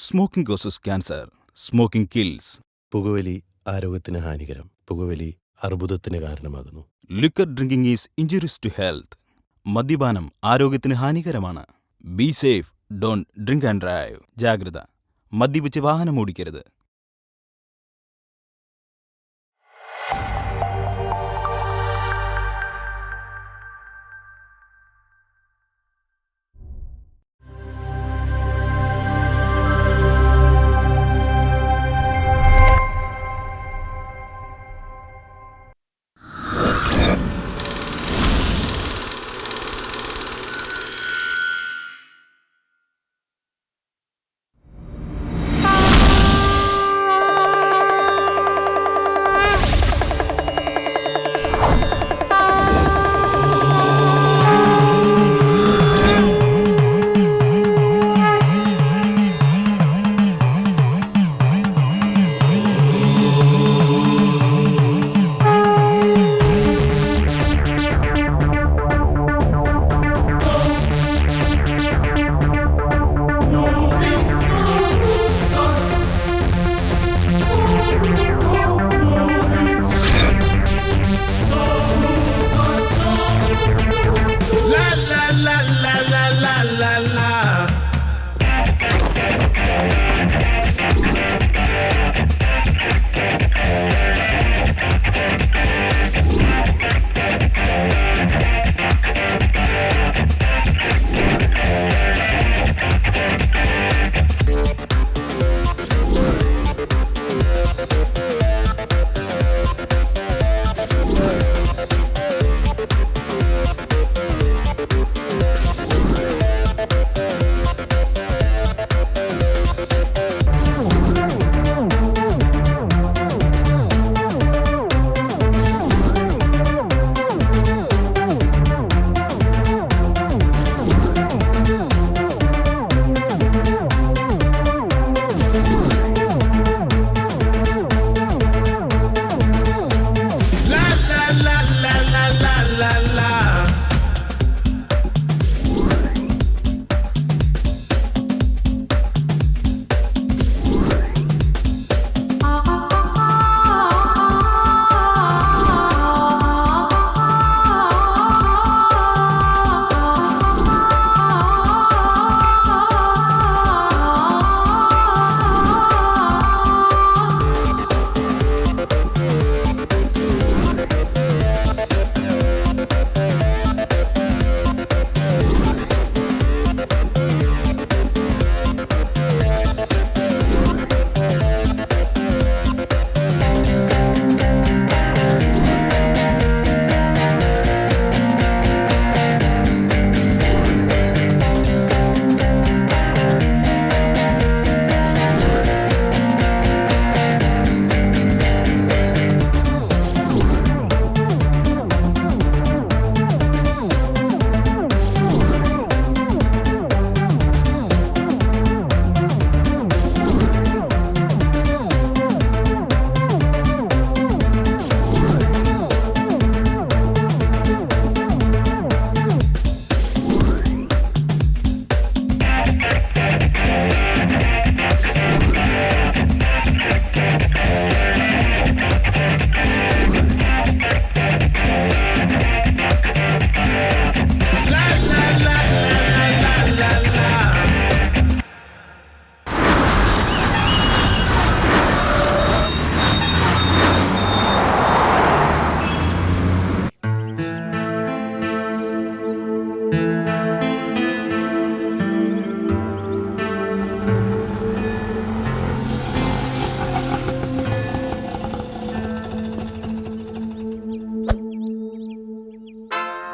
Smoking causes cancer. Smoking kills. പുകവലി ആരോഗ്യത്തിന് ഹാനികരം. പുകവലി അർബുദത്തിന് കാരണമാകുന്നു. Liquor drinking is injurious to health. മദ്യപാനം ആരോഗ്യത്തിന് ഹാനികരമാണ്. Be safe, don't drink and drive. ജാഗ്രത, മദ്യപിച്ച് വാഹനം ഓടിക്കരുത്.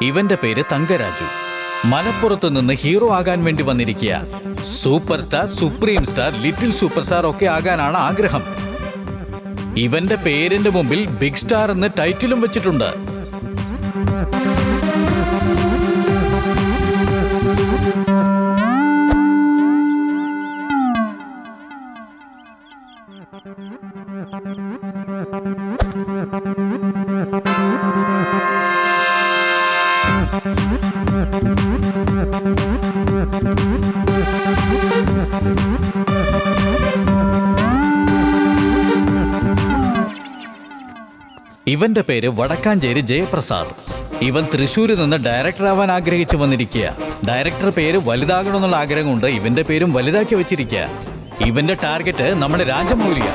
ഇവന്റെ പേര് തങ്കരാജു. മലപ്പുറത്ത് നിന്ന് ഹീറോ ആകാൻ വേണ്ടി വന്നിരിക്കുക. Super star, supreme star, little super star ഒക്കെ ആകാനാണ് ആഗ്രഹം. ഇവന്റെ പേരിന്റെ മുമ്പിൽ ബിഗ് സ്റ്റാർ എന്ന് ടൈറ്റിലും വെച്ചിട്ടുണ്ട്. ഇവന്റെ പേര് വടക്കാഞ്ചേരി ജയപ്രസാദ്. ഇവൻ തൃശ്ശൂരിൽ നിന്ന് ഡയറക്ടർ ആവാൻ ആഗ്രഹിച്ചു വന്നിരിക്കുക. ഡയറക്ടർ പേര് വലുതാകണമെന്നുള്ള ആഗ്രഹം കൊണ്ട് ഇവന്റെ പേരും വലുതാക്കി വെച്ചിരിക്കുക. ഇവന്റെ ടാർഗറ്റ് നമ്മുടെ രാജമൗലിയ.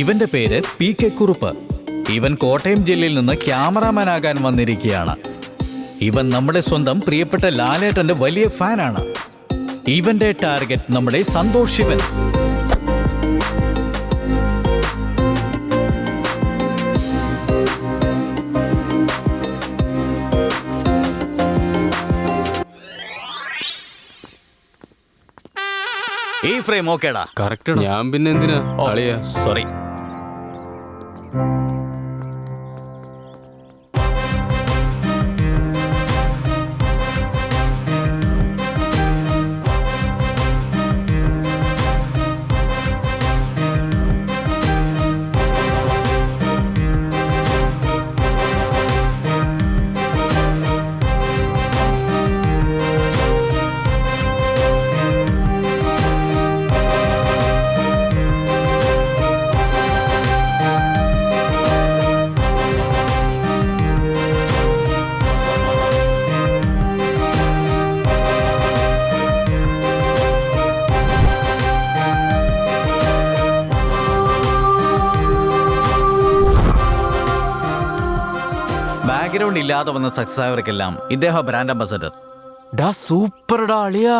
ഇവന്റെ പേര് PK കുറുപ്പ്. ഇവൻ കോട്ടയം ജില്ലയിൽ നിന്ന് ക്യാമറാമാൻ ആകാൻ വന്നിരിക്കുകയാണ്. ഇവൻ നമ്മുടെ സ്വന്തം പ്രിയപ്പെട്ട ലാലേട്ടന്റെ വലിയ ഫാനാണ്. ഇവന്റെ ടാർഗറ്റ് നമ്മുടെ സന്തോഷ് ശിവൻ. ഈ ഫ്രെയിം ഓക്കേടാ? കറക്റ്റ്. ഞാൻ പിന്നെ എന്തിനാ അളിയാ? സോറി. ബാക്ക്ഗ്രൗണ്ട് ഇല്ലാതെ വന്ന സക്സസ് ആയവർക്കെല്ലാം ഇദ്ദേഹം ബ്രാൻഡ് അംബാസഡർ. ഡാ സൂപ്പർടാ അളിയാ,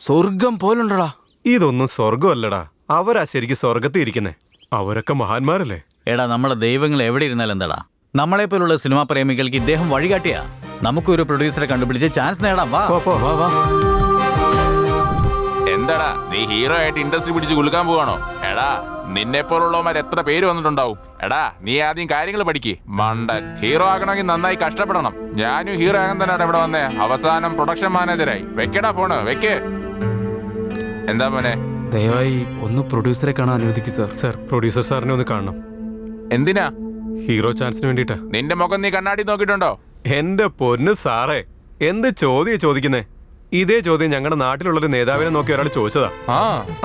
സ്വർഗം പോലുണ്ടടാ. ഇതൊന്നും സ്വർഗമല്ലടാ, അവരാ ശരിക്കും സ്വർഗത്തിൽ ഇരിക്കുന്നേ. അവരൊക്കെ മഹാന്മാരല്ലേ. എടാ, നമ്മളെ ദൈവങ്ങൾ എവിടെ ഇരുന്നാൽ എന്താടാ? നമ്മളെപ്പോലുള്ള സിനിമാ പ്രേമികൾക്ക് ഇദ്ദേഹം വഴികാട്ടിയാ. നമുക്കൊരു പ്രൊഡ്യൂസറെ കണ്ടുപിടിച്ച് ചാൻസ് നേടാം. വാ വാ വാ. എന്താടാ നീ ഹീറോ ആയിട്ട് ഇൻഡസ്ട്രി പിടിച്ച് കുലുക്കാൻ പോവാണോ? എടാ, നിന്നെ പോലുള്ളവന്മാർ എത്ര പേര് വന്നിട്ടുണ്ടാവും. എടാ, നീ ആദ്യം കാര്യങ്ങൾ പഠിക്ക് മണ്ടൻ. ഹീറോ ആകണമെങ്കിൽ നന്നായി കഷ്ടപ്പെടണം. ഞാനും ഹീറോ ആകാൻ തന്നെയാണ് ഇവിടെ വന്നേ. അവസാനം പ്രൊഡക്ഷൻ മാനേജരായി. വെക്കടാ ഫോണ്, വെക്ക്. എന്താ മോനെ? ദയവായി ഒന്ന് പ്രൊഡ്യൂസറെ കാണാൻ അനുവദിക്കൂ സാർ. സാർ, പ്രൊഡ്യൂസർ സാറിനെ ഒന്ന് കാണണം. എന്തിനാ? ഹീറോ ചാൻസിന് വേണ്ടിട്ടാ. നിന്റെ മുഖം നീ കണ്ണാടി നോക്കിയിട്ടുണ്ടോ? എന്റെ പൊന്ന് സാറേ, എന്ത് ചോദ്യം ചോദിക്കുന്നേ? ഇതേ ചോദ്യം ഞങ്ങളുടെ നാട്ടിലുള്ളൊരു നേതാവിനെ നോക്കി ഒരാൾ ചോദിച്ചതാ.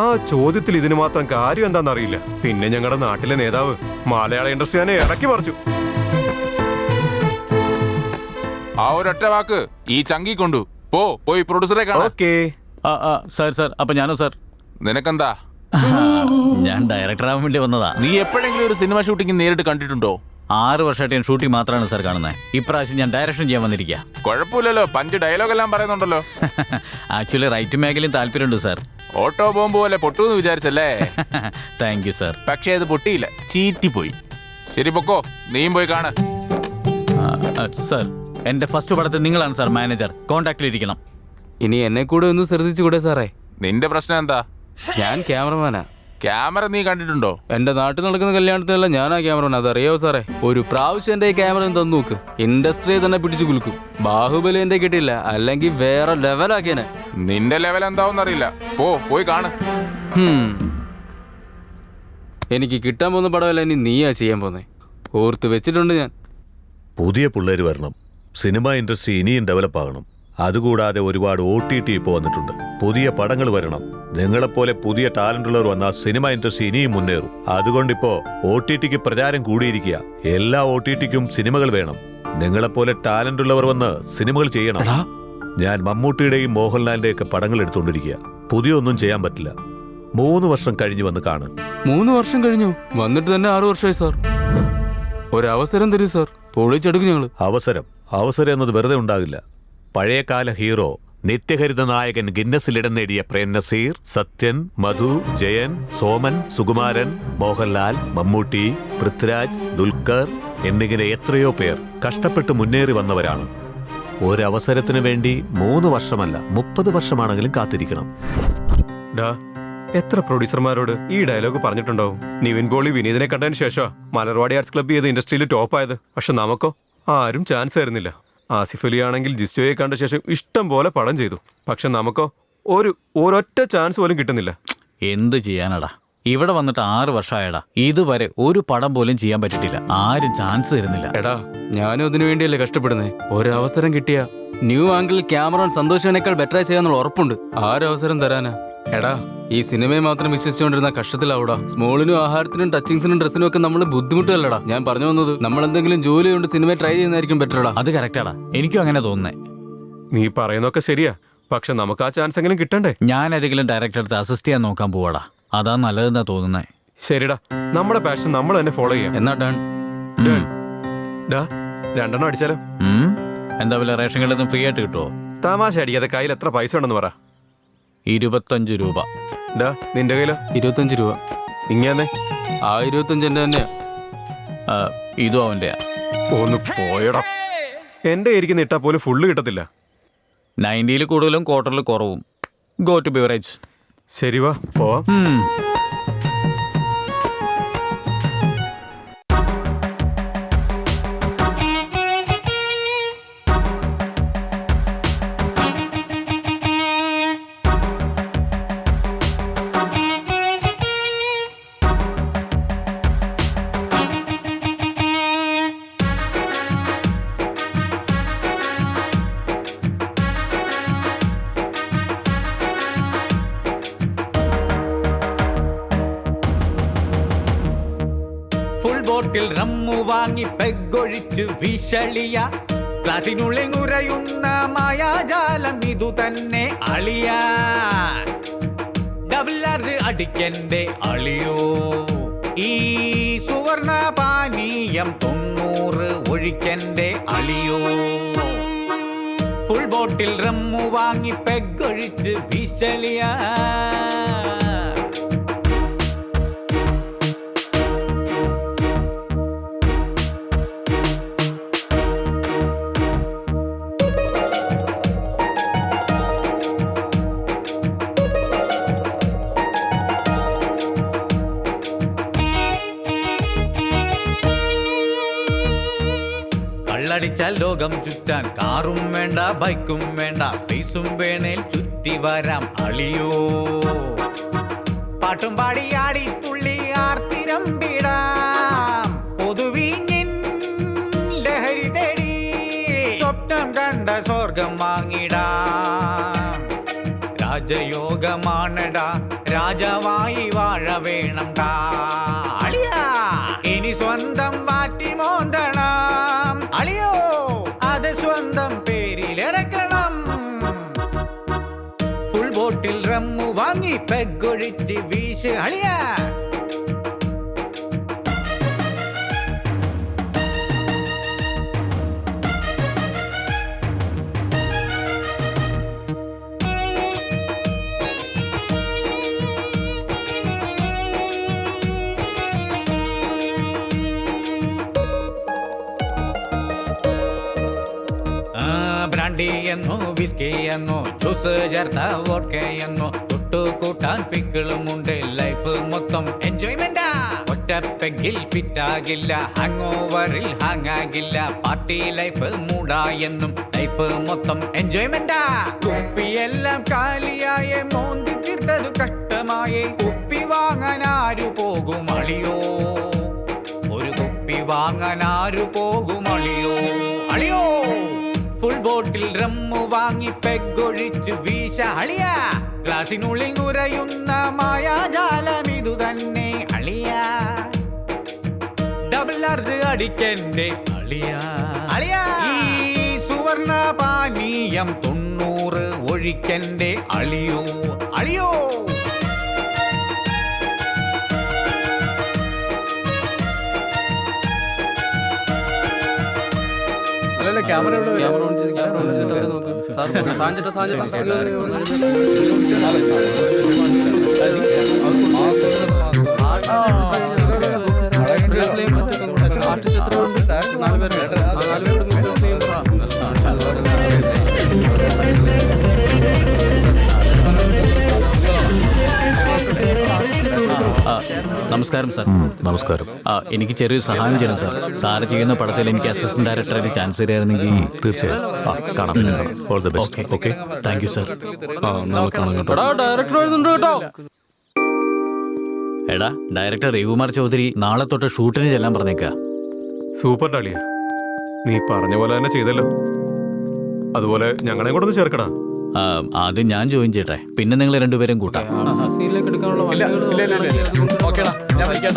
ആ ചോദ്യത്തിൽ ഇതിന് മാത്രം കാര്യം എന്താണെന്നറിയില്ല. പിന്നെ ഞങ്ങളുടെ നാട്ടിലെ നേതാവ് മലയാള ഇൻഡസ്ട്രി തന്നെ ഇറക്കി മറിച്ചു. ആ ഒരൊറ്റ വാക്ക് ഈ ചങ്കി കൊണ്ടു പോയി പ്രൊഡ്യൂസറെ കാണാം. ഓക്കേ. സാർ അപ്പൊ ഞാനോ സാർ? നിനക്കെന്താ? ഞാൻ ഡയറക്ടർ ആവാൻ വേണ്ടി വന്നതാ. നീ എപ്പോഴെങ്കിലും ഒരു സിനിമ ഷൂട്ടിംഗ് നേരിട്ട് കണ്ടിട്ടുണ്ടോ? 6 വർഷമായിട്ട് ഞാൻ ഷൂട്ടിംഗ് മാത്രമാണ് സാർ കാണുന്നത്. ഇപ്രാവശ്യം ഞാൻ ഡയറക്ഷൻ ചെയ്യാൻ വന്നിരിക്കുക. കുഴപ്പമില്ലല്ലോ, 5 ഡയലോഗ് എല്ലാം പറയുന്നുണ്ടല്ലോ. ആക്ച്വലി റൈറ്റ് മേഖലയും താല്പര്യമുണ്ട് സാർ. ഓട്ടോ ബോംബ് പോലെ പൊട്ടൂന്ന് വിചാരിച്ചല്ലേ? Thank you sir. പക്ഷേ അത് പൊട്ടിയില്ല, ചീറ്റിപ്പോയി. ശരി, പൊക്കോ, നീയും പോയി കാണ്. സാർ, എന്റെ ഫസ്റ്റ് പടത്തിൽ നിങ്ങളാണ് സാർ മാനേജർ. കോണ്ടാക്റ്റിലിരിക്കണം. ഇനി എന്നെ കൂടെ ഒന്ന് ശ്രദ്ധിച്ചുകൂടെ സാറേ? നിന്റെ പ്രശ്നം എന്താ? ഞാൻ ക്യാമറമാനാ. ക്യാമറ നീ കണ്ടിട്ടുണ്ടോ? എന്റെ നാട്ടിൽ നടക്കുന്ന കല്യാണത്തിനല്ല ഞാനാ ക്യാമറമാൻ, അതറിയാവോ സാറേ? ഒരു പ്രാവശ്യം എന്റെ ക്യാമറ തന്നു നോക്ക്, ഇൻഡസ്ട്രിയെ തന്നെ പിടിച്ചു കുലുക്കും. ബാഹുബലി എന്റെ കിട്ടിയില്ല, അല്ലെങ്കിൽ വേറെ ലെവലാക്കിയനെ. നിന്റെ ലെവൽ എന്താവും അറിയില്ല. പോയി കാണ്. എനിക്ക് കിട്ടാൻ പോകുന്ന പടമല്ല ഇനി നീയാ ചെയ്യാൻ പോന്നെ. ഓർത്ത് വെച്ചിട്ടുണ്ട് ഞാൻ. പുതിയ പിള്ളേർ വരണം. സിനിമ ഇൻഡസ്ട്രി ഇനിയും ഡെവലപ്പ് ആകണം. അതുകൂടാതെ ഒരുപാട് OTT ഇപ്പോൾ വന്നിട്ടുണ്ട്. പുതിയ പടങ്ങൾ വരണം. നിങ്ങളെപ്പോലെ പുതിയ ടാലന്റ് ഉള്ളവർ വന്നാൽ സിനിമ ഇൻഡസ്ട്രി ഇനിയും മുന്നേറും. അതുകൊണ്ടിപ്പോ OTTക്ക് പ്രചാരം കൂടിയിരിക്കുക. എല്ലാ OTTക്കും സിനിമകൾ വേണം. നിങ്ങളെപ്പോലെ ടാലന്റ് ഉള്ളവർ വന്ന് സിനിമകൾ ചെയ്യണം. ഞാൻ മമ്മൂട്ടിയുടെയും മോഹൻലാലിന്റെയും ഒക്കെ പടങ്ങൾ എടുത്തുകൊണ്ടിരിക്കുക. പുതിയൊന്നും ചെയ്യാൻ പറ്റില്ല. 3 വർഷം കഴിഞ്ഞ് വന്ന് കാണ്. 3 വർഷം കഴിഞ്ഞു വന്നിട്ട് തന്നെ 6 വർഷമായി സാർ. ഒരവസരം തരൂ സാർ, പൊളിച്ചെടുക്കും ഞങ്ങള്. അവസരം എന്നത് വെറുതെ ഉണ്ടാകില്ല. പഴയകാല ഹീറോ, നിത്യഹരിത നായകൻ, ഗിന്നസിൽ ഇടം നേടിയ പ്രേം നസീർ, സത്യൻ, മധു, ജയൻ, സോമൻ, സുകുമാരൻ, മോഹൻലാൽ, മമ്മൂട്ടി, പൃഥ്വിരാജ്, ദുൽഖർ എന്നിങ്ങനെ എത്രയോ പേർ കഷ്ടപ്പെട്ട് മുന്നേറി വന്നവരാണ്. ഒരവസരത്തിന് വേണ്ടി 3 വർഷമല്ല 30 വർഷമാണെങ്കിലും കാത്തിരിക്കണം. എത്ര പ്രൊഡ്യൂസർമാരോട് ഈ ഡയലോഗ് പറഞ്ഞിട്ടുണ്ടാവും. നിവിൻ പോളി വിനീതിനെ കണ്ടതിന് ശേഷം മലർവാടി ആർട്സ് ക്ലബ് ചെയ്ത് ഇൻഡസ്ട്രിയിൽ ടോപ്പായത്. പക്ഷെ നമുക്കോ ആരും ചാൻസ് ആയിരുന്നില്ല. ആസിഫ് അലി ആണെങ്കിൽ ജിസ്റ്റോയെ കണ്ട ശേഷം ഇഷ്ടം പോലെ പടം ചെയ്തു. പക്ഷെ നമുക്കോ ഒരൊറ്റ ചാൻസ് പോലും കിട്ടുന്നില്ല. എന്ത് ചെയ്യാനടാ? ഇവിടെ വന്നിട്ട് 6 വർഷമായടാ, ഇതുവരെ ഒരു പടം പോലും ചെയ്യാൻ പറ്റിയിട്ടില്ല. ആരും ചാൻസ് തരുന്നില്ല. എടാ ഞാനും അതിനു വേണ്ടിയല്ലേ കഷ്ടപ്പെടുന്നേ. ഒരവസരം കിട്ടിയ ന്യൂ ആംഗിളിൽ ക്യാമറ സന്തോഷനേക്കാൾ ബെറ്ററായി ചെയ്യാന്നുള്ള ഉറപ്പുണ്ട്. ആരവസരം തരാനാ? എടാ ഈ സിനിമയെ മാത്രം വിശ്വസിച്ചുകൊണ്ടിരുന്ന കഷ്ടത്തിലാവൂടാ. സ്മോളിനും ആഹാരത്തിനും ടച്ചിങ്സിനും ഡ്രസ്സിനും ഒക്കെ നമ്മൾ ബുദ്ധിമുട്ടല്ലടാ. ഞാൻ പറഞ്ഞു വന്നത് നമ്മൾ എന്തെങ്കിലും ജോലി കൊണ്ട് സിനിമയെ ട്രൈ ചെയ്യുന്നതായിരിക്കും ബെറ്ററടാ. അത് കറക്റ്റാടാ, എനിക്കും അങ്ങനെ തോന്നുന്നേ. നീ പറയുന്നൊക്കെ ശരിയാ, പക്ഷെ നമുക്ക് ആ ചാൻസ് എങ്കിലും കിട്ടണ്ടേ? ഞാൻ ഏതെങ്കിലും ഡയറക്ടർ അടുത്ത് അസിസ്റ്റ് ചെയ്യാൻ നോക്കാൻ പോവാടാ. അതാ നല്ലതെന്നാ തോന്നുന്നേ. ശരിടാ, നമ്മുടെ പാഷൻ നമ്മൾ തന്നെ ഫോളോ ചെയ്യാം. എന്നാ ഡൺ. ഡാ, 2 അടിച്ചാലോ? എന്താ വല്ല റേഷൻ കടയിൽ നിന്ന് ഫ്രീ ആയിട്ട് കിട്ടുമോ? തമാശ അടിക്കാതെ കയ്യിൽ എത്ര പൈസ ഉണ്ടെന്ന് പറ. 25 രൂപ. ഡാ, നിന്റെ കയ്യിലോ? 25 രൂപ. ഇങ്ങനെ ആ 25 എന്റെ തന്നെയാ. ഇതും അവൻ്റെയാ. ഒന്ന് പോയടാ. എന്റെ ഇരിക്കുന്ന ഇട്ടാ പോലും ഫുള്ള് കിട്ടത്തില്ല. 90 കൂടുതലും ക്വാർട്ടറിൽ കുറവും. Go to beverage. ശരി വാ പോവാം. ഫുൾ ബോട്ടിൽ റമ്മു വാങ്ങി പെഗൊഴിച്ചു വിശളിയ, ഗ്ലാസിനുള്ളിൽ നുരയുന്ന മായാജാലം ഇതു തന്നെ അളിയ. ഡബിൾ ആർജ് അടിക്കന്റെ അളിയോ, ഈ സുവർണ പാനീയം 90 ഒഴിക്കന്റെ അളിയോ. ഫുൾ ബോട്ടിൽ റമ്മു വാങ്ങി പെഗൊഴിച്ചു വിശളിയ. കള്ളടിച്ചാൽ ലോകം ചുറ്റാൻ കാറും വേണ്ട, ബൈക്കും വേണ്ട, സ്പേസും വേണേൽ ചുറ്റി വരാം അളിയോ. പാട്ടും പാടി ആടി തുള്ളി ആർത്തിരമ്പിടാം, പൊതുവീഞ്ഞിൻ ലഹരി തേടി സ്വപ്നം കണ്ട സ്വർഗം വാങ്ങിടാം. രാജയോഗമാണടാ, രാജാവായി വാഴ വേണംടാ അളിയാ. ഇനി സ്വന്തം വാറ്റി മോന്തണം അളിയോ, അത് സ്വന്തം പേരിലിറക്കണം. ഫുൾ ബോട്ടിൽ റമ്മു വാങ്ങി പെഗൊഴിച്ച് വീശ് അളിയാ. ബ്രാൻഡി എന്നോ വിസ്കി എന്നോ ജ്യൂസ് ചേർത്ത വോഡ്കയെന്നോ തൊട്ടുകൂട്ടാൻ പിക്കിളുമുണ്ട്. ലൈഫ് മൊത്തം എൻജോയ്മെന്റാ. ഒറ്റ പെഗിൽ ഫിറ്റാകില്ല, ഹാങ് ഓവറിൽ ഹാങ് ആകില്ല. പാർട്ടി ലൈഫ് മൂടായെന്നും ലൈഫ് മൊത്തം എൻജോയ്മെന്റാ. കുപ്പിയെല്ലാം കാലിയായേ, മോന്തി തീർത്തതു കഷ്ടമായേ. കുപ്പി വാങ്ങാൻ ആരു പോകും അളിയോ, ഒരു കുപ്പി വാങ്ങാൻ ആരു പോകും അളിയോ അളിയോ. ഫുൾ ബോട്ടിൽ റമ്മു വാങ്ങി പെഗൊഴിച്ചു വീശ അളിയ. ഗ്ലാസിനുള്ളിൽ നുരയുന്ന മായാജാലം ഇതു തന്നെ അളിയ. ഡബിൾ ആർജ് അടിക്കന്റെ അളിയ അളിയ. ഈ സുവർണ പാനീയം 90 ഒഴിക്കന്റെ അളിയോ അളിയോ. ക്യാമറ ഓൺ ചെയ്തിട്ട് അവരെ നോക്ക്. സാഞ്ചേട്ടാ നമസ്കാരം സാർ. നമസ്കാരം. എനിക്ക് ചെറിയൊരു സഹായം ചെയ്യണം സാർ. സാറ് ചെയ്യുന്ന പടത്തിൽ എനിക്ക് അസിസ്റ്റന്റ് ഡയറക്ടറായിട്ട് ചാൻസ് തരായിരുന്നെങ്കിൽ. തീർച്ചയായും കാണാം. All the best. Okay, thank you sir. Director വരുന്നുണ്ട് കേട്ടോ. എടാ ഡയറക്ടർ രവികുമാർ ചൗധരി നാളെ തൊട്ട് ഷൂട്ടിന് ചെല്ലാൻ പറഞ്ഞേക്ക. സൂപ്പർ ഡാളിയ, നീ പറഞ്ഞ പോലെ തന്നെ ചെയ്തല്ലോ. അതുപോലെ ഞങ്ങളെ കൂടെ ഒന്ന് ചേർക്കടാ. ആദ്യം ഞാൻ ജോയിൻ ചെയ്യട്ടെ, പിന്നെ നിങ്ങൾ രണ്ടുപേരും കൂട്ടാം. സീനിലേക്ക് എടുക്കാനുള്ള ഓക്കേടാ, ഞാൻ വിളിക്കാം.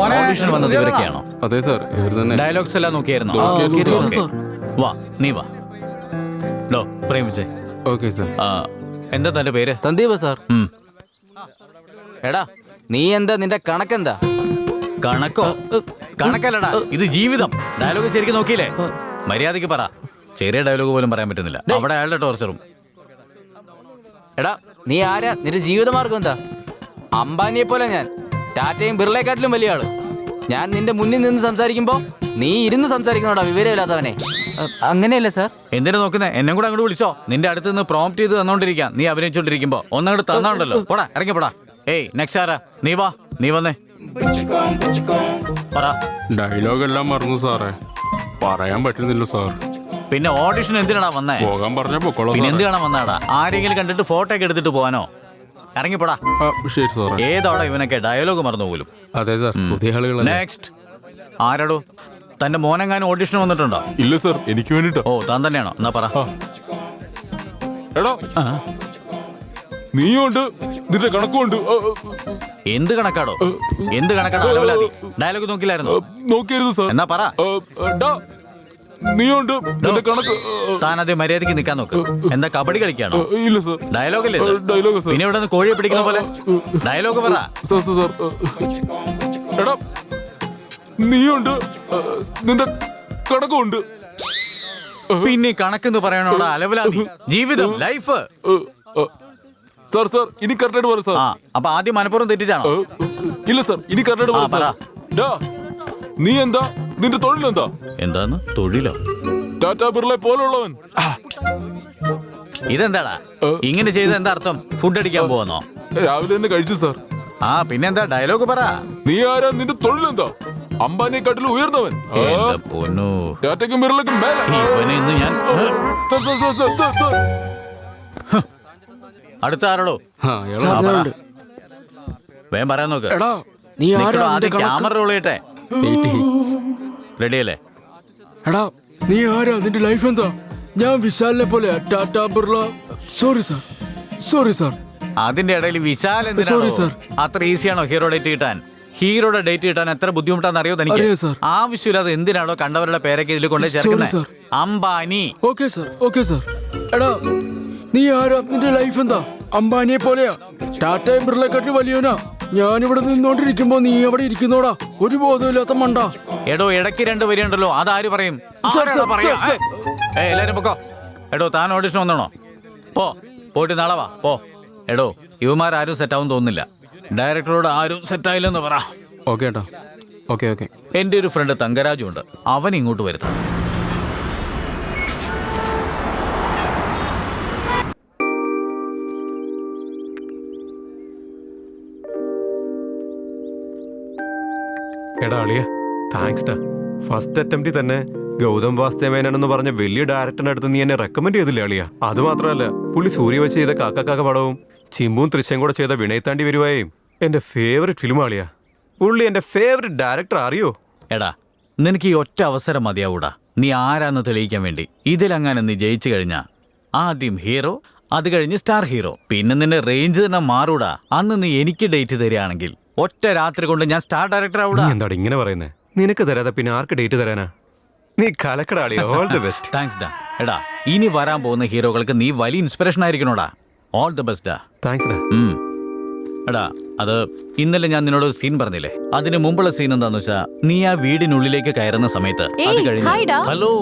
ഓഡിഷൻ വന്നത് ഇവരൊക്കെയാണോ? അതെ സാർ, ഇവർ തന്നെ. ഡയലോഗ്സ് എല്ലാം നോക്കിയായിരുന്നോ? വാ, നീ വാ. ഡോ പ്രേമിച്ചേ. Okay sir. എന്താ തന്റെ പേര്? സന്ദീപ സാർ. ഉം. എടാ നീ എന്താ, നിന്റെ കണക്കെന്താ? കണക്കോ? കണക്കല്ലടാ, ഇത് ജീവിതം. ഡയലോഗ് ശരിക്കും നോക്കിയില്ലേ? മര്യാദക്ക് പറ. ചെറിയ ഡയലോഗ് പോലും പറയാൻ പറ്റുന്നില്ല. അവിടെ അയാളുടെ ടോർച്ചറും. എടാ നീ ആരാ? നിന്റെ ജീവിതമാർഗം എന്താ? അംബാനിയെ പോലെ ഞാൻ, ടാറ്റയും ബിർളയെക്കാട്ടിലും വലിയ ആള്. ഞാൻ നിന്റെ മുന്നിൽ നിന്ന് സംസാരിക്കുമ്പോ നീ ഇരുന്ന് സംസാരിക്കുന്നോടാ വിവരമില്ലാത്തവനെ. അങ്ങനെയല്ലേ സാർ? എന്തിനാ നോക്കുന്നേ? എന്നെ കൂടെ അങ്ങോട്ട് വിളിച്ചോ. നിന്റെ അടുത്ത് നിന്ന് പ്രോംപ്റ്റ് ചെയ്ത് തന്നോണ്ടിരിക്കാം. നീ അഭിനയിച്ചോണ്ടിരിക്കുമ്പോ ഒന്നങ്ങോട്ട് തന്നോണ്ടല്ലോ. പോടാ, ഇറങ്ങി പോടാ. ഏയ് നെക്സ്റ്റ് ആരാ? നീ വാ, നീ വന്നേ. പറ. ഡയലോഗ് എല്ലാം മറന്നു സാറേ, പറയാൻ പറ്റുന്നില്ല സാർ. പിന്നെ ഓഡിഷൻ എന്തിനാടാ വന്നേ? പോകാൻ പറഞ്ഞ പൊക്കോളാം. പിന്നെ എന്ത് കാണാൻ വന്നാടാ? ആരെങ്കിലും കണ്ടിട്ട് ഫോട്ടോ ഒക്കെ എടുത്തിട്ട് പോവാനോ? ഇറങ്ങിപ്പോടാ. ശരി സാറേ. ഏതോടെ ഇവനൊക്കെ ഡയലോഗ് മറന്നു പോലും. അതെ സാർ, പുതിയ ആളുകൾ. നെക്സ്റ്റ് ആരാടോ? തന്റെ മോനെങ്ങാനും ഓഡിഷൻ വന്നിട്ടുണ്ടോ? ഇല്ല സാർ, എനിക്ക് വേണ്ടിട്ടാ. ഓ, താൻ തന്നെയാണോ? എന്നാ പറ. എടാ നീയുണ്ട്, നിന്റെ കണക്കുണ്ട്. എന്ത് കണക്കാടോ? എന്ത് കണക്കാടോ? അലവലാതി. ഡയലോഗ് നോക്കില്ലായിരുന്നു? നോക്കിയായിരുന്നു സാർ. എന്നാ പറ. നീയുണ്ട്, നിന്റെ കണക്ക്. താൻ അതേ മര്യാദക്ക് നിൽക്കാൻ നോക്ക്. എന്താ കബഡി കളിക്കാണോ? ഇല്ല സാർ, ഡയലോഗല്ലേ? Dialogue sir. പിന്നെ ഇവിടെ നിന്ന് കോഴിയെ പിടിക്കുന്ന പോലെ ഡയലോഗ് പറ. Sir sir sir. എടാ നീയുണ്ട്, നിന്റെ കണക്കുണ്ട്. പിന്നെ കണക്കെന്ന് പറയണോടാ അലവലാതി. ജീവിതം, ലൈഫ്. സാർ സാർ, ഇനി കറക്റ്റായിട്ട് പറ സാർ. അപ്പൊ ആദ്യം മനപ്പുറം തെറ്റിച്ചാണോ? ഇല്ല സാർ, ഇനി കറക്റ്റായിട്ട് പറ സാർ. ഡാ നീ എന്താ, നിന്റെ തൊഴിലെന്താ? എന്താന്ന്? തൊഴിലോ? ടാറ്റ ബിർള പോലുള്ളവൻ. ഇതെന്താടാ ഇങ്ങനെ ചെയ്ത? എന്താ അർത്ഥം? ഫുഡ് അടിക്കാൻ പോവാന്നോ? രാവിലെ തന്നെ കഴിച്ചു സാർ. പിന്നെന്താ? ഡയലോഗ് പറ. നീ ആരാ? നിന്റെ തൊഴിലെന്താ? അംബാനിയെക്കാട്ടിലും ഉയർന്നവൻ. എന്റെ പൊന്നോ, ടാറ്റയ്ക്കും ബിർളയ്ക്കും മേലെ. ഇവനെ ഇന്ന് ഞാൻ. Sir, sir, sir, sir, sir, sir. അടുത്ത ആരോടോ? വേഗം പറയാൻ നോക്ക്. നീ ആദ്യം ക്യാമറ റോൾ ചെയ്യട്ടെ. റെഡിയല്ലേ? എടാ നീ ആരാ? നിന്റെ ലൈഫ് എന്താ? ഞാൻ വിശാലിനെ പോലെ Tata Birla. Sorry sir, sorry sir. അതിന്റെ ഇടയിൽ വിശാൽ എന്തിനാണോ? അത്ര ഈസിയാണോ ഹീറോ ഡേറ്റ് കിട്ടാൻ? ഹീറോയുടെ ഡേറ്റ് കിട്ടാൻ എത്ര ബുദ്ധിമുട്ടാന്ന് അറിയോ തനിക്ക്? ആവശ്യമില്ലാതെ എന്തിനാണോ കണ്ടവരുടെ പേരൊക്കെ ഇതിൽ കൊണ്ടേ ചേർക്കുന്നത്? Ambani. Okay sir, okay sir. എടാ നീ ആരാ? നിന്റെ ലൈഫ് എന്താ? അംബാനിയെ പോലെയാ, ടാറ്റയും ബിർളയെക്കാട്ടി വലിയവനാ. ഞാനിവിടെ നിന്നോണ്ടിരിക്കുമ്പോ നീ അവിടെ ഇരിക്കുന്നോടാ, ഒരു ബോധമില്ലാത്ത മണ്ട. എടോ ഇടയ്ക്ക് രണ്ട് വരിയുണ്ടല്ലോ, അതാര് പറയും? എല്ലാരും പൊക്കോ. എടോ താൻ ഓഡിഷൻ വന്നോണോ? പോയിട്ട് നാളെ വാ. എടോ ഇവന്മാരും സെറ്റാവും തോന്നുന്നില്ല. ഡയറക്ടറോട് ആരും സെറ്റായില്ലെന്ന് പറ. ഓക്കെ ഏട്ടാ. Okay okay. എന്റെ ഒരു ഫ്രണ്ട് തങ്കരാജു ഉണ്ട്, അവൻ ഇങ്ങോട്ട് വരുത്താം. എടാ അളിയ, താങ്ക്സ് ഡാ. ഫസ്റ്റ് അറ്റംപ്റ്റിൽ തന്നെ ഗൗതം വാസ്തേമേനെന്ന് പറഞ്ഞ വലിയ ഡയറക്ടറിന്റെ അടുത്ത് നീ എന്നെ റെക്കമെൻഡ് ചെയ്തില്ലേ അളിയ? അത് മാത്രമല്ല, പുള്ളി സൂര്യ വെച്ച് ചെയ്ത കാക്ക പടവും ചിമ്പും തൃശ്ശയും കൂടെ ചെയ്ത വിനയത്താണ്ടി വരുവായും എന്റെ ഫേവറേറ്റ് ഫിലിം ആളിയ. പുള്ളി എന്റെ ഫേവറേറ്റ് ഡയറക്ടർ അറിയോ? എടാ നിനക്ക് ഈ ഒറ്റ അവസരം മതിയാവൂടാ, നീ ആരാന്ന് തെളിയിക്കാൻ വേണ്ടി. ഇതിലങ്ങനെ നീ ജയിച്ചു കഴിഞ്ഞാ ആദ്യം ഹീറോ, അത് കഴിഞ്ഞ് സ്റ്റാർ ഹീറോ, പിന്നെ നിന്റെ റേഞ്ച് തന്നെ മാറൂടാ. അന്ന് നീ എനിക്ക് ഡേറ്റ് തരികയാണെങ്കിൽ ഒറ്റ രാത്രി കൊണ്ട് ഞാൻ സ്റ്റാർ ഡയറക്ടർ ആവൂടാ. എന്താ ഇങ്ങനെ പറയുന്നേ? നിനക്ക് തരാതെ പിന്നെ ആർക്ക് ഡേറ്റ് തരാനാ? നീ കലക്കടാളിയ. All the best. താങ്ക്സ് ഡാ. എടാ ഇനി വരാൻ പോകുന്ന ഹീറോകൾക്ക് നീ വലിയ ഇൻസ്പിറേഷൻ ആയിരിക്കണോടാ. ഓൾ ദി ബെസ്റ്റ് ഡാ. താങ്ക്സ് ഡാ. എടാ അത് ഇന്നലെ ഞാൻ നിന്നോട് സീൻ പറഞ്ഞില്ലേ, അതിന് മുമ്പുള്ള സീൻ എന്താന്ന് വെച്ചാ, നീ ആ വീടിനുള്ളിലേക്ക് കയറുന്ന സമയത്ത് അത് കഴിഞ്ഞ് ഹലോ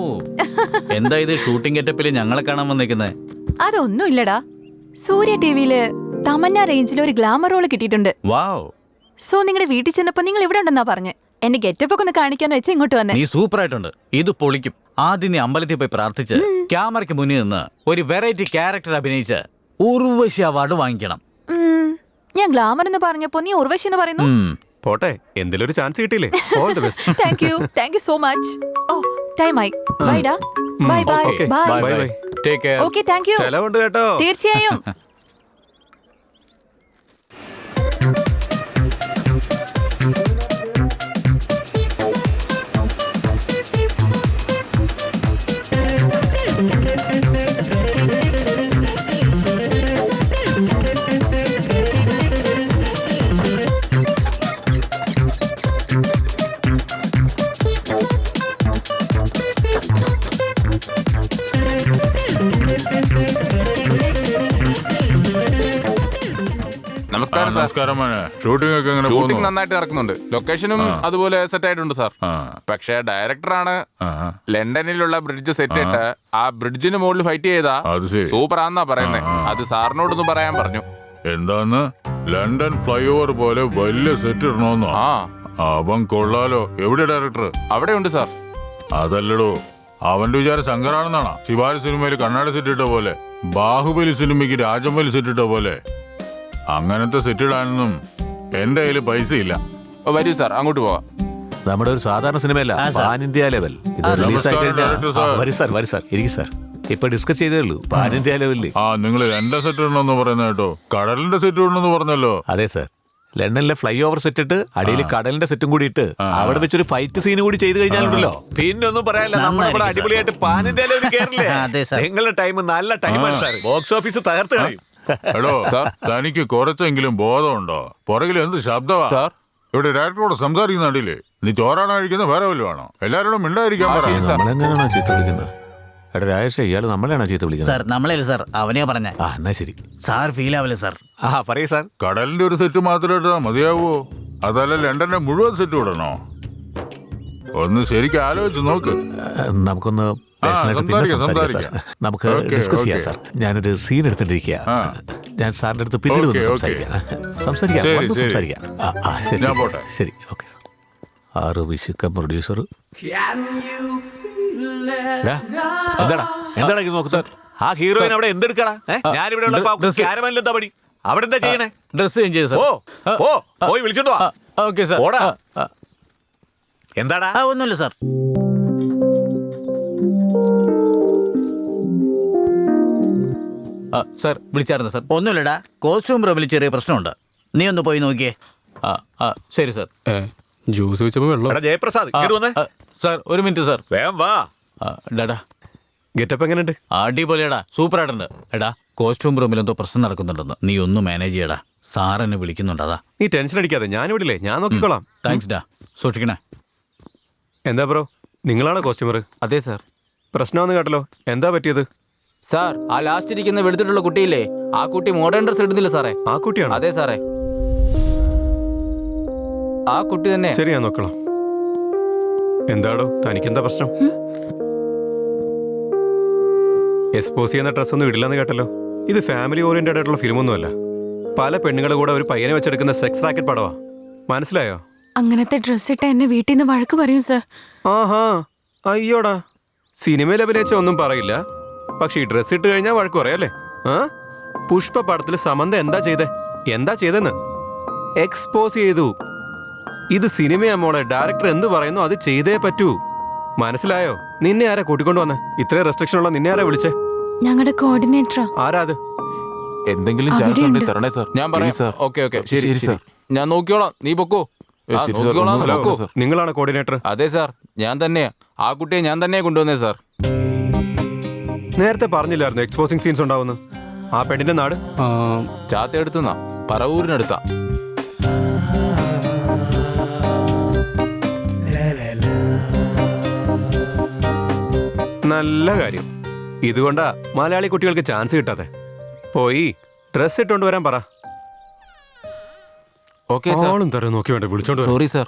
എന്താ ഇത് ഷൂട്ടിംഗ് ഗെറ്റപ്പില് ഞങ്ങളെ കാണാൻ വന്നേക്കുന്നേ? അതൊന്നും ഇല്ലടാ, സൂര്യ ടിവിയില് തമന്ന റേഞ്ചിൽ ഒരു ഗ്ലാമർ റോള് കിട്ടിയിട്ടുണ്ട്. വാവ്, സോ നിങ്ങളുടെ വീട്ടിൽ ചെന്നപ്പോ നിങ്ങൾ ഇവിടെ ഉണ്ടെന്നാ പറഞ്ഞ്. എന്റെ ഗെറ്റപ്പ് ഒക്കെ ഒന്ന് കാണിക്കാന്ന് വെച്ചാൽ ഇങ്ങോട്ട് വന്നേ. നീ സൂപ്പർ ആയിട്ടുണ്ട്. ഇത് പൊളിക്കും. ആദ്യം നീ അമ്പലത്തിൽ പോയി പ്രാർത്ഥിച്ച് ക്യാമറയ്ക്ക് മുന്നിൽ നിന്ന് ഒരു വെറൈറ്റി ക്യാരക്ടർ അഭിനയിച്ച് ഉർവശി അവാർഡ് വാങ്ങിക്കണം. ഞാൻ ഗ്ലാമർ എന്ന് പറഞ്ഞപ്പോ നീ ഉർവശി എന്ന് പറയുന്നു. പോട്ടെ, എന്തെങ്കിലും ഒരു ചാൻസ് കിട്ടിയില്ലേ? All the best. Thank you so much. ഓ ടൈം ആയി. ബൈ ഡാ. Bye bye Okay. Bye. Bye, bye. Take care. Okay thank you. ചെലവുണ്ട് കേട്ടോ. തീർച്ചയായും. നമസ്കാരം സാർ. നമസ്കാരം മോനെ. ഷൂട്ടിംഗ് ഒക്കെ എങ്ങനെ ഷൂട്ടിംഗ് പോകുന്നു? നന്നായിട്ട് നടക്കുന്നുണ്ട്. ലൊക്കേഷനും അതുപോലെ സെറ്റ് ആയിട്ടുണ്ട് സാർ. പക്ഷേ ഡയറക്ടറാണ് ലണ്ടനിലുള്ള ബ്രിഡ്ജ് സെറ്റ് ഇട്ട് ആ ബ്രിഡ്ജിന് മുകളിൽ ഫൈറ്റ് ചെയ്താ അത് ശരി. സൂപ്പർ ആന്നാ പറയുന്നത്. അത് സാറിനോടൊന്ന് പറയാൻ പറഞ്ഞു. എന്താന്ന് ലണ്ടൻ ഫ്ലൈ ഓവർ പോലെ വലിയ സെറ്റ് ഇടണോന്നോ? ആ അവൻ കൊള്ളാലോ. എവിടെ ഡയറക്ടർ? അവിടെ ഉണ്ട് സാർ. അതല്ലടോ, അവന്റെ വിചാരം ശങ്കറാണെന്നാണ്. ശിവാജി സിനിമയിൽ കണ്ണാടി സെറ്റ് ഇട്ട പോലെ, ബാഹുബലി സിനിമയ്ക്ക് രാജമൗലി സെറ്റ് ഇട്ട പോലെ അങ്ങനത്തെ സെറ്റ് ഇടാനൊന്നും എന്റെ കയ്യിൽ പൈസ ഇല്ല. വരൂ സാർ, അങ്ങോട്ട് പോവാം. നമ്മുടെ ഒരു സാധാരണ സിനിമയല്ല, പാൻ ഇന്ത്യ ലെവൽ. ഇത് റിലീസ് ആയി നമസ്കാരം, ഡയറക്ടർ സാർ. വരും സാർ, ഇരിക്കും സാർ. ഇപ്പൊ ഡിസ്കസ് ചെയ്തേ ഉള്ളൂ. പാൻ ഇന്ത്യ ലെവലിൽ. ആ, നിങ്ങൾ എന്റെ സെറ്റ് ഇടണമെന്ന് പറയുന്ന കേട്ടോ. കടലിന്റെ സെറ്റ് ഇടണമെന്ന് പറഞ്ഞല്ലോ. അതെ സാർ, ലണ്ടനിലെ ഫ്ലൈ ഓവർ സെറ്റ് ഇട്ട് അടിയിൽ കടലിന്റെ സെറ്റും കൂടി ഇട്ട് അവിടെ വെച്ചൊരു ഫൈറ്റ് സീൻ കൂടി ചെയ്ത് കഴിഞ്ഞാലുണ്ടല്ലോ, പിന്നെ ഒന്നും പറയാനില്ല. നമ്മുടെ അടിപൊളിയായിട്ട് പാൻ ഇന്ത്യ ലെവലിൽ കയറില്ലേ. നിങ്ങളുടെ ടൈം നല്ല ടൈമാണ് സാർ. ബോക്സ് ഓഫീസ് തകർത്ത് കളയും. എടോ, തനിക്ക് കുറച്ചെങ്കിലും ബോധമുണ്ടോ? പുറകിൽ എന്ത് ശബ്ദമാ സാർ? ഇവിടെ ഡയറക്ടറോട് സംസാരിക്കുന്നുണ്ടില്ലേ? നീ ചോറാണോ കഴിക്കുന്നത്? വേറെ വല്ലതും ആണോ? എല്ലാവരോടും മിണ്ടായിരിക്കാൻ പറ. നമ്മളെങ്ങനെയാണോ ചീത്ത വിളിക്കുന്നത്? എടാ രാജേഷ്, ഇയാള് നമ്മളെയാണോ ചീത്ത വിളിക്കുന്നത്? സാർ നമ്മളല്ലേ സാർ, അവനെയാ പറഞ്ഞ. ആ എന്നാ ശരി സാർ ഫീൽ ആവില്ല സാർ. പറയൂ സാർ. കടലിന്റെ ഒരു സെറ്റ് മാത്രം ഇട്ടാ മതിയാവോ? അതല്ല ലണ്ടന്റെ മുഴുവൻ സെറ്റ് ഇടണോ? ഒന്ന് ശരിക്കും ആലോചിച്ച് നോക്ക്. നമുക്കൊന്ന് personal ആയിട്ട് പിന്നെ സംസാരിക്കാം സാർ. നമുക്ക് ഡിസ്കസ് ചെയ്യാം സാർ. ഞാനൊരു സീൻ എടുത്തിട്ടിരിക്കുക. ഞാൻ സാറിന്റെ അടുത്ത് പിന്നീട് ഒന്ന് സംസാരിക്കാം. വന്ന് സംസാരിക്കാം. ശരി ഞാൻ പോട്ടെ. ശരി, ഓക്കെ. ആറ് വിശുക്ക പ്രൊഡ്യൂസർ. എന്താടാ എന്താടാ ഇത് നോക്കുന്നത്? ആ ഹീറോയിൻ അവിടെ എന്തെടുക്കടാ? ഞാനിവിടെ എന്താ പണി? അവിടെ എന്താ ചെയ്യണേ? ഡ്രസ് ചേഞ്ച് ചെയ്ത് സാർ. പോയി വിളിച്ചോണ്ട് വാ. Okay sir. ഓടാ. എന്താടാ? ഒന്നുമില്ല സാർ. സാർ വിളിച്ചായിരുന്നു സാർ. ഒന്നുമില്ലടാ, കോസ്റ്റ്യൂം റൂമിൽ ചെറിയ പ്രശ്നമുണ്ട്. നീ ഒന്ന് പോയി നോക്കിയേ. ശരി സാർ. ജ്യൂസ് വെച്ചപ്പോ വെള്ളം. എടാ ജയപ്രസാദ്, ഇങ്ങോട്ട് വന്നേ. സാർ ഒരു മിനിറ്റ് സാർ. വേഗം വാ. ഡാടാ, ഗെറ്റപ്പ് എങ്ങനെയുണ്ട്? അടിപൊളിയടാ, സൂപ്പർ ആയിട്ടുണ്ട്. എടാ, കോസ്റ്റ്യൂം റൂമിൽ എന്തോ പ്രശ്നം നടക്കുന്നുണ്ടെന്ന്. നീ ഒന്ന് മാനേജ് ചെയ്യടാ. സാർ എന്നെ വിളിക്കുന്നുണ്ട്. അതാ. നീ ടെൻഷൻ അടിക്കാതെ, ഞാൻ വിടില്ലേ, ഞാൻ നോക്കിക്കോളാം. താങ്ക്സ് ഡാ, സൂക്ഷിക്കണേ. എന്താ ബ്രോ, നിങ്ങളാണോ കോസ്റ്റ്യൂമർ? അതെ സാർ. പ്രശ്നമെന്ന് കേട്ടല്ലോ, എന്താ പറ്റിയത്? സാർ, ആ ലാസ്റ്റ് ഇരിക്കുന്ന വെളുത്തിട്ടുള്ള കുട്ടിയില്ലേ, ആ കുട്ടി മോഡേൺ ഡ്രസ് ഇടുന്നില്ല സാറേ. ആ കുട്ടിയാണോ? അതെ സാറേ, ആ കുട്ടി തന്നെ. ശരി, ഞാൻ നോക്കണം. എന്താടോ, തനിക്കെന്താ പ്രശ്നം? എക്സ്പോസ് ചെയ്യുന്ന ഡ്രസ് ഒന്നും ഇടില്ലെന്ന് കേട്ടല്ലോ. ഇത് ഫാമിലി ഓറിയന്റഡ് ആയിട്ടുള്ള ഫിലിമൊന്നുമല്ല. പല പെണ്ണുങ്ങളുടെ കൂടെ ഒരു പയ്യനെ വെച്ചെടുക്കുന്ന സെക്സ് റാക്കറ്റ് പടവാ. മനസ്സിലായോ? അങ്ങനത്തെ ഡ്രസ് ഇട്ട എന്നെ വീട്ടിൽ നിന്ന് വഴക്ക് പറയും സാർ. ആഹാ, അയ്യോടാ. സിനിമയിൽ അഭിനയിച്ച ഒന്നും പറയില്ല, പക്ഷെ ഈ ഡ്രസ് ഇട്ട് കഴിഞ്ഞാൽ വഴക്ക് പറയാല്ലേ? പുഷ്പ പടത്തിൽ സമന്ത എന്താ ചെയ്തെന്ന് എക്സ്പോസ് ചെയ്തു. ഇത് സിനിമയാ മോളെ. ഡയറക്ടർ എന്ത് പറയുന്നു അത് ചെയ്തേ പറ്റൂ. മനസ്സിലായോ? നിന്നെ ആരാ കൂട്ടിക്കൊണ്ടു വന്നേ? ഇത്രയും റെസ്ട്രിക്ഷൻ ഉള്ള നിന്നെ ആരാ വിളിച്ചേ? ഞങ്ങളുടെ കോർഡിനേറ്ററാ. ആരാ അത്? എന്തെങ്കിലും ചാൻസ് ഉണ്ടെങ്കിൽ തരണേ സാർ. ഞാൻ പറയാം സാർ. ഓക്കെ ശരി സാർ, ഞാൻ നോക്കിക്കോളാം. നീ പൊക്കോ. ഹലോ, നിങ്ങളാണ് കോർഡിനേറ്റർ? അതെ സാർ, ഞാൻ തന്നെയാ. ആ കുട്ടിയെ ഞാൻ തന്നെയാ കൊണ്ടുവന്നേ സാർ. നേരത്തെ പറഞ്ഞില്ലായിരുന്നു എക്സ്പോസിംഗ് സീൻസ് ഉണ്ടാവുന്നു? ആ പെണ്ണിന്റെ നാട് ചാത്തയെടുത്തുന്നാ, പറവൂരിനടുത്താ. നല്ല കാര്യം. ഇതുകൊണ്ടാ മലയാളി കുട്ടികൾക്ക് ചാൻസ് കിട്ടാതെ. പോയി ഡ്രസ് ഇട്ടോണ്ട് വരാൻ പറ. Okay sir. ആളും തരം നോക്കി വേണ്ട വിളിച്ചോണ്ട് വരാൻ. Sorry sir.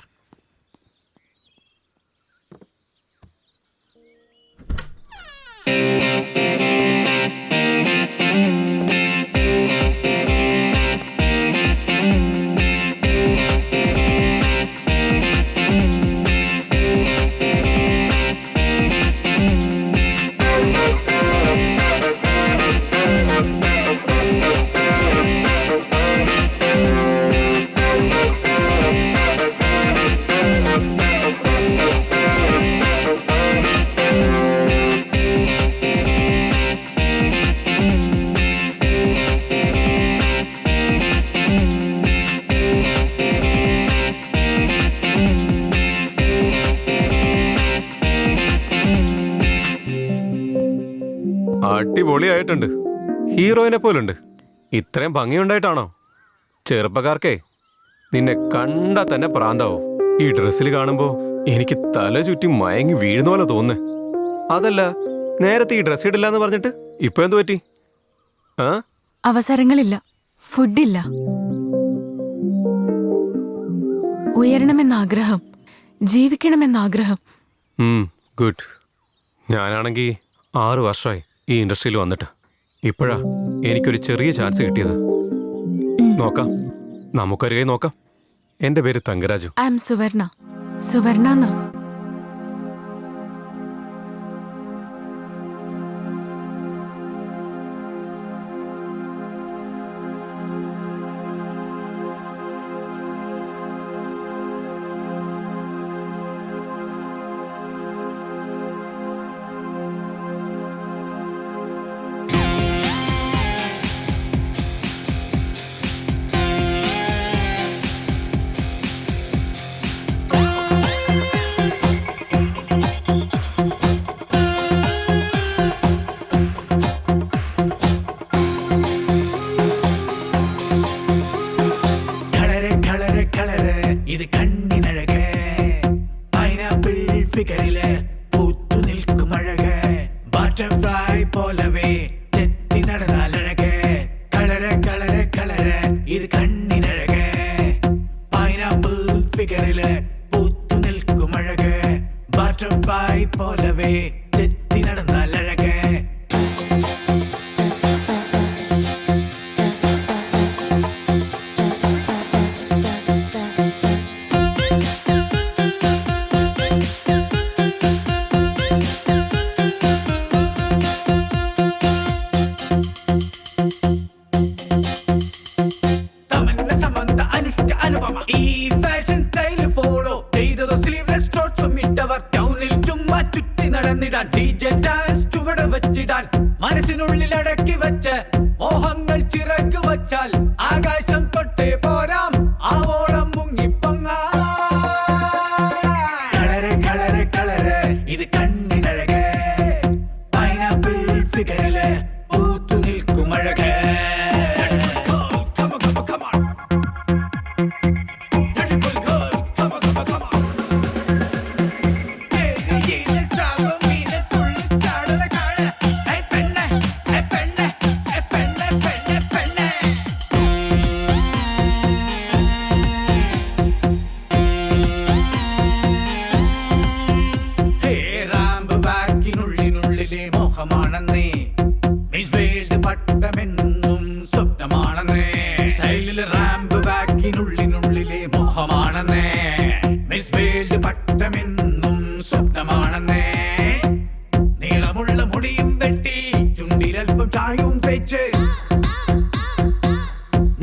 അടിപൊളിയായിട്ടുണ്ട്. ഹീറോയിനെ പോലുണ്ട്. ഇത്രയും ഭംഗിയുണ്ടായിട്ടാണോ? ചെറുപ്പക്കാർക്കേ നിന്നെ കണ്ടാ തന്നെ പ്രാന്താവോ. ഈ ഡ്രസ്സിൽ കാണുമ്പോ എനിക്ക് തല ചുറ്റി മയങ്ങി വീഴുന്ന പോലെ തോന്നുന്നേ. അതല്ല, നേരത്തെ ഈ ഡ്രസ് ഇടില്ല എന്ന് പറഞ്ഞിട്ട് ഇപ്പൊ എന്ത് പറ്റി? ആ, അവസരങ്ങളില്ല, ഫുഡില്ല, ഉയരണമെന്നാഗ്രഹം, ജീവിക്കണമെന്നാഗ്രഹം. ഗുഡ്. ഞാനാണെങ്കിൽ 6 വർഷമായി ഈ ഇൻഡസ്ട്രിയിൽ വന്നിട്ട്. ഇപ്പോഴാ എനിക്കൊരു ചെറിയ ചാൻസ് കിട്ടിയത്. നോക്കാം, നമുക്കൊരു കൈ നോക്കാം. എന്റെ പേര് തങ്കരാജു. ഐ എം സുവർണ. സുവർണ. ഇത് കണ്ണിനഴക്, പൈനാപ്പിൾ ഫിഗറില് പൂത്തു നിൽക്കും അഴക്, ബട്ടർഫ്ലൈ പോലവേ ചെത്തി നടന്നാലഴക്. കളറ് കളറ് കളറ് ഇത് കണ്ണിനഴക്, പൈനാപ്പിൾ ഫിഗറില് പൂത്തു നിൽക്കും അഴക്, ബട്ടർഫ്ലൈ പോലവേ ചെത്തി നടന്നാലഴക്. ഈ ഫാഷൻ സ്റ്റൈൽ ഫോളോ ചെയ്തതോ സ്ലീവ്ലെസ് ഷോർട്ട്സും ഇട്ടവർ ടൗണിൽ ചുമ്മാ ചുറ്റി നടന്നിടാൻ, ഡിജെ ഡാൻസ് ചുവട് വെച്ചിടാൻ, മനസ്സിനുള്ളിൽ അടക്കി വെച്ച് മോഹങ്ങൾ ചിറകു വച്ചാൽ ആകാശം തൊട്ടേ പോരാം ആവോളം മുങ്ങിപ്പൊങ്ങാം. കളറ് കളറ് കളറ് ഇത് കണ്ണിനഴക്, പൈനാപ്പിൾ ഫിഗറില് പൂത്തു നിൽക്കും അഴക്. മോഹമാണെന്നേ മിസ് വേൾഡ് പട്ടമെന്നും സ്വപ്നമാണെന്നേ, സ്റ്റൈലിലെ റാമ്പ് ബാക്കിനുള്ളിനുള്ളിലെ മോഹമാണെന്നേ, മിസ് വേൾഡ് പട്ടമെന്നും സ്വപ്നമാണെന്നേ. നീളമുള്ള മുടിയും വെട്ടി ചുണ്ടിലൽപ്പം ചായവും തേച്ച്,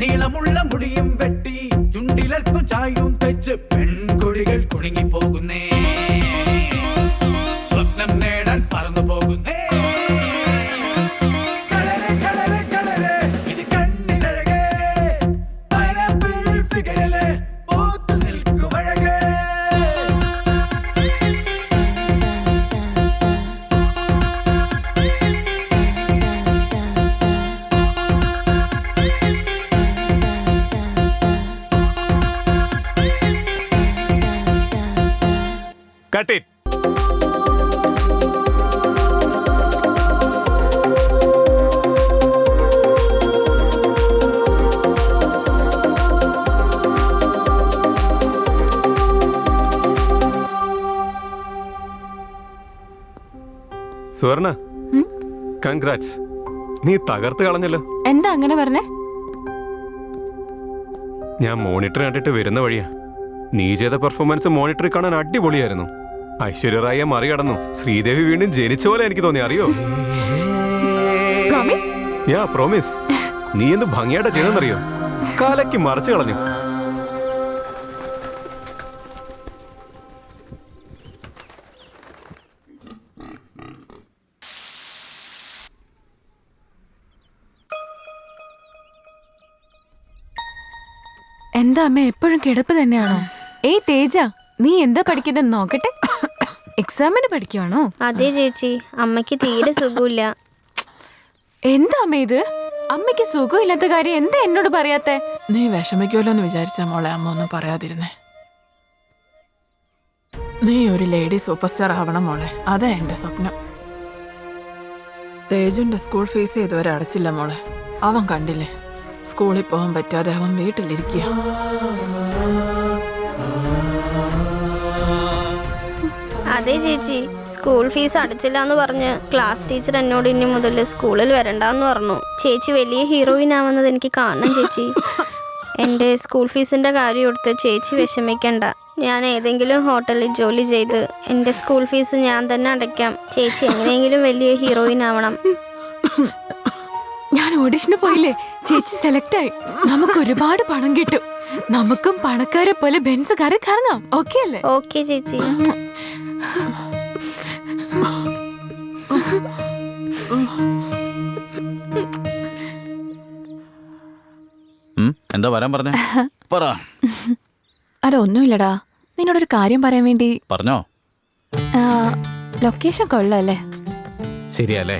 നീളമുള്ള മുടിയും വെട്ടി ചുണ്ടിലൽപ്പം ചായവും തേച്ച് പെൺകൊടികൾ കുടുങ്ങിപ്പോകുന്നേ, സ്വപ്നം നേടാൻ പറന്നു പോകുന്നേ. കളറ് കളറ് കളറ് ഇത് കണ്ണിനഴക്, പൈനാപ്പിൾ ഫിഗറില് പൂത്തു നിൽക്കും അഴക്. Cut it. സുവർണ, കൺഗ്രാറ്റ്സ്. നീ തകർത്ത് കളഞ്ഞല്ലോ. എന്താ അങ്ങനെ പറഞ്ഞേ? ഞാൻ മോണിറ്റർ കണ്ടിട്ട് വരുന്ന വഴിയാ. നീ ചെയ്ത പെർഫോമൻസ് മോണിറ്ററിൽ കാണാൻ അടിപൊളിയായിരുന്നു. ഐശ്വര്യ റായിയെ മറികടന്നു. ശ്രീദേവി വീണ്ടും ജനിച്ച പോലെ എനിക്ക് തോന്നി, അറിയോ? യാ പ്രോമിസ്. നീ എന്ത് ഭംഗിയായിട്ടാ ചെയ്തെന്നറിയോ? കാലയ്ക്ക് മറിച്ചു കളഞ്ഞു. എന്താ അമ്മ എപ്പോഴും കിടപ്പ് തന്നെയാണോ? ഏയ് തേജ, നീ എന്താ പഠിക്കുന്നത് നോക്കട്ടെ. എക്സാമിന് പഠിക്കുവാണോ? അതെ ചേച്ചി, അമ്മയ്ക്ക് തീരെ സുഖമില്ല. എന്താ അമ്മ ഇത്? അമ്മയ്ക്ക് സുഖമില്ലാത്ത കാര്യം എന്താ എന്നോട് പറയാത്തെ? നീ വിഷമിക്കുമല്ലോ എന്ന് വിചാരിച്ച മോളെ അമ്മ ഒന്നും പറയാതിരുന്നേ. നീ ഒരു ലേഡി സൂപ്പർ സ്റ്റാർ ആവണം മോളെ, അതാ എന്റെ സ്വപ്നം. തേജുന്റെ സ്കൂൾ ഫീസ് ഇതുവരെ അടച്ചില്ല മോളെ. അവൻ കണ്ടില്ലേ, സ്കൂളിൽ പോകാൻ പറ്റാതെ അവൻ വീട്ടിലിരിക്കുക. അതെ ചേച്ചി, സ്കൂൾ ഫീസ് അടച്ചില്ല എന്ന് പറഞ്ഞ് ക്ലാസ് ടീച്ചർ എന്നോട് ഇനി മുതൽ സ്കൂളിൽ വരണ്ടെന്ന് പറഞ്ഞു. ചേച്ചി വലിയ ഹീറോയിൻ ആവുന്നത് എനിക്ക് കാണണം ചേച്ചി. എൻ്റെ സ്കൂൾ ഫീസിൻ്റെ കാര്യം എടുത്ത് ചേച്ചി വിഷമിക്കണ്ട. ഞാൻ ഏതെങ്കിലും ഹോട്ടലിൽ ജോലി ചെയ്ത് എൻ്റെ സ്കൂൾ ഫീസ് ഞാൻ തന്നെ അടയ്ക്കാം. ചേച്ചി എങ്ങനെയെങ്കിലും വലിയ ഹീറോയിൻ ആവണം. ഞാൻ ഓഡിഷന് പോയില്ലേ, ചേച്ചി സെലക്ട് ആയി. നമുക്ക് ഒരുപാട് പണം കിട്ടും. നമുക്കും പണക്കാരെ പോലെ ബെൻസ് കാരെ കറങ്ങാം. ഓക്കെ അല്ലേ? ഓക്കെ ചേച്ചി. എന്താ വരാൻ പറഞ്ഞ? പറ. അതൊന്നുമില്ലടാ, നിന്നോടൊരു കാര്യം പറയാൻ വേണ്ടി. പറഞ്ഞോ. ലൊക്കേഷൻ കൊള്ളാല്ലേ? ശരിയല്ലേ?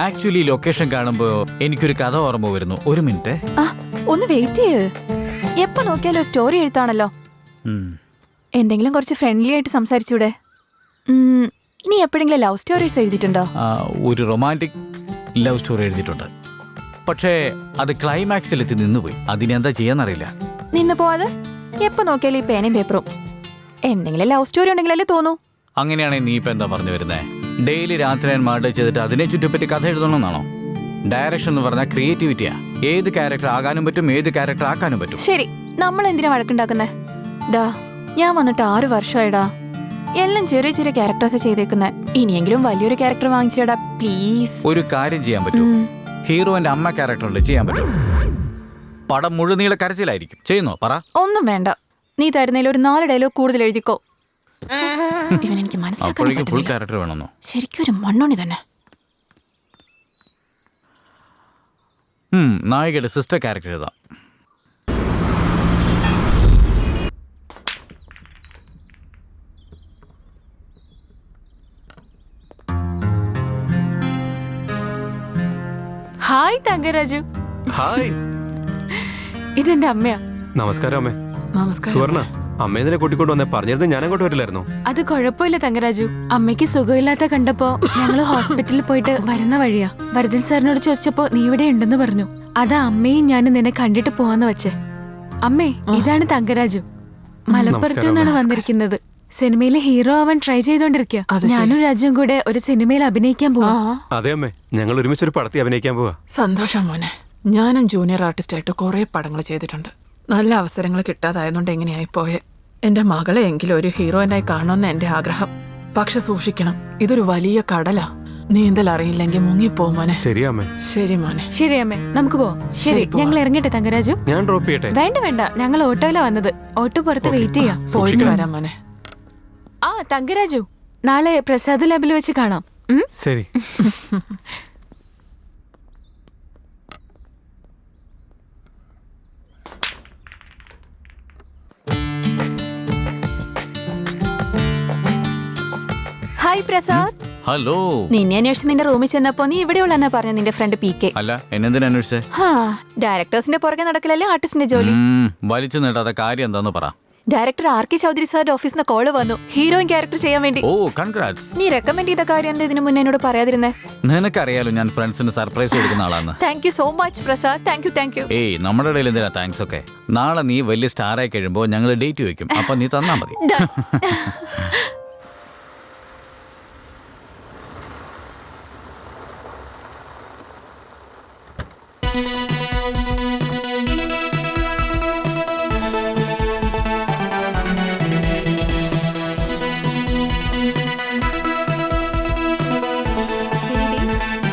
ആക്ച്വലി ലൊക്കേഷൻ കാണുമ്പോ എനിക്കൊരു കഥ ഓർമ്മ വരുന്നു. ഒരു മിനിറ്റ്. ഒന്ന് വെയിറ്റ് ചെയ്യ്. എപ്പോ നോക്കിയാലോ സ്റ്റോറി എഴുത്താണല്ലോ. എന്തെങ്കിലും കുറച്ച് ഫ്രണ്ട്ലി ആയിട്ട് സംസാരിച്ചൂടെ? ഇനി എപ്പോഴെങ്കിലും ലവ് സ്റ്റോറീസ് എഴുതിയിട്ടുണ്ടോ? ഒരു റൊമാൻറ്റിക് ലവ് സ്റ്റോറി എഴുതിയിട്ടുണ്ട്. പക്ഷേ അത് ക്ലൈമാക്സിലെത്തി നിന്നുപോയി. അതിനെന്താ ചെയ്യാന്നറിയില്ല. നിന്ന് പോവാതെ എപ്പോ നോക്കിയാലും ഈ പേനയും പേപ്പറും. എന്തെങ്കിലും ലവ് സ്റ്റോറി ഉണ്ടെങ്കിലല്ലേ തോന്നൂ. അങ്ങനെയാണെങ്കിൽ നീ ഇപ്പൊ എന്താ പറഞ്ഞു വരുന്നേ? ഡെയിലി രാത്രി ഞാൻ മർഡർ ചെയ്തിട്ട് അതിനെ ചുറ്റിപ്പറ്റി കഥ എഴുതണമെന്നാണോ? ഡയറക്ഷൻ എന്ന് പറഞ്ഞാൽ ക്രിയേറ്റിവിറ്റിയാ. ഏത് ക്യാരക്ടർ ആകാനും പറ്റും, ഏത് ക്യാരക്ടർ ആക്കാനും പറ്റും. ശരി, നമ്മൾ എന്തിനാ വഴക്കുണ്ടാക്കുന്നേ? ഡാ, ഞാൻ വന്നിട്ട് 6 വർഷമായിടാ. എല്ലാം ചെറിയ ചെറിയ ക്യാരക്ടേഴ്സ് ചെയ്തേക്കുന്നേ. ഇനിയെങ്കിലും വലിയൊരു ക്യാരക്ടർ വാങ്ങിച്ചേടാ പ്ലീസ്. ഒരു കാര്യം ചെയ്യാൻ പറ്റും. ഹീറോന്റെ അമ്മ ക്യാരക്ടറുണ്ട്, ചെയ്യാൻ പറ്റും. പടം മുഴുനീള കരച്ചിലായിരിക്കും. ചെയ്യുന്നോ? പറ. ഒന്നും വേണ്ട, നീ തരുന്നതിൽ ഒരു 4 ഡയലോഗ് കൂടുതൽ എഴുതിക്കോ. ഇവൻ എനിക്ക് അപ്പോഴേക്കും ഫുൾ ക്യാരക്ടർ വേണമെന്നോ? ശരിക്കും ഒരു മണ്ണോണി തന്നെ. നായികയുടെ സിസ്റ്റർ ക്യാരക്ടർ എഴുതാം. ഹായ് തങ്കരാജു. ഹായ്. ഇതെന്റെ അമ്മയാ. നമസ്കാരം അമ്മേ. നമസ്കാരം. സുവർണ, അമ്മേനെ കൂട്ടിക്കൊണ്ട് വന്നേ. പറഞ്ഞിരുന്നു ഞാൻ അങ്ങോട്ട് വരില്ലായിരുന്നോ? അത് കുഴപ്പമില്ല തങ്കരാജു. അമ്മയ്ക്ക് സുഖമില്ലാത്ത കണ്ടപ്പോ ഞങ്ങള് ഹോസ്പിറ്റലിൽ പോയിട്ട് വരുന്ന വഴിയാ. വരദൻ സാറിനോട് ചോദിച്ചപ്പോ നീ ഇവിടെ ഉണ്ടെന്ന് പറഞ്ഞു. അതാ അമ്മയും ഞാനും നിന്നെ കണ്ടിട്ട് പോവാന്ന് വെച്ചേ. അമ്മേ, ഇതാണ് തങ്കരാജു. മലപ്പുറത്ത് നിന്നാണ് വന്നിരിക്കുന്നത്. സിനിമയിലെ ഹീറോ ആവാൻ ട്രൈ ചെയ്തോണ്ടിരിക്കുക. ഞാനും രാജുവും കൂടെ ഒരു സിനിമയിൽ അഭിനയിക്കാൻ പോവാ. അതെ അമ്മേ, ഞങ്ങൾ ഒരുമിച്ച് ഒരു പടത്തിൽ അഭിനയിക്കാൻ പോവാ. സന്തോഷം മോനെ. ഞാനും ജൂനിയർ ആർട്ടിസ്റ്റായിട്ട് കുറെ പടങ്ങൾ ചെയ്തിട്ടുണ്ട്. നല്ല അവസരങ്ങൾ കിട്ടാതായതുകൊണ്ട് എങ്ങനെയായി പോയെ. എന്റെ മകളെ എങ്കിലും ഒരു ഹീറോയിനായി കാണണമെന്ന് എന്റെ ആഗ്രഹം. പക്ഷെ സൂക്ഷിക്കണം, ഇതൊരു വലിയ കടലാ. നീന്തൽ അറിയില്ലെങ്കിൽ മുങ്ങിപ്പോ മോനെ. ശരി അമ്മേ. ശരി മോനെ. ശരി അമ്മേ, നമുക്ക് പോവാം. ശരി, ഞങ്ങൾ ഇറങ്ങട്ടെ തങ്കരാജു? ഞാൻ ഡ്രോപ്പ് ചെയ്യട്ടെ? വേണ്ട വേണ്ട, ഞങ്ങൾ ഓട്ടോയിലാ വന്നത്. ഓട്ടോ പുറത്ത് വെയിറ്റ് ചെയ്യാം. പോയിട്ട് വരാം മോനെ. തങ്കരാജു, നാളെ പ്രസാദ് ലാബിൽ വെച്ച് കാണാം. ശരി. ഹായ് പ്രസാദ്. ഹലോ. നിന്നെ അന്വേഷിച്ച് നിന്റെ റൂമിൽ ചെന്നപ്പോ നീ ഇവിടെയുള്ള പറഞ്ഞ നിന്റെ ഫ്രണ്ട് PK. അല്ല, എന്നെന്തിനാ അന്വേഷിച്ചേ? ഡയറക്ടേഴ്സിന്റെ പുറകെ നടക്കലല്ലേ ആർട്ടിസ്റ്റിന്റെ ജോലി. വലിച്ചു നീട്ടാത്ത കാര്യം എന്താന്ന് പറ. ഡയറക്ടർ RK ചൗധരി സാറിന്റെ ഓഫീസിൽ നിന്ന് കോള് വന്നു, ഹീറോയിൻ ക്യാരക്ടർ ചെയ്യാൻ വേണ്ടി. ഓ, കൺഗ്രാറ്റ്സ്. നീ റെക്കമെൻഡ് ചെയ്ത കാര്യം എന്താ ഇതിനു മുന്നേ എന്നോട് പറയാതിരുന്നേ? നിനക്കറിയാലോ ഞാൻ ഫ്രണ്ട്സിന് സർപ്രൈസ് കൊടുക്കുന്ന ആളാന്ന്. Thank you so much Prasad. Thank you. ഏയ്, നമ്മുടെ ഇടയിൽ എന്തിനാ താങ്ക്സ് ഒക്കെ? നാളെ നീ വലിയ സ്റ്റാറായി കഴിയുമ്പോ ഞങ്ങൾ ഡേറ്റ് വെക്കും. അപ്പൊ നീ തന്നാ മതി.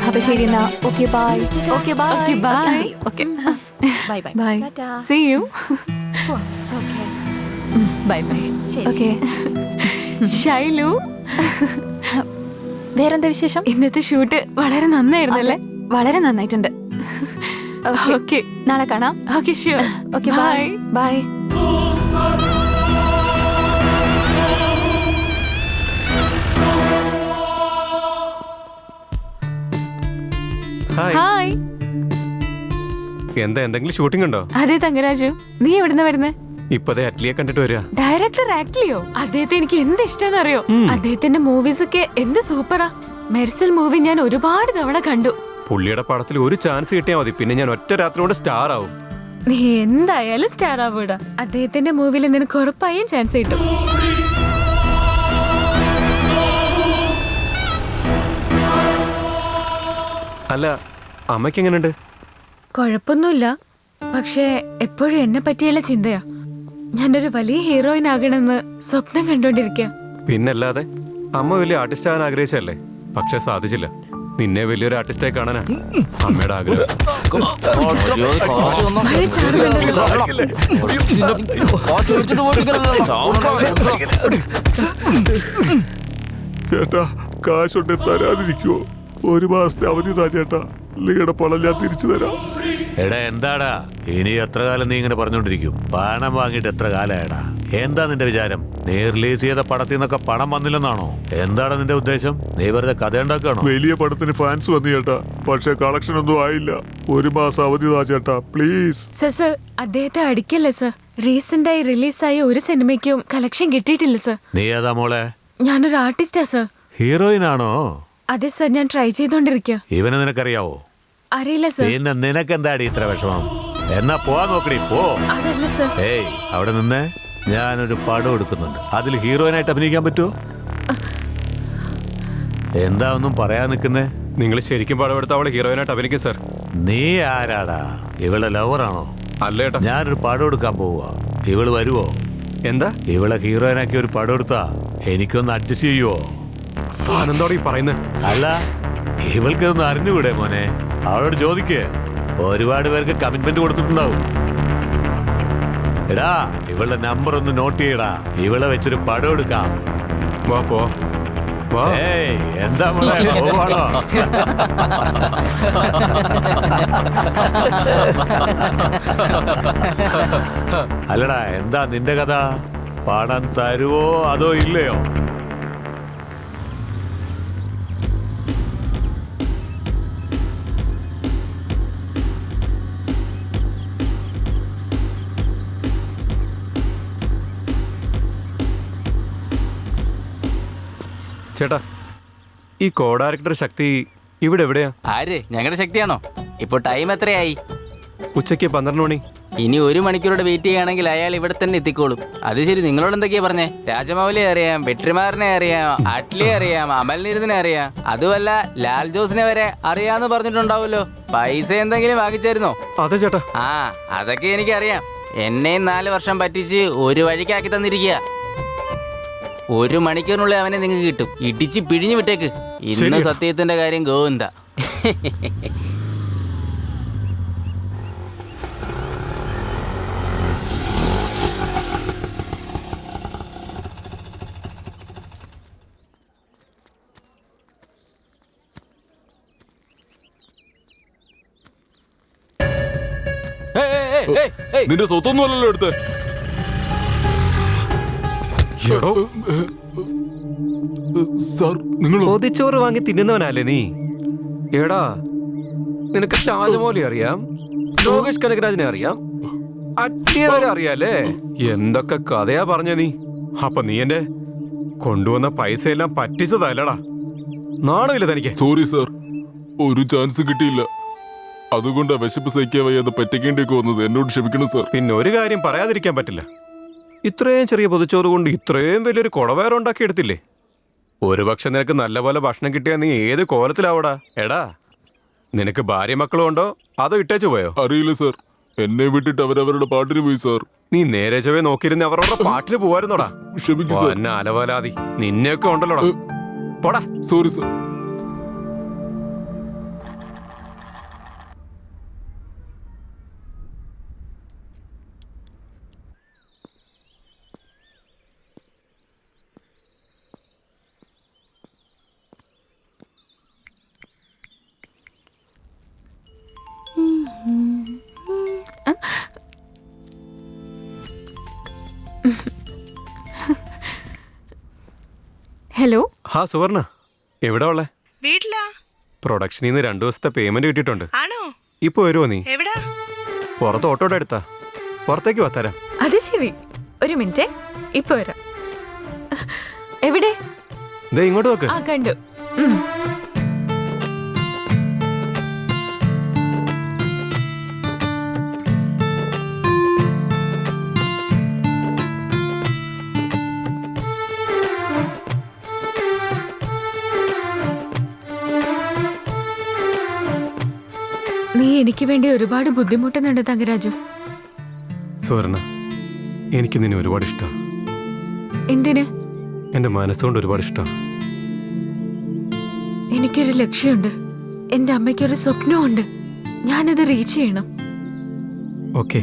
അപ്പൊ ശരി എന്നാ. Okay bye. Okay bye. Okay bye. See you. Bye. Okay. Shailu, വേറെന്താ വിശേഷം? ഇന്നത്തെ ഷൂട്ട് വളരെ നന്നായിരുന്നല്ലേ? വളരെ നന്നായിട്ടുണ്ട്. ഓക്കെ, നാളെ കാണാം. Okay, sure. Okay, bye. Hi hi. എന്താ എന്തെങ്കിലും ഷൂട്ടിംഗ് ഉണ്ടോ? അതെ തങ്കരാജു, നീ എവിടുന്ന വരുന്നേ? ഇപ്പതേ അറ്റ്ലിയെ കണ്ടിട്ട് വരിക. ഡയറക്ടർ ആക്ട്ലിയോ? അദ്ദേഹത്തെ എനിക്ക് എന്ത് ഇഷ്ടം അറിയോ? അദ്ദേഹത്തിന്റെ മൂവീസ് ഒക്കെ എന്ത് സൂപ്പറാ. മെർസൽ മൂവി ഞാൻ ഒരുപാട് തവണ കണ്ടു. പുള്ളിയുടെ പടത്തിൽ ഒരു ചാൻസ് കിട്ടിയാൽ മതി, പിന്നെ ഞാൻ ഒറ്റ രാത്രി കൊണ്ട് സ്റ്റാർ ആവും. നീ എന്തായാലും സ്റ്റാർ ആവൂടാ. അദ്ദേഹത്തിന്റെ മൂവിയിൽ നിനക്ക് ഉറപ്പായും ചാൻസ് കിട്ടും. അല്ല, അമ്മയ്ക്ക് എങ്ങനെയുണ്ട്? കുഴപ്പമൊന്നുമില്ല, പക്ഷേ എപ്പോഴും എന്നെ പറ്റിയുള്ള ചിന്തയാ. ഞാനൊരു വലിയ ഹീറോയിൻ ആകണമെന്ന് സ്വപ്നം കണ്ടോണ്ടിരിക്കുക. പിന്നല്ലാതെ അമ്മ വലിയ ആർട്ടിസ്റ്റ് ആകാൻ ആഗ്രഹിച്ചല്ലേ, പക്ഷെ സാധിച്ചില്ല. നിന്നെ വലിയൊരു ആർട്ടിസ്റ്റായി കാണാനാ അമ്മയുടെ ആഗ്രഹം. മഴ ചാറുന്നുണ്ടല്ലോ. ചേട്ടാ, കാശുണ്ടെ തരാതിരിക്കുവോ? ഒരു മാസത്തെ അവധി താ ചേട്ടാ, നിങ്ങളുടെ പണം ഞാൻ തിരിച്ചു തരാം. എടാ എന്താടാ, ഇനി എത്ര കാലം നീ ഇങ്ങനെ പറഞ്ഞോണ്ടിരിക്കും? പണം വാങ്ങിയിട്ട് എത്ര കാലമായടാ? എന്താ നിന്റെ വിചാരം? നീ റിലീസ് ചെയ്ത പടത്തിൽ നിന്നൊക്കെ പണം വന്നില്ലെന്നാണോ? എന്താണ് നിന്റെ ഉദ്ദേശം? നീ വെറുതെ കഥ ഉണ്ടാക്കാണോ? വലിയ പടത്തിന് ഫാൻസ് വന്നു ചേട്ടാ, പക്ഷെ കളക്ഷൻ ഒന്നും ആയില്ല. ഒരു മാസം അവധി താ ചേട്ടാ, പ്ലീസ്. സർ, അദ്ദേഹത്തെ അടിക്കല്ലേ സർ. റീസെന്റായി റിലീസായ ഒരു സിനിമയ്ക്കും കളക്ഷൻ കിട്ടിയിട്ടില്ല സർ. നീ ഏതാ മോളെ? ഞാനൊരു ആർട്ടിസ്റ്റാ സർ. ഹീറോയിൻ ആണോ? അതെ സർ, ഞാൻ ട്രൈ ചെയ്തോണ്ടിരിക്കുക. ഇവനെ നിനക്കറിയാവോ? അറിയില്ല സർ. പിന്നെ നിനക്കെന്താടി ഇത്ര വിഷമം? എന്നാ പോവാൻ നോക്കടി, പോ. അതല്ല സർ. ഏയ്, അവിടെ നിന്നേ. ഞാനൊരു പടം എടുക്കുന്നുണ്ട്, അതിൽ ഹീറോയിനായിട്ട് അഭിനയിക്കാൻ പറ്റുമോ? എന്താ ഒന്നും പറയാൻ നിൽക്കുന്നേ? നിങ്ങൾ ശരിക്കും പടം എടുത്ത അവള് ഹീറോയിനായിട്ട് അഭിനയിക്കും സാർ. നീ ആരാടാ? ഇവളെ ലവറാണോ? അല്ല ഏട്ടാ. ഞാനൊരു പടം എടുക്കാൻ പോവുക, ഇവള് വരുവോ? എന്താ ഇവളെ ഹീറോയിനാക്കി ഒരു പടം എടുത്താ എനിക്കൊന്ന് അഡ്ജസ്റ്റ് ചെയ്യുവോ? ആനന്ദോടെ ഈ പറയുന്നത്? അല്ല, ഇവൾക്കൊന്ന് അറിഞ്ഞുകൂടെ മോനെ? അവളോട് ചോദിക്കേ. ഒരുപാട് പേർക്ക് കമ്മിറ്റ്മെന്റ് കൊടുത്തിട്ടുണ്ടാവും. എടാ, ഇവളുടെ നമ്പർ ഒന്ന് നോട്ട് ചെയ്യടാ, ഇവളെ വെച്ചൊരു പടം എടുക്കാം. വാ പോ. വാ. ഏയ്, എന്താ മോളെ, പോവാണോ? അല്ലടാ, എന്താ നിന്റെ കഥ? പണം തരുവോ അതോ ഇല്ലയോ? ചേട്ടാ, ഈ കോ ഡയറക്ടർ ശക്തി ഇവിടെ എവിടെയാ? ആര്? ഞങ്ങളുടെ ശക്തിയാണോ? ഇപ്പൊ ടൈം എത്രയായി? ഉച്ചയ്ക്ക് 12 മണി. ഇനി 1 മണിക്കൂറോടെ വെയിറ്റ് ചെയ്യുകയാണെങ്കിൽ അയാൾ ഇവിടെ തന്നെ എത്തിക്കോളും. അത് ശരി, നിങ്ങളോട് എന്തൊക്കെയാ പറഞ്ഞേ? രാജമൗലിയെ അറിയാം, വെട്രിമാറിനെ അറിയാം, അറ്റ്ലിയെ അറിയാം, അമൽനീരദിനെ അറിയാം, അതുമല്ല ലാൽ ജോസിനെ വരെ അറിയാന്ന് പറഞ്ഞിട്ടുണ്ടാവുമല്ലോ. പൈസ എന്തെങ്കിലും വാങ്ങിച്ചായിരുന്നോ? അതെ ചേട്ടാ. ആ, അതൊക്കെ എനിക്കറിയാം. എന്നെയും 4 വർഷം പറ്റിച്ച് ഒരു വഴിക്കാക്കി തന്നിരിക്കുക. 1 മണിക്കൂറിനുള്ളിൽ അവനെ നിങ്ങൾക്ക് കിട്ടും. ഇടിച്ച് പിഴിഞ്ഞു വിട്ടേക്ക്. ഇന്ന് സത്യത്തിന്റെ കാര്യം ഗോവിന്ദ. നിന്റെ സ്വത്തൊന്നും അല്ലല്ലോ എടുത്ത്. സാർ, നിങ്ങൾ ഒതിച്ചോറ് വാങ്ങി തിന്നുന്നവനല്ലേ നീ? എടാ, നിനക്ക് രാജമൗലി അറിയാം, ലോകേഷ് കനകരാജിനെ അറിയാം, അറ്റ്ലിയെ അറിയാലേ? എന്തൊക്കെ കഥയാ പറഞ്ഞ നീ? അപ്പൊ നീ എന്റെ കൊണ്ടുവന്ന പൈസ എല്ലാം പറ്റിച്ചതല്ലടാ. നാണമില്ല തനിക്ക്? സോറി സാർ, ഒരു ചാൻസ് കിട്ടിയില്ല. അതുകൊണ്ടാ വിശപ്പ് സഹിക്കാൻ വയ്യാതെ പറ്റിക്കേണ്ടിയൊക്കെ വന്നത്. എന്നോട് ക്ഷമിക്കണം സാർ. പിന്നെ ഒരു കാര്യം പറയാതിരിക്കാൻ പറ്റില്ല. ഇത്രയും ചെറിയ പൊതിച്ചോറ് കൊണ്ട് ഇത്രയും വലിയൊരു കുടവയറുണ്ടാക്കി എടുത്തില്ലേ? ഒരുപക്ഷെ നിനക്ക് നല്ലപോലെ ഭക്ഷണം കിട്ടിയാൽ നീ ഏത് കോലത്തിലാവടാ? എടാ, നിനക്ക് ഭാര്യ മക്കളും ഉണ്ടോ അതോ ഇട്ടേച്ചു പോയോ? അറിയില്ല സാർ, എന്നെ വിട്ടിട്ട് അവരവരുടെ പാട്ടിന് പോയി സാർ. നീ നേരെ ചൊവ്വേ നോക്കിയിരുന്ന അവരുടെ പാട്ടിന് പോവായിരുന്നോടാ? ക്ഷമിക്കും സാർ. എന്നെ അലവലാതി നിന്നെയൊക്കെ ഉണ്ടല്ലോടാ. പോടാ. Sorry sir. ഹലോ. ഹാ സുവർണ, എവിടെ ഉള്ളേ? വീട്ടിലാ. പ്രൊഡക്ഷനിൽ നിന്ന് 2 ദിവസത്തെ പേയ്മെന്റ് കിട്ടിയിട്ടുണ്ട്. ആണോ? ഇപ്പൊ വരുമോ നീ? എവിടാ? പുറത്ത് ഓട്ടോടെ എടുത്താ പുറത്തേക്ക് വത്തരാം. അത് ശരി, ഒരു മിനിറ്റ്, ഇപ്പൊ വരാം. എവിടെ? ദേ ഇങ്ങോട്ട് നോക്ക്. ആ കണ്ടു. നീ എനിക്ക് വേണ്ടി ഒരുപാട് ബുദ്ധിമുട്ടുന്നുണ്ട് തങ്കരാജു. സുവർണ, എനിക്ക് നിന്നെ ഒരുപാട് ഇഷ്ടം. എന്തിന്? എന്റെ മനസ്സുകൊണ്ട് ഒരുപാട് ഇഷ്ടം. എനിക്കൊരു ലക്ഷ്യമുണ്ട്, എന്റെ അമ്മയ്ക്കൊരു സ്വപ്നമുണ്ട്. ഞാനത് റീച്ച് ചെയ്യണം. ഓക്കെ,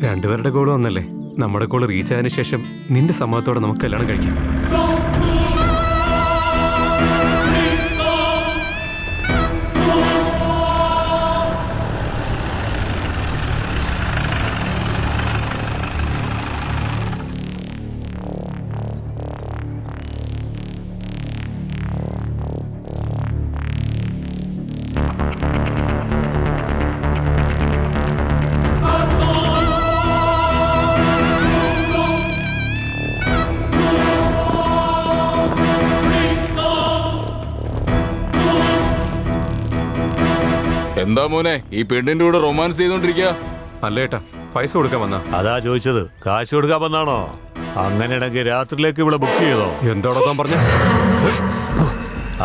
രണ്ടുപേരുടെ ഗോൾ വന്നല്ലേ. നമ്മുടെ ഗോൾ റീച്ച് ആയതിനു ശേഷം നിന്റെ സമ്മതത്തോടെ നമുക്ക് കല്യാണം കഴിക്കാം. എന്താ മോനെ ഈ പെണ്ണിന്റെ കൂടെ റൊമാൻസ് ചെയ്തോണ്ടിരിക്കുക? അല്ല ഏട്ടാ, പൈസ കൊടുക്കാൻ വന്നാ. അതാ ചോദിച്ചത്, കാശ് കൊടുക്കാൻ വന്നാണോ? അങ്ങനെയാണെങ്കിൽ രാത്രിയിലേക്ക് ഇവിടെ ബുക്ക് ചെയ്തോ? എന്തോടാ പറഞ്ഞ?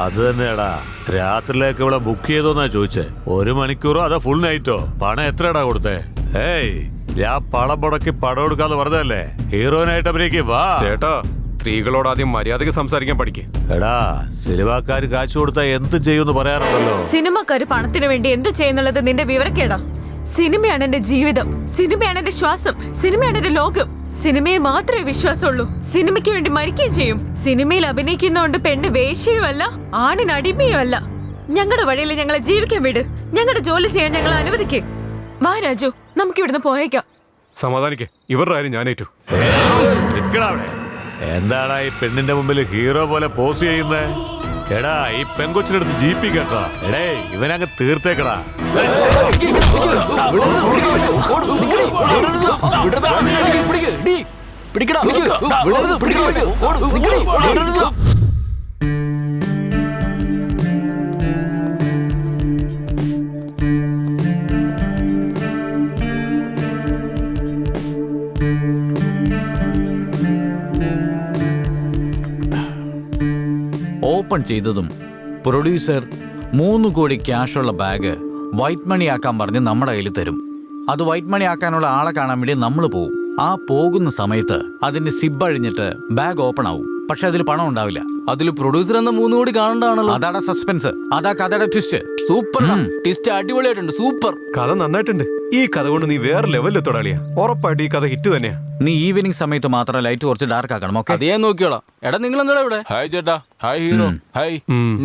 അത് തന്നെയാടാ, രാത്രിയിലേക്ക് ഇവിടെ ബുക്ക് ചെയ്തോന്നാ ചോദിച്ചേ. 1 മണിക്കൂറോ അതോ ഫുൾ നൈറ്റോ? പണം എത്രയാടാ കൊടുത്തേ? ഏയ്, ഞാൻ പണം മുടക്കി പണം എടുക്കാന്ന് പറഞ്ഞതല്ലേ. ഹീറോയിനായിട്ട് അഭിനയിക്ക് വാ. ചേട്ടാ, സ്ത്രീകളോട് ആദ്യം മര്യാദയ്ക്ക് സംസാരിക്കാൻ പഠിക്കേ. എടാ, സിനിമാക്കാര് കാശ് കൊടുത്താ എന്ത് ചെയ്യുമെന്ന് പറയാറുണ്ടല്ലോ. സിനിമക്കാര് പണത്തിന് വേണ്ടി എന്തു ചെയ്യുന്നുള്ളത് നിന്റെ വിവരക്കേടാ. സിനിമയാണ് എന്റെ ജീവിതം, സിനിമയാണ് എന്റെ ശ്വാസം, സിനിമയാണ് എന്റെ ലോകം. സിനിമയെ മാത്രമേ വിശ്വാസമുള്ളൂ. സിനിമയ്ക്ക് വേണ്ടി മരിക്കുകയും ചെയ്യും. സിനിമയിൽ അഭിനയിക്കുന്നതുകൊണ്ട് പെണ്ണ് വേശ്യയും അല്ല, ആണിന് അടിമയും അല്ല. ഞങ്ങളുടെ വഴിയിൽ ഞങ്ങളെ ജീവിക്കാൻ വിട്. ഞങ്ങളുടെ ജോലി ചെയ്യാൻ ഞങ്ങളെ അനുവദിക്കേ. വാ രാജു, നമുക്ക് ഇവിടുന്ന് പോയേക്കാം. സമാധാനിക്കേ, ഇവരുടെ കാര്യം ഞാൻ ഏറ്റു. എന്താടാ ഈ പെണ്ണിന്റെ മുമ്പിൽ ഹീറോ പോലെ പോസ് ചെയ്യുന്നേ? എടാ, ഈ പെങ്കൊച്ചിനടുത്ത് ജീപ്പി കേട്ടാ. എടേ, ഇവനങ്ങ് തീർത്തേക്കടാ. ഓപ്പൺ ചെയ്തതും പ്രൊഡ്യൂസർ 3 കോടി ക്യാഷുള്ള ബാഗ് വൈറ്റ് മണി ആക്കാൻ പറഞ്ഞ് നമ്മുടെ കയ്യിൽ തരും. അത് വൈറ്റ് മണി ആക്കാനുള്ള ആളെ കാണാൻ വേണ്ടി നമ്മൾ പോവും. ആ പോകുന്ന സമയത്ത് അതിന്റെ സിബ് അഴിഞ്ഞിട്ട് ബാഗ് ഓപ്പൺ ആവും. പക്ഷെ അതിൽ പണം ഉണ്ടാവില്ല. അതിൽ പ്രൊഡ്യൂസർ എന്ന 3 കോടി കാണണ്ടാണല്ലോ. അതാടാ സസ്പെൻസ്, അതാ കഥയുടെ ട്വിസ്റ്റ്. സൂപ്പർ ട്വിസ്റ്റ്, അടിപൊളിയായിട്ടുണ്ട്, സൂപ്പർ. കഥ നന്നായിട്ടുണ്ട്. ഈ കഥ കൊണ്ട് നീ വേറെ ലെവലിൽ തൊടാളിയാ. ഉറപ്പായിട്ട് ഈ കഥ ഹിറ്റ് തന്നെയാ. നീ ഈവനിങ് സമയത്ത് മാത്രം ലൈറ്റ് കുറച്ച് ഡാർക്ക് ആക്കണം. ഓക്കെ, അത് ഞാൻ നോക്കിയോളാം. എടാ, നിങ്ങൾ എന്താ ഇവിടെ? ഹായ് ചേട്ടാ. Hi hero. ഹായ്.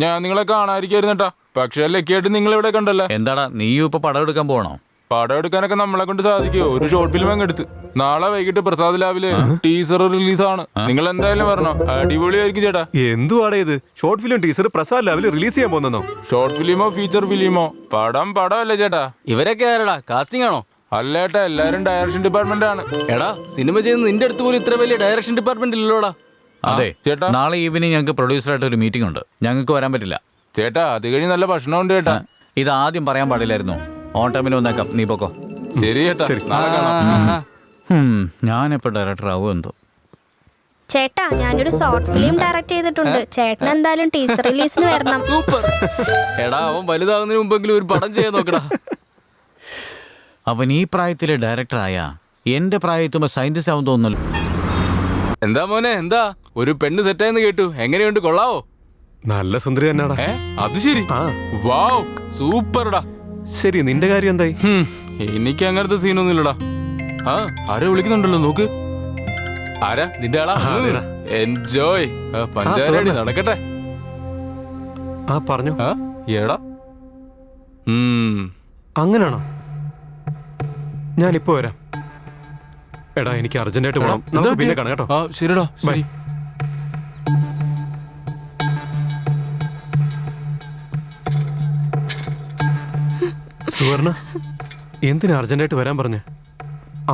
ഞാൻ നിങ്ങളെ കാണാതിരിക്കായിരുന്നേട്ടാ. പക്ഷെ ലക്കിയായിട്ട് നിങ്ങൾ ഇവിടെ കണ്ടല്ലേ. എന്താടാ, നീയും ഇപ്പൊ പടം എടുക്കാൻ പോകണോ? പടം എടുക്കാനൊക്കെ നമ്മളെ കൊണ്ട് സാധിക്കുമോ? ഒരു ഷോർട്ട് ഫിലിം അങ്ങ് എടുത്ത് നാളെ വൈകിട്ട് പ്രസാദ് ലാബില് ടീസർ റിലീസാണ്. നിങ്ങൾ എന്തായാലും വരണം, അടിപൊളിയായിരിക്കും ചേട്ടാ. എന്തുവാടേ ഇത്? ഷോർട്ട് ഫിലിം ടീസർ പ്രസാദ് ലാബിൽ റിലീസ് ചെയ്യാൻ പോകുന്നോ? Short ഫിലിമോ feature ഫിലിമോ? പടമല്ലേ ചേട്ടാ. ഇവരൊക്കെ ആരടാ? കാസ്റ്റിംഗ് ആണോ? അല്ലേട്ടാ, എല്ലാരും ഡയറക്ഷൻ ഡിപ്പാർട്ട്മെന്റ് ആണ്. എടാ, സിനിമ ചെയ്യുന്ന നിന്റെ അടുത്ത് പോലും ഇത്ര വലിയ ഡയറക്ഷൻ ഡിപ്പാർട്ട്മെന്റ് ഇല്ലല്ലോടാ. അതെ ചേട്ടാ, നാളെ ഈവനിങ് ഞങ്ങൾക്ക് പ്രൊഡ്യൂസറായിട്ട് ഒരു മീറ്റിംഗ് ഉണ്ട്. ഞങ്ങൾക്ക് വരാൻ പറ്റില്ല ചേട്ടാ. അത് കഴിഞ്ഞ് നല്ല ഭക്ഷണം ഉണ്ട് ചേട്ടാ. ഇത് ആദ്യം പറയാൻ പാടില്ലായിരുന്നു. ഓൺ ടൈമിന് വന്നേക്കാം, നീ പോക്കോ. ശരി ചേട്ടാ, നാളെ കാണാം. ഞാനിപ്പോ ഡയറക്ടർ ആവും എന്തോ. ചേട്ടാ, ഞാനൊരു ഷോർട്ട് ഫിലിം ഡയറക്ട് ചെയ്തിട്ടുണ്ട്. ചേട്ടൻ എന്തായാലും ടീസർ റിലീസിന് വരണം. സൂപ്പർ. എടാ, അവൻ വലുതാകുന്നതിന് മുമ്പെങ്കിലും ഒരു പടം ചെയ്യാൻ നോക്കടാ. അവൻ ഈ പ്രായത്തിലെ ഡയറക്ടറായ എന്റെ പ്രായത്തുമ്പോ സയന്റിസ്റ്റ് ആവും തോന്നുന്നല്ലോ. എന്താ മോനെ, എന്താ ഒരു പെണ്ണ് സെറ്റായെന്ന് കേട്ടു. എങ്ങനെയുണ്ട്, കൊള്ളാവോ? നല്ല സുന്ദരി തന്നെയാടാ. അത് ശരി. വാവ്, സൂപ്പർടാ. ശരി, നിന്റെ കാര്യം എന്തായി? എനിക്ക് അങ്ങനത്തെ സീനൊന്നുമില്ലടാ. ആ, ആരെ വിളിക്കുന്നുണ്ടല്ലോ, നോക്ക്. ആരാ? നിന്റെ ആളാ? എൻജോയ്. പഞ്ചായത്ത് നടക്കട്ടെ. ആ പറഞ്ഞു. എടാ, അങ്ങനാണോ? ഞാനിപ്പോ വരാം. എടാ, എനിക്ക് അർജന്റായിട്ട് പോകണം. നമുക്ക് പിന്നെ കാണാം കേട്ടോ. ശരിടാ, ശരി. സുവർണ എന്തിനാ അർജന്റായിട്ട് വരാൻ പറഞ്ഞ?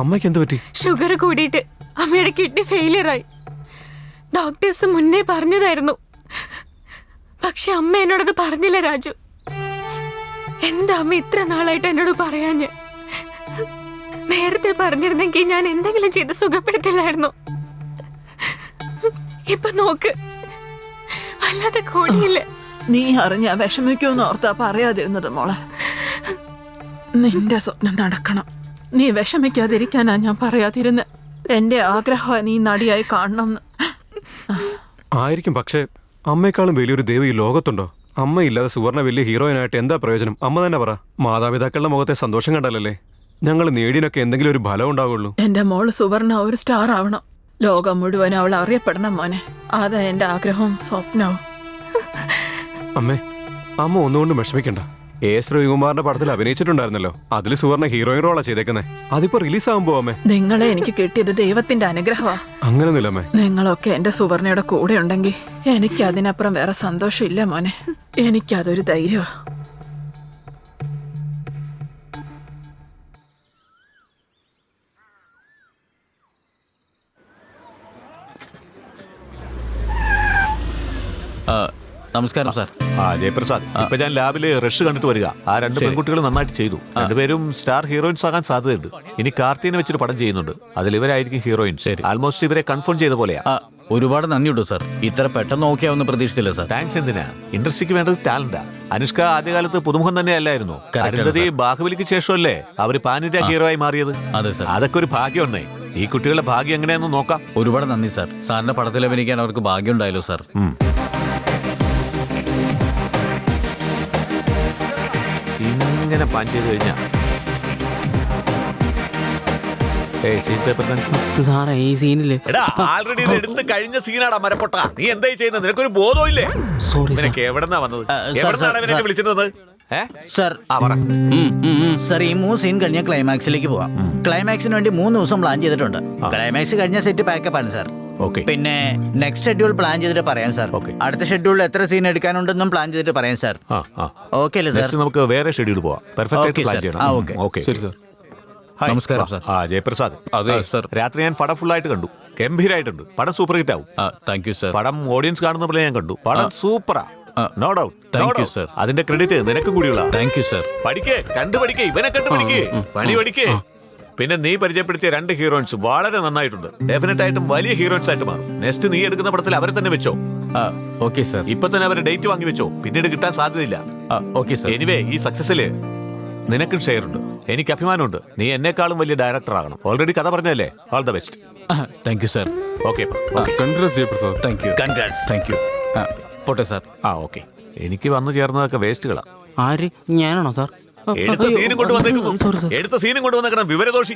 അമ്മയ്ക്ക് എന്ത് പറ്റി? ഷുഗർ കൂടിയിട്ട് അമ്മയുടെ കിഡ്നി ഫെയിലിയറായി. ഡോക്ടേഴ്സ് മുന്നേ പറഞ്ഞതായിരുന്നു. പക്ഷെ അമ്മ എന്നോടത് പറഞ്ഞില്ല രാജു. എന്താ അമ്മ ഇത്ര നാളായിട്ട് എന്നോട് പറയാഞ്ഞ്? നേരത്തെ പറഞ്ഞിരുന്നെങ്കിൽ ഞാൻ എന്തെങ്കിലും ചെയ്ത് സുഖപ്പെടുത്തില്ലായിരുന്നു. ഇപ്പൊ നോക്ക്, വല്ലാതെ കൂടിയില്ലേ. നീ അറിഞ്ഞ വിഷമിക്കുമെന്ന് ഓർത്താ പറയാതിരുന്നത് മോളെ. നിന്റെ സ്വപ്നം നടക്കണം. നീ വിഷമിക്കാതിരിക്കാനാ ഞാൻ പറയാതിരുന്നത്. എന്റെ ആഗ്രഹം നീ നടിയായി കാണണമെന്ന്. ആയിരിക്കും, പക്ഷേ അമ്മയെക്കാളും വലിയൊരു ദേവി ഈ ലോകത്തുണ്ടോ? അമ്മയില്ലാതെ സുവർണ വലിയ ഹീറോയിനായിട്ട് എന്താ പ്രയോജനം? അമ്മ തന്നെ പറ. മാതാപിതാക്കളുടെ മുഖത്തെ സന്തോഷം കണ്ടല്ലേ ഞങ്ങൾ നേടിനൊക്കെ എന്തെങ്കിലും ഒരു ഫലം ഉണ്ടാവുള്ളൂ. എന്റെ മോള് സുവർണ ഒരു സ്റ്റാർ ആവണം. ലോകം മുഴുവൻ അവൾ അറിയപ്പെടണം മോനെ. അതാ എന്റെ ആഗ്രഹവും സ്വപ്നവും. അമ്മേ, അമ്മ ഒന്നുകൊണ്ടും വിഷമിക്കണ്ട. എസ് രവികുമാറിന്റെ പടത്തിൽ അഭിനയിച്ചിട്ടുണ്ടായിരുന്നല്ലോ, അതിൽ സുവർണ ഹീറോയിൻ റോളാ ചെയ്തേക്കുന്നേ. അതിപ്പോ റിലീസ് ആകുമ്പോ അമ്മേ. നിങ്ങളെ എനിക്ക് കിട്ടിയത് ദൈവത്തിന്റെ അനുഗ്രഹമാ. അങ്ങനെയൊന്നുമില്ല അമ്മേ. നിങ്ങളൊക്കെ എന്റെ സുവർണയുടെ കൂടെ ഉണ്ടെങ്കിൽ എനിക്ക് അതിനപ്പുറം വേറെ സന്തോഷം ഇല്ല മോനെ. എനിക്കതൊരു ധൈര്യമാ. നമസ്കാരം സാർ. ജയപ്രസാദ്, ഇപ്പൊ ഞാൻ ലാബില് റഷ് കണ്ടിട്ട് വരിക. ആ രണ്ട് പെൺകുട്ടികൾ നന്നായിട്ട് ചെയ്തു. രണ്ടുപേരും സ്റ്റാർ ഹീറോയിൻസ് ആകാൻ സാധ്യതയുണ്ട്. ഇനി കാർത്തിനെ വെച്ചൊരു പടം ചെയ്യുന്നുണ്ട്. അതിൽ ഇവരായിരിക്കും ഹീറോയിൻസ്. ആൽമോസ്റ്റ് ഇവരെ കൺഫേം ചെയ്ത പോലെയാ. ഒരുപാട് നന്ദിയുണ്ട് സാർ. ഇത്ര പെട്ടെന്ന് നോക്കിയാവുന്ന പ്രതീക്ഷിച്ചില്ല സാർ. താങ്ക്സ്. എന്തിനാ? ഇൻഡസ്ട്രിക്ക് വേണ്ടത് ടാലന്റാ. അനുഷ്ക ആദ്യകാലത്ത് പുതുമുഖം തന്നെ അല്ലായിരുന്നു. അരുന്ധതി ബാഹുബലിക്ക് ശേഷമല്ലേ അവര് പാനിന്റെ ഹീറോ ആയി മാറിയത്? അതെ സാർ. അതൊക്കെ ഒരു ഭാഗ്യമുണ്ടേ. ഈ കുട്ടികളുടെ ഭാഗ്യം എങ്ങനെയാണെന്ന് നോക്കാം. ഒരുപാട് നന്ദി സാർ. സാറിന്റെ പടത്തിൽ അഭിനയിക്കാൻ അവർക്ക് ഭാഗ്യം ഉണ്ടായല്ലോ സാർ. ഇങ്ങനെ പാൻ ചെയ്ത് കഴിഞ്ഞാ സാറേ ഈ സീനില് ആൾറെഡി ഇത് എടുത്ത് കഴിഞ്ഞ സീനാടാ മരപ്പൊട്ട. നീ എന്തായി ചെയ്യുന്നത്? നിനക്കൊരു ബോധമില്ലേ? നിനക്ക് എവിടെന്നാ വന്നത്? എവിടെന്നാണ് ഇവനെ വിളിച്ചിരുന്നത്? സാർ ഈ 3 സീൻ കഴിഞ്ഞ ക്ലൈമാക്സിലേക്ക് പോവാം. ക്ലൈമാക്സിന് വേണ്ടി 3 ദിവസം പ്ലാൻ ചെയ്തിട്ടുണ്ട്. ക്ലൈമാക്സ് കഴിഞ്ഞ സെറ്റ് പാക്കപ്പ് ആണ് സാർ. പിന്നെ നെക്സ്റ്റ് ഷെഡ്യൂൾ പ്ലാൻ ചെയ്തിട്ട് പറയാം സാർ. അടുത്ത ഷെഡ്യൂളിൽ എത്ര സീൻ എടുക്കാനുണ്ടെന്നും പ്ലാൻ ചെയ്തിട്ട് പറയാം സാർ. ഓക്കെ അല്ലേ സാർ? നമുക്ക് വേറെ ഷെഡ്യൂൾ പോവാം. പെർഫെക്റ്റ് പ്ലാൻ ചെയ്യണം. ഓക്കെ ശരി സാർ. നമസ്കാരം സാർ. ജയപ്രസാദ്, അതെ സാർ. രാത്രി ഞാൻ പടം ഫുൾ ആയിട്ട് കണ്ടു. ഗംഭീരായിട്ടുണ്ട്. പടം സൂപ്പർ ഹിറ്റ് ആവും. Thank you sir. പടം ഓഡിയൻസ് കാണുന്ന പോലെ ഞാൻ കണ്ടു. പടം സൂപ്പറാ. No doubt. Thank you sir. അതിന്റെ ക്രെഡിറ്റ് നിനക്കും കൂടിയുള്ള. Thank you sir. പഠിക്കേ, കണ്ടു പഠിക്കേ, ഇവനെ കണ്ടു പഠിക്കേ, പണി പഠിക്കേ. പിന്നെ നീ പരിചയപ്പെടുത്തിയ 2 ഹീറോയിൻസ് വളരെ നന്നായിട്ടുണ്ട്. ഡെഫിനറ്റ് ആയിട്ടും വലിയ ഹീറോയിൻസ് ആയിട്ട് മാറും. നെക്സ്റ്റ് നീ എടുക്കുന്ന പടത്തിൽ അവരെ തന്നെ വെച്ചോ. Okay sir. ഇപ്പൊ തന്നെ അവരെ ഡേറ്റ് വാങ്ങി വെച്ചോ. പിന്നീട് കിട്ടാൻ സാധ്യതയില്ല. Okay sir. എനിവേ, ഈ സക്സസില് നിനക്കും ഷെയർ ഉണ്ട്. എനിക്ക് അഭിമാനമുണ്ട്. നീ എന്നെക്കാളും വലിയ ഡയറക്ടർ ആകണം. ഓൾറെഡി കഥ പറഞ്ഞല്ലേ. All the best. Thank you sir. Okay. Congrats Jayaprasad. Thank you. Congrats. Thank you. പോട്ടെ സാർ. ഓക്കെ. എനിക്ക് വന്നു ചേർന്നതൊക്കെ വേസ്റ്റുകളാ. ആര്? ഞാനാണോ സാർ? എടുത്ത സീനും കൊണ്ടുവന്നേക്കണം വിവരദോഷി.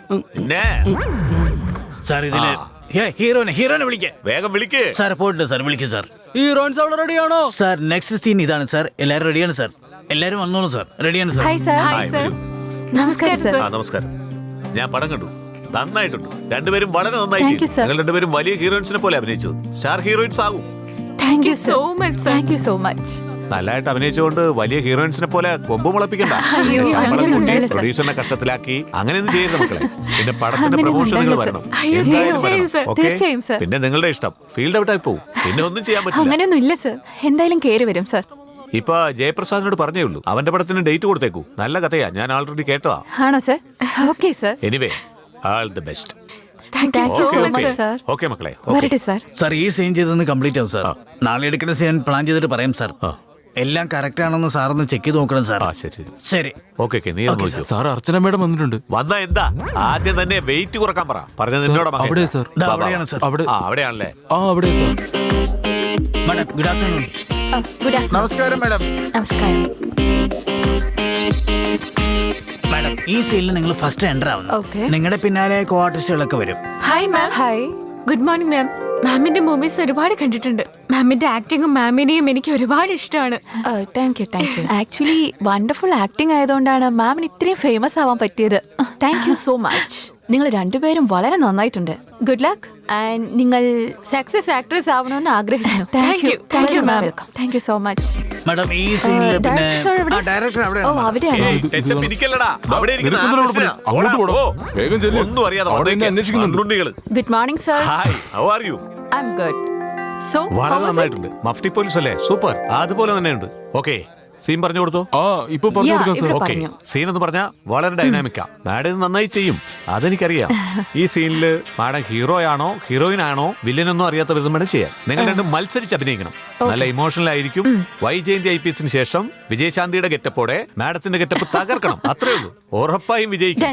സാർ ഇതില് ഹീറോനെ വിളിക്കേ. വേഗം വിളിക്കേ. സാർ പോയിട്ട് സാർ വിളിക്കൂ സാർ. ഹീറോയിൻസ് അവിടെ റെഡിയാണോ? സാർ നെക്സ്റ്റ് സീൻ ഇതാണ് സാർ. എല്ലാവരും റെഡിയാണ് സാർ. എല്ലാവരും വന്നോളൂ സാർ. റെഡിയാണ് സാർ. Hi sir. നമസ്കാരം സാർ. നമസ്കാരം. ഞാൻ പടം കണ്ടു. നന്നായിട്ടുണ്ട്. രണ്ടുപേരും വളരെ നന്നായി ചെയ്തു. നിങ്ങൾ രണ്ടുപേരും വലിയ ഹീറോയിൻസിനെ പോലെ അഭിനയിച്ചത്. സ്റ്റാർ ഹീറോയിൻസ് ആകും. Thank you so much. Thank you so much. നല്ലതായിട്ട് അഭിനയിച്ചുകൊണ്ട് വലിയ ഹീറോയിൻസിനെ പോലെ കൊമ്പ് മുളപ്പിക്കണ്ട. പ്രൊഡ്യൂസറിനെ കഷ്ടത്തിലാക്കി അങ്ങനെയൊന്നും ചെയ്യരുത് മക്കളെ. പിന്നെ പടത്തിന്റെ പ്രൊമോഷനുകൾ വരണം. പിന്നെ നിങ്ങളുടെ ഇഷ്ടം. ഫീൽഡ് ഔട്ടായി പോകും. പിന്നെ ഒന്നും ചെയ്യാൻ പറ്റില്ല. അങ്ങനെയൊന്നും ഇല്ല സർ. എന്തായാലും കേറി വരും സർ. ഇപ്പൊ ജയപ്രസാദിനോട് പറഞ്ഞേ ഉള്ളൂ. അവന്റെ പടത്തിന് ഡേറ്റ് കൊടുത്തേക്കൂ. നല്ല കഥയാ. ഞാൻ ആൾറെഡി കേട്ടതാ. ആണോ sir? Okay sir. Anyway, all the best. Okay മക്കളെ. സാർ ഈ സീൻ ചെയ്തൊന്ന് കംപ്ലീറ്റ് ആവും സാർ. നാളെ എടുക്കുന്ന സീൻ പ്ലാൻ ചെയ്തിട്ട് പറയാം സാർ. എല്ലാം കറക്റ്റ് ആണെന്ന് സാറൊന്ന് ചെക്ക് ചെയ്ത് നോക്കണം സാർ. ശരി. ഓക്കെ. നീ സാർ അർച്ചന മേഡം വന്നിട്ടുണ്ട്. വന്നാ എന്താ? ആദ്യം തന്നെ വെയിറ്റ് കുറക്കാൻ പറ. പറഞ്ഞത് നിന്നോട് അവിടെ സാർ. അവിടെയാണല്ലേ? അവിടെ സാർ. Madam good afternoon. നമസ്കാരം മാഡം. നമസ്കാരം മാഡം. ഈ സീനിൽ നിങ്ങൾ ഫസ്റ്റ് എൻ്റർ ആവുന്നു. നിങ്ങളുടെ പിന്നാലെ കോ ആർട്ടിസ്റ്റുകളൊക്കെ വരും. Hi ma'am. Hi. Good morning ma'am. മാമിന്റെ മൂവീസ് ഒരുപാട് കണ്ടിട്ടുണ്ട്. മാമിന്റെ ആക്ടിങ്ങും മാമിനെയും എനിക്ക് ഒരുപാട് ഇഷ്ടമാണ്. Thank you. Actually wonderful acting ആയതുകൊണ്ടാണ് മാമിന് ഇത്രയും ഫേമസ് ആവാൻ പറ്റിയത്. Thank you so much. നിങ്ങൾ രണ്ടുപേരും വളരെ നന്നായിട്ടുണ്ട്. ഗുഡ് ലക്ക് ആൻഡ് നിങ്ങൾ സക്സസ് ആക്ട്രസ് ആവണമെന്ന് ആഗ്രഹിക്കുന്നു. Thank you ma'am. Thank you so much. Madam ഈ സീനിൽ പിന്നെ ഡയറക്ടർ ഓ അവിടെയാണ്. Good morning sir. I am good. So വളരെ നന്നായിട്ടുണ്ട്. മഫ്തി പോലീസ് അല്ലേ? സൂപ്പർ. അതുപോലെ തന്നെയുണ്ട്. ഓക്കെ, സീൻ പറഞ്ഞു കൊടുത്തോ? ഓക്കെ, സീൻ എന്ന് പറഞ്ഞാൽ വളരെ ഡൈനാമിക്കാ. മാഡം ഇത് നന്നായി ചെയ്യും, അതെനിക്കറിയാം. ഈ സീനില് മാഡം ഹീറോയാണോ ഹീറോയിൻ ആണോ വില്ലനൊന്നും അറിയാത്ത വിധം വേണം ചെയ്യാൻ. നിങ്ങൾ രണ്ടും മത്സരിച്ച് അഭിനയിക്കണം. നല്ല ഇമോഷണൽ ആയിരിക്കും. വൈജയന്തി IPS ശേഷം വിജയശാന്തിയുടെ ഗെറ്റപ്പോടെ മാഡത്തിന്റെ ഗെറ്റപ്പ് തകർക്കണം. അത്രേ ഉള്ളൂ. ഉറപ്പായും വിജയിക്കും.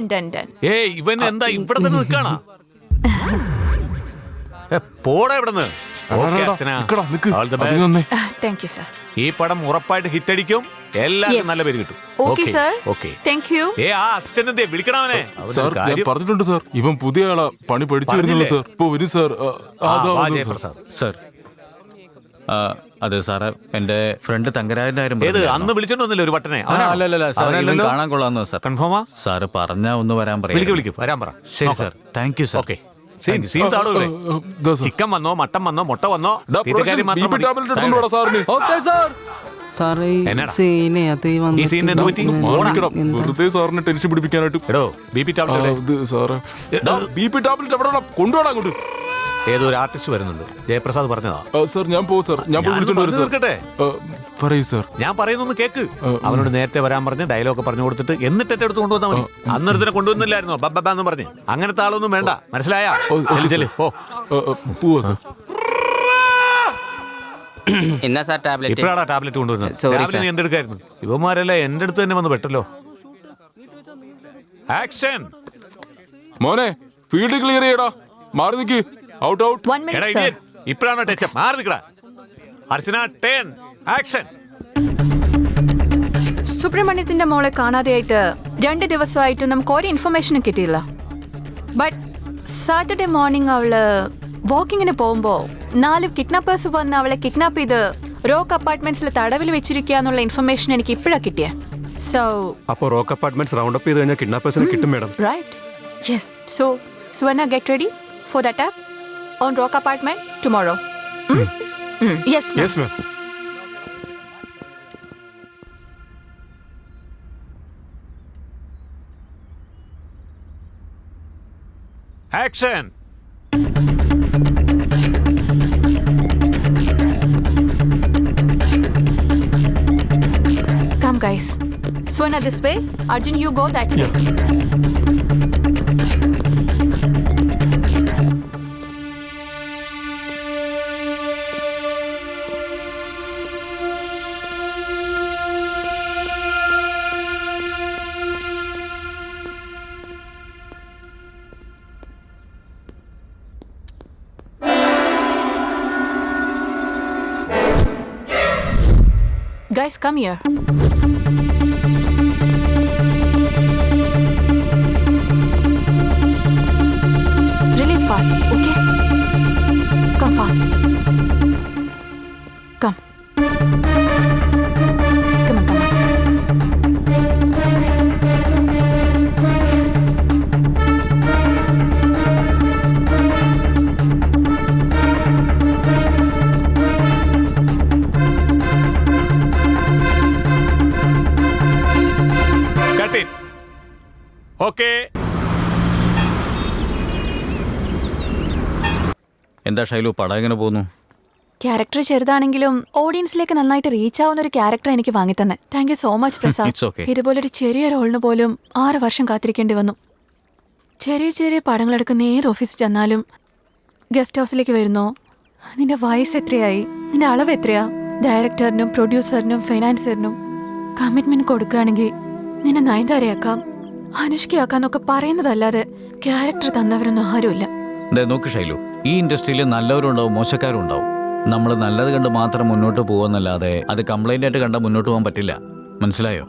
ഏയ് ഇവൻ എന്താ ഇവിടെ തന്നെ നിൽക്കാണോ? പോടാ ഇവിടുന്ന്. ഈ പടം ഉറപ്പായിട്ട് ഹിറ്റ് അടിക്കും. എല്ലാവർക്കും നല്ല പേര് കിട്ടും. വിളിക്കണവനെ പറഞ്ഞിട്ടുണ്ട് സാർ. ഇവൻ പുതിയ ആളാ, പണി പഠിച്ചു വരുന്നുള്ളൂ സാർ. ഇപ്പൊ വരും സാർ. സാർ അതെ സാറേ, എന്റെ ഫ്രണ്ട് തങ്കരാജന്റെ കാര്യം അന്ന് വിളിച്ചോണ്ടൊന്നുമില്ല ഒരു വട്ടനെ. അല്ലല്ല സാർ, ഇവൻ കാണാൻ കൊള്ളാന്ന് സാർ. കൺഫേമാ സാറ് പറഞ്ഞാ ഒന്ന് വരാൻ പറയാം. വരാൻ പറ. ശരി sir, thank you sir. Okay, chicken വന്നോ മട്ടൻ വന്നോ മുട്ട വന്നോ? സാറിന് ടെൻഷൻ പിടിപ്പിക്കാനായിട്ട് കൊണ്ടുപോടാ. ഏതോ ഒരു ആർട്ടിസ്റ്റ് വരുന്നുണ്ട്, ജയപ്രസാദ് പറഞ്ഞതാ. സാർ ഞാൻ പോകും സാർ. ഞാൻ പറയൂ സാർ. ഞാൻ പറയുന്നൊന്ന് കേക്ക്. അവനോട് നേരത്തെ വരാൻ പറഞ്ഞ് ഡയലോഗ് പറഞ്ഞു കൊടുത്തിട്ട് എന്നിട്ട് എടുത്ത് കൊണ്ടുവന്നാൽ മതി. അന്നൊരുത്തിനെ കൊണ്ടുവന്നില്ലായിരുന്നോ ബബ്ബാന്ന് പറഞ്ഞ്? അങ്ങനത്തെ ആളൊന്നും വേണ്ട, മനസ്സിലായാ? പോവാ സാർ. ഇപ്പഴാടാ ടാബ്ലറ്റ് കൊണ്ടുവരുന്നത്. നീ എന്തെടുക്കായിരുന്നു? ഇവന്മാരെല്ലാം എന്റെ അടുത്ത് തന്നെ വന്ന് പെട്ടല്ലോ. ആക്ഷൻ. മോനെ ഫീൽഡ് ക്ലിയർ ചെയ്യടാ. മാറി നിക്ക്. Out out. ഇപ്പഴാണ് ടച്ച്. മാറി നിക്കടാ. അർച്ചന 10 ആക്ഷൻ. സുബ്രഹ്മണ്യത്തിന്റെ മോളെ കാണാതെയായിട്ട് 2 ദിവസമായിട്ട് നമുക്ക് ഒരു ഇൻഫർമേഷനും കിട്ടിയില്ല. ബട്ട് സാറ്റർഡേ മോർണിംഗ് അവള് വാക്കിങ്ങിന് പോകുമ്പോ 4 കിഡ്നാപ്പേഴ്സ് വന്ന് അവളെ കിഡ്നാപ്പ് ചെയ്ത് റോക്ക് അപ്പാർട്ട്മെന്റ്സിൽ തടവിൽ വെച്ചിരിക്കുക എന്നുള്ള ഇൻഫർമേഷൻ എനിക്ക് ഇപ്പഴാ കിട്ടിയ. സോ അപ്പോൾ റോക്ക് അപ്പാർട്ട്മെന്റ്സ് റൗണ്ട് അപ്പ് ചെയ്ത് കഴിഞ്ഞാൽ കിഡ്നാപ്പേഴ്സിനെ കിട്ടും madam. Right. Yes. So Suvarna, get ready for the attack on Rock Apartment tomorrow. Yes, ma'am. Yes, ma'am. Action. Come, guys. Suvarna, this way. Arjun, you go that side. Guys, come here. Release fast, okay? Come fast. Come. Come on, come on. Okay. എന്താ ഷൈലു, പടം എങ്ങനെ പോകുന്നു? Character ചെറുതാണെങ്കിലും ഓഡിയൻസിലേക്ക് നന്നായിട്ട് reach ആവുന്ന ഒരു character എനിക്ക് വാങ്ങിത്തന്നെ. Thank you so much Prasad. ഇതുപോലൊരു ചെറിയ റോളിന് പോലും 6 വർഷം കാത്തിരിക്കേണ്ടി വന്നു. ചെറിയ ചെറിയ പടങ്ങളെടുക്കുന്ന ഏത് ഓഫീസിൽ ചെന്നാലും ഗസ്റ്റ് ഹൗസിലേക്ക് വരുന്നോ, നിന്റെ വയസ്സ് എത്രയായി, നിന്റെ അളവ് എത്രയാ, ഡയറക്ടറിനും പ്രൊഡ്യൂസറിനും ഫൈനാൻസറിനും കമ്മിറ്റ്മെന്റ് കൊടുക്കുകയാണെങ്കിൽ നിന്നെ നയൻതാരയാക്കാം, അനുഷ്കയാക്കാന്നൊക്കെ പറയുന്നതല്ലാതെ ക്യാരക്ടർ തന്നവരൊന്നും ആരുമില്ല. നോക്ക് ഷൈലു, ഈ ഇൻഡസ്ട്രിയിൽ നല്ലവരുണ്ടാവും മോശക്കാരും ഉണ്ടാവും. നമ്മൾ നല്ലത് കണ്ട് മാത്രം മുന്നോട്ട് പോകുമെന്നല്ലാതെ അത് കംപ്ലൈന്റ് ആയിട്ട് കണ്ടാൽ മുന്നോട്ട് പോകാൻ പറ്റില്ല. മനസ്സിലായോ?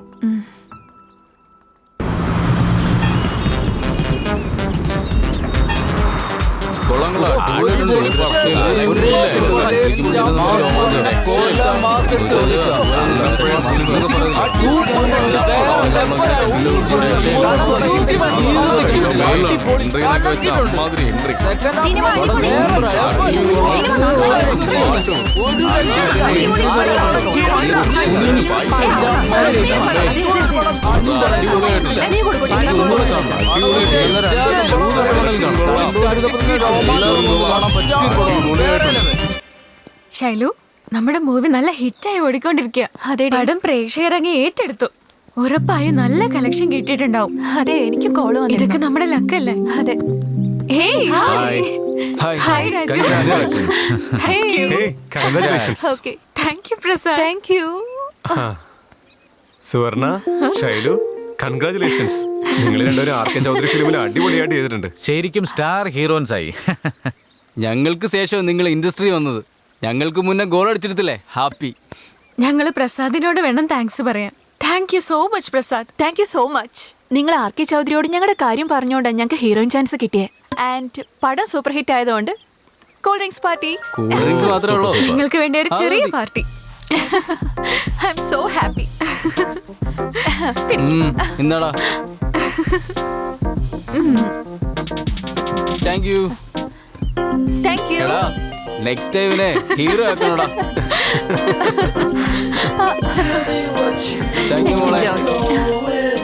ശൈലു, നമ്മുടെ മൂവി നല്ല ഹിറ്റായി ഓടിക്കൊണ്ടിരിക്കുക. പടം പ്രേക്ഷകരങ്ങി ഏറ്റെടുത്തു. ഉറപ്പായും നല്ല കളക്ഷൻ കിട്ടിയിട്ടുണ്ടാവും. അതെ, എനിക്ക് കോള് വന്നു. ഇതൊക്കെ നമ്മുടെ ലക്കല്ലേ? അതെ. Hi Raju. Congratulations. Thank you Prasad. Thank U. സുവർണ, ഷൈലു, കൺഗ്രാറ്റുലേഷൻസ്. നിങ്ങൾ രണ്ടുപേരും ആർ.കെ. ചൗധരി ഫിലിമിൽ അടിപൊളിയായിട്ട് ചെയ്തിട്ടുണ്ട്. ശരിക്കും സ്റ്റാർ ഹീറോയിൻസ് ആയി. ഞങ്ങൾക്ക് ശേഷം നിങ്ങൾ ഇൻഡസ്ട്രി വന്നത്. ഞങ്ങൾക്ക് മുന്നേ ഗോൾ അടിച്ചെടുത്തില്ലേ? ഹാപ്പി. ഞങ്ങള് പ്രസാദിനോട് വേണം താങ്ക്സ് പറയാൻ. Thank you so much Prasad. Thank you so much. നിങ്ങൾ ആർ.കെ. ചൗധരിയോട് ഞങ്ങളുടെ കാര്യം പറഞ്ഞുകൊണ്ടാണ് ഞങ്ങൾക്ക് ഹീറോയിൻ ചാൻസ് കിട്ടിയേ. ആൻഡ് പടം സൂപ്പർ ഹിറ്റ് ആയതുകൊണ്ട് cool drinks party. Cool drinks മാത്രമേ ഉള്ളൂ. നിങ്ങൾക്ക് വേണ്ടി ഒരു ചെറിയ party. I am so happy. എന്താടാ? Thank you. Thank you. Next ടൈമിനെ ഹീറോ ആക്കണോടാ. താങ്ക് യു മോളെ.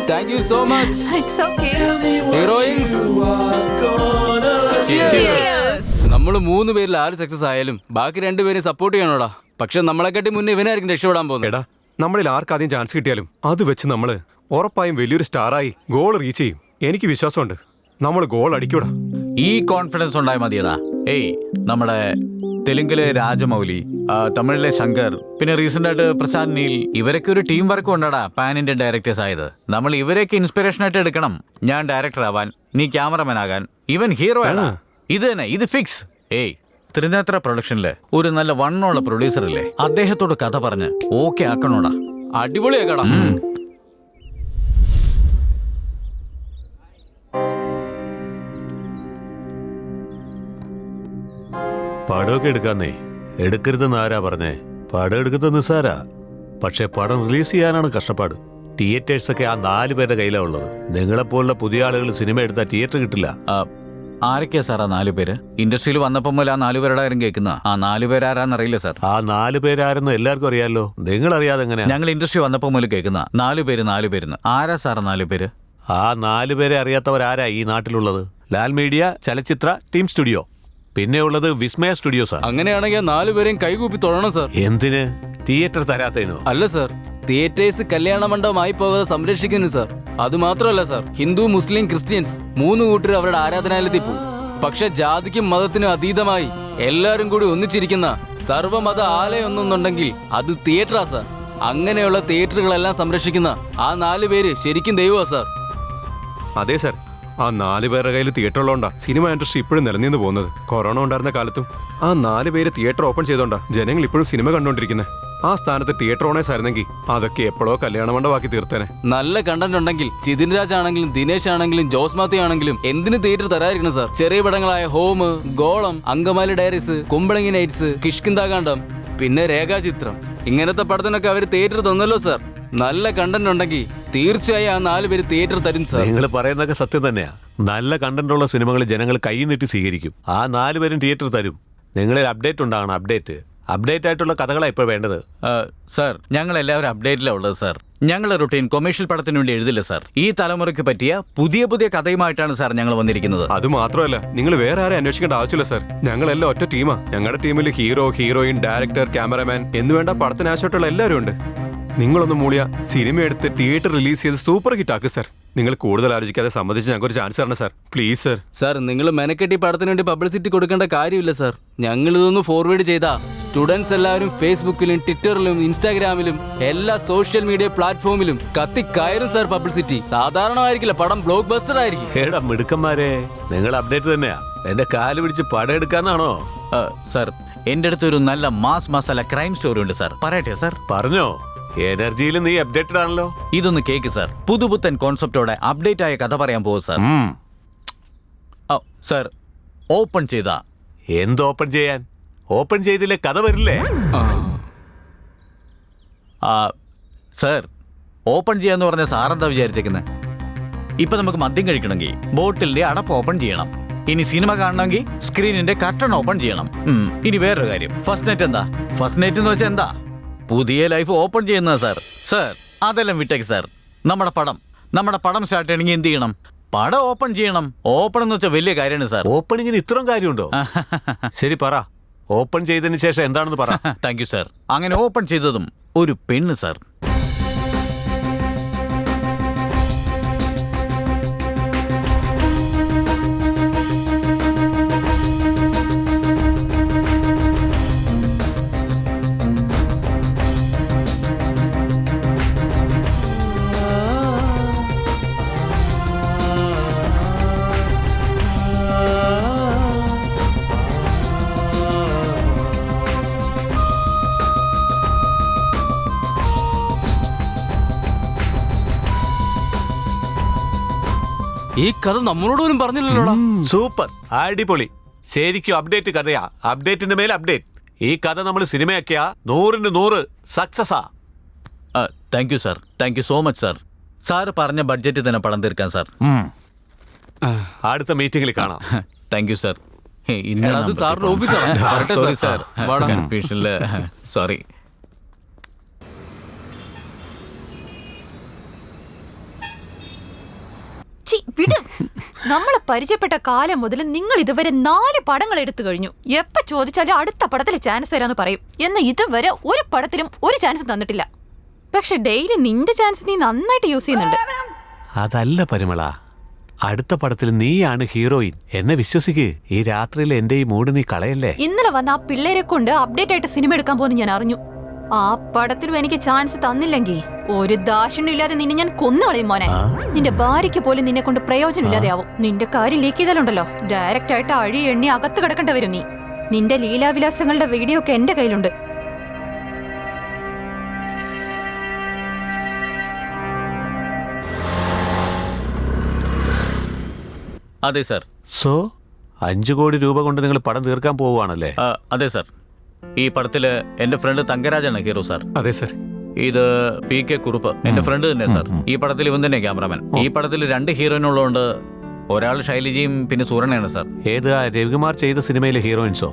Thank you so much. It's okay. Heroines, നമ്മൾ 3 പേരിൽ ആര് സക്സസ് ആയാലും ബാക്കി 2 പേരും സപ്പോർട്ട് ചെയ്യണോടാ. പക്ഷെ നമ്മളെക്കാട്ടി മുന്നേ ഇവനായിരിക്കും രക്ഷപ്പെടാൻ പോകുന്നത്. എടാ, നമ്മളിൽ ആർക്കാദ്യം ചാൻസ് കിട്ടിയാലും അത് വെച്ച് നമ്മള് ഉറപ്പായും വലിയൊരു സ്റ്റാറായി ഗോൾ റീച്ച് ചെയ്യും. എനിക്ക് വിശ്വാസമുണ്ട് നമ്മൾ ഗോൾ അടിക്കൂടാ. ഈ കോൺഫിഡൻസ് ഉണ്ടായ മതിയടാ. നമ്മുടെ തെലുങ്കിലെ രാജമൗലി, തമിഴിലെ ശങ്കർ, പിന്നെ റീസെന്റ് ആയിട്ട് പ്രസാദ് നീൽ, ഇവരൊക്കെ ഒരു ടീം വർക്ക് കൊണ്ടാടാ പാൻ ഇന്ത്യൻ ഡയറക്ടേഴ്സ് ആയത്. നമ്മൾ ഇവരെയൊക്കെ ഇൻസ്പിറേഷൻ ആയിട്ട് എടുക്കണം. ഞാൻ ഡയറക്ടർ ആവാൻ, നീ ക്യാമറമാൻ ആകാൻ, ഇവൻ ഹീറോ ആണ്. ഇത് തന്നെ, ഇത് ഫിക്സ്. ത്രിനേത്ര പ്രൊഡക്ഷനില് ഒരു നല്ല വണ്ണമുള്ള പ്രൊഡ്യൂസർ ഇല്ലേ, അദ്ദേഹത്തോട് കഥ പറഞ്ഞ് ഓക്കെ ആക്കണോടാ. അടിപൊളിയാക്കടാ. പടമൊക്കെ എടുക്കാന്നേ. എടുക്കരുതെന്ന് ആരാ പറഞ്ഞേ? പടം എടുക്കുന്നത് നിസ്സാരാ, പക്ഷെ പടം റിലീസ് ചെയ്യാനാണ് കഷ്ടപ്പാട്. തിയേറ്റേഴ്സൊക്കെ ആ 4 പേരുടെ കയ്യിലാണ് ഉള്ളത്. നിങ്ങളെപ്പോലുള്ള പുതിയ ആളുകൾ സിനിമ എടുത്താൽ തിയേറ്റർ കിട്ടില്ല. ആരൊക്കെയാ സാർ ആ 4 പേര്? ഇൻഡസ്ട്രിയിൽ വന്നപ്പോൾ മുതൽ ആ 4 പേരുടെ കാര്യം കേൾക്കുന്ന. ആ 4 പേരാരാന്നറിയില്ല സാർ. ആ 4 പേരാരെന്ന് എല്ലാവർക്കും അറിയാലോ. നിങ്ങൾ അറിയാതെ എങ്ങനെയാ? ഞങ്ങൾ ഇൻഡസ്ട്രി വന്നപ്പോൾ മുതൽ കേൾക്കുന്ന 4 പേര്. ആരാ സാർ 4 പേര്? ആ 4 പേരെ അറിയാത്തവരാരാ ഈ നാട്ടിലുള്ളത്? ലാൽ മീഡിയ, ചലച്ചിത്ര, ടീം സ്റ്റുഡിയോ, പിന്നെ ഉള്ളത് വിസ്മയ സ്റ്റുഡിയോസാ. അങ്ങനെയാണെങ്കിൽ 4 പേരെയും കൈകൂപ്പി തൊഴണം സാർ. എന്തിന്? തിയേറ്റർ തരാത്തതിനോ? അല്ല സാർ, തിയേറ്റേഴ്സ് കല്യാണ മണ്ഡപമായി പോകാതെ സംരക്ഷിക്കുന്നു സാർ. അത് മാത്രമല്ല സാർ, ഹിന്ദു, മുസ്ലിം, ക്രിസ്ത്യൻസ് 3 കൂട്ടർ അവരുടെ ആരാധനാലയത്തിൽ പോകും. പക്ഷെ ജാതിക്കും മതത്തിനും അതീതമായി എല്ലാരും കൂടി ഒന്നിച്ചിരിക്കുന്ന സർവ്വമത ആലയം ഒന്നുണ്ടെങ്കിൽ അത് തിയേറ്ററാ സാർ. അങ്ങനെയുള്ള തിയേറ്ററുകളെല്ലാം സംരക്ഷിക്കുന്ന ആ 4 പേര് ശരിക്കും ദൈവമാ സാർ. അതെ സാർ, ആ 4 പേരുടെ കയ്യിൽ തിയേറ്റർ ഉള്ളതുകൊണ്ടാ സിനിമ ഇൻഡസ്ട്രി ഇപ്പോഴും നിലനിന്ന് പോകുന്നത്. കൊറോണ ഉണ്ടായിരുന്ന കാലത്തും ആ 4 പേര് തിയേറ്റർ ഓപ്പൺ ചെയ്തോണ്ടാ ജനങ്ങൾ ഇപ്പോഴും സിനിമ കണ്ടുകൊണ്ടിരിക്കുന്നത്. ആ സ്ഥാനത്ത് തിയേറ്റർ ഓണേഴ്സ് ആയിരുന്നെങ്കിൽ അതൊക്കെ എപ്പോഴോ കല്യാണ മണ്ഡപമാക്കി തീർത്തേനെ. നല്ല കണ്ടന്റ് ഉണ്ടെങ്കിൽ ജിതിൻ രാജ് ആണെങ്കിലും ദിനേശ് ആണെങ്കിലും ജോസ് മാത്യു ആണെങ്കിലും എന്തിന് തിയേറ്റർ തരാതിരിക്കണം സാർ? ചെറിയ പടങ്ങളായ ഹോം, ഗോളം, അങ്കമാലി ഡയറീസ്, കുമ്പളങ്ങി നൈറ്റ്സ്, കിഷ്കിന്താകാന്ഡം, പിന്നെ രേഖാചിത്രം, ഇങ്ങനത്തെ പടത്തിനൊക്കെ അവർ തിയേറ്റർ തന്നല്ലോ സാർ. നല്ല കണ്ടന്റ് ഉണ്ടെങ്കിൽ തീർച്ചയായും ആ 4 പേര് തിയേറ്റർ തരും സാർ. നിങ്ങൾ പറയുന്നതൊക്കെ സത്യം തന്നെയാ. നല്ല കണ്ടന്റ് ഉള്ള സിനിമകൾ ജനങ്ങൾ കൈ നീട്ടി സ്വീകരിക്കും. ആ 4 പേരും തിയേറ്റർ തരും. നിങ്ങളിൽ അപ്ഡേറ്റ് ഉണ്ടാകണം. അപ്ഡേറ്റ് ആയിട്ടുള്ള കഥകളാണ് ഇപ്പോൾ വേണ്ടത്. സാർ, ഞങ്ങൾ എല്ലാവരും അപ്ഡേറ്റിലാണ് ഉള്ളത് സാർ. ഞങ്ങൾ റൊട്ടീൻ കൊമേഴ്ഷ്യൽ പടത്തിന് വേണ്ടി എഴുതില്ല സാർ. ഈ തലമുറയ്ക്ക് പറ്റിയ പുതിയ കഥയുമായിട്ടാണ് സാർ ഞങ്ങൾ വന്നിരിക്കുന്നത്. അത് മാത്രമല്ല, നിങ്ങൾ വേറെ ആരെ അന്വേഷിക്കേണ്ട ആവശ്യമില്ല സാർ. ഞങ്ങളെല്ലാം ഒറ്റ ടീമാ. ഞങ്ങളുടെ ടീമിൽ ഹീറോ, ഹീറോയിൻ, ഡയറക്ടർ, ക്യാമറമാൻ എന്ന് വേണ്ട പടത്തിന് ആവശ്യമായിട്ടുള്ള എല്ലാവരും ഉണ്ട്. നിങ്ങളൊന്ന് മൂളിയ സിനിമ എടുത്ത് തിയേറ്റർ റിലീസ് ചെയ്ത് സൂപ്പർ ഹിറ്റ് ആക്ക് സാർ. നിങ്ങൾ കൂടുതൽ ആലോചിക്കാതെ സമ്മതിച്ച് ഞങ്ങൾക്ക് ഒരു ചാൻസ് തരണം സാർ, പ്ലീസ് സാർ. സാർ, നിങ്ങൾ മെനക്കെട്ടി പടത്തിന് വേണ്ടി പബ്ലിസിറ്റി കൊടുക്കേണ്ട കാര്യമില്ല സാർ. ഞങ്ങൾ ഇതൊന്ന് ഫോർവേഡ് ചെയ്താ സ്റ്റുഡൻസ് എല്ലാവരും ഫേസ്ബുക്കിലും ട്വിറ്ററിലും ഇൻസ്റ്റാഗ്രാമിലും എല്ലാ സോഷ്യൽ മീഡിയ പ്ലാറ്റ്ഫോമിലും കയറും സാർ. പബ്ലിസിറ്റി സാധാരണമായിരിക്കില്ല, പടം ബ്ലോക്ക് ബസ്റ്റർ ആയിരിക്കും. ഏടാ മിടുക്കന്മാരെ, നിങ്ങൾ അപ്ഡേറ്റ് തന്നെയാ. എന്റെ കാല് പിടിച്ച് പടം എടുക്കാന്നാണോ? സാർ, എന്റെ അടുത്ത് ഒരു നല്ല മാസ് മസാല ക്രൈം സ്റ്റോറി ഉണ്ട് സാർ. പറയട്ടെ സാർ? പറഞ്ഞോ. എനർജിയിൽ നീ അപ്ഡേറ്റഡ് ആണല്ലോ. ഇതൊന്ന് കേക്ക് സാർ. പുതുപുത്തൻ കോൺസെപ്റ്റോടെ അപ്ഡേറ്റ് ആയ കഥ പറയാൻ പോകും സാർ. സാർ, ഓപ്പൺ ചെയ്താ എന്ത് ഓപ്പൺ ചെയ്യാൻ? ഓപ്പൺ ചെയ്തില്ലേ കഥ വരില്ലേ? സാർ, ഓപ്പൺ ചെയ്യാന്ന് പറഞ്ഞ സാറെന്താ വിചാരിച്ചേക്കുന്നത്? ഇപ്പൊ നമുക്ക് മദ്യം കഴിക്കണമെങ്കിൽ ബോട്ടിലിന്റെ അടപ്പ് ഓപ്പൺ ചെയ്യണം. ഇനി സിനിമ കാണണമെങ്കിൽ സ്ക്രീനിന്റെ കർട്ടൺ ഓപ്പൺ ചെയ്യണം. ഇനി വേറൊരു കാര്യം, ഫസ്റ്റ് നൈറ്റ് എന്താ? ഫസ്റ്റ് നൈറ്റ് എന്ന് വെച്ചാൽ എന്താ? പുതിയ ലൈഫ് ഓപ്പൺ ചെയ്യുന്നത് സാർ. സാർ അതെല്ലാം വിട്ടേക്ക് സാർ. നമ്മുടെ പടം സ്റ്റാർട്ട് ചെയ്യണമെങ്കിൽ എന്ത് ചെയ്യണം? പടം ഓപ്പൺ ചെയ്യണം. ഓപ്പൺ എന്ന് വെച്ചാൽ വലിയ കാര്യമാണ് സാർ. ഓപ്പണിങ്ങിന് ഇത്രയും കാര്യമുണ്ടോ? ശരി പറ, ഓപ്പൺ ചെയ്തതിന് ശേഷം എന്താണെന്ന് പറ. Thank you sir. അങ്ങനെ ഓപ്പൺ ചെയ്തതും ഒരു പെണ്ണ് സാർ. ഈ കഥ നമ്മളോട് പോലും പറഞ്ഞില്ലല്ലോടാ. സൂപ്പർ, അടിപൊളി. ശരിക്കും അപ്ഡേറ്റ് കഥയാ. അപ്ഡേറ്റിന്റെ മേലെ അപ്ഡേറ്റ്. ഈ കഥ നമ്മൾ സിനിമയാക്കിയാ 100% സക്സസാ. Thank you sir. Thank you so much sir. സാറ് പറഞ്ഞ ബഡ്ജറ്റിൽ തന്നെ പടം തീർക്കാൻ സാർ. അടുത്ത മീറ്റിംഗിൽ കാണാം. Thank you sir. അത് സാറിന്റെ ഓഫീസാണ്. സോറി സാർ, കൺഫ്യൂഷനില് സോറി. നമ്മളെ പരിചയപ്പെട്ട കാലം മുതൽ നിങ്ങൾ ഇതുവരെ 4 പടങ്ങൾ എടുത്തു കഴിഞ്ഞു. എപ്പോ ചോദിച്ചാലും അടുത്ത പടത്തിൽ ചാൻസ് തരാന്ന് പറയും. എന്നാൽ ഇതുവരെ ഒരു പടത്തിലും ഒരു ചാൻസ് തന്നിട്ടില്ല. പക്ഷെ ഡെയിലി നിന്റെ ചാൻസ് നീ നന്നായിട്ട് യൂസ് ചെയ്യുന്നുണ്ട്. അതല്ല പരിമള, അടുത്ത പടത്തിൽ നീയാണ് ഹീറോയിൻ. എന്നെ വിശ്വസിക്ക്. ഈ രാത്രിയിൽ എന്റെ ഈ മൂഡ് നീ കളയല്ലേ. ഇന്നലെ വന്ന ആ പിള്ളേരെ കൊണ്ട് അപ്ഡേറ്റ് ആയിട്ട് സിനിമ എടുക്കാൻ പോകുന്നു ഞാൻ അറിഞ്ഞു. ആ പടത്തിലും എനിക്ക് ചാൻസ് തന്നില്ലെങ്കിൽ ഒരു ദാക്ഷിണ്യം ഇല്ലാതെ നിന്നെ ഞാൻ കൊന്നുകളയും മോനെ. നിന്റെ ഭാര്യയ്ക്ക് പോലും നിന്നെ കൊണ്ട് പ്രയോജനം ഇല്ലാതെയാവും. നിന്റെ കാര്യം ലീക്ക് ചെയ്താലുണ്ടല്ലോ, ഡയറക്റ്റ് ആയിട്ട് അഴി എണ്ണി അകത്ത് കിടക്കേണ്ടി വരും നീ. നിന്റെ ലീലാവിലാസങ്ങളുടെ വീഡിയോ ഒക്കെ എന്റെ കയ്യിലുണ്ട്. അതെ സാർ. സോ 5 കോടി രൂപ കൊണ്ട് നിങ്ങൾ പടം തീർക്കാൻ പോവുകയാണല്ലേ? അതെ സാർ. ഈ പടത്തില് എന്റെ ഫ്രണ്ട് തങ്കരാജാണ് ഹീറോ സാർ. അതെ സാർ. ഇത് PK കുറുപ്പ്, എന്റെ ഫ്രണ്ട് തന്നെ സാർ. ഈ പടത്തിൽ ഇവൻ തന്നെ ക്യാമറമാൻ. ഈ പടത്തിൽ 2 ഹീറോയിനുള്ളതുകൊണ്ട് ഒരാൾ ശൈലജയും പിന്നെ സൂരണയാണ് സാർ. ഏത് രവികുമാർ ചെയ്ത സിനിമയിലെ ഹീറോയിൻസോ?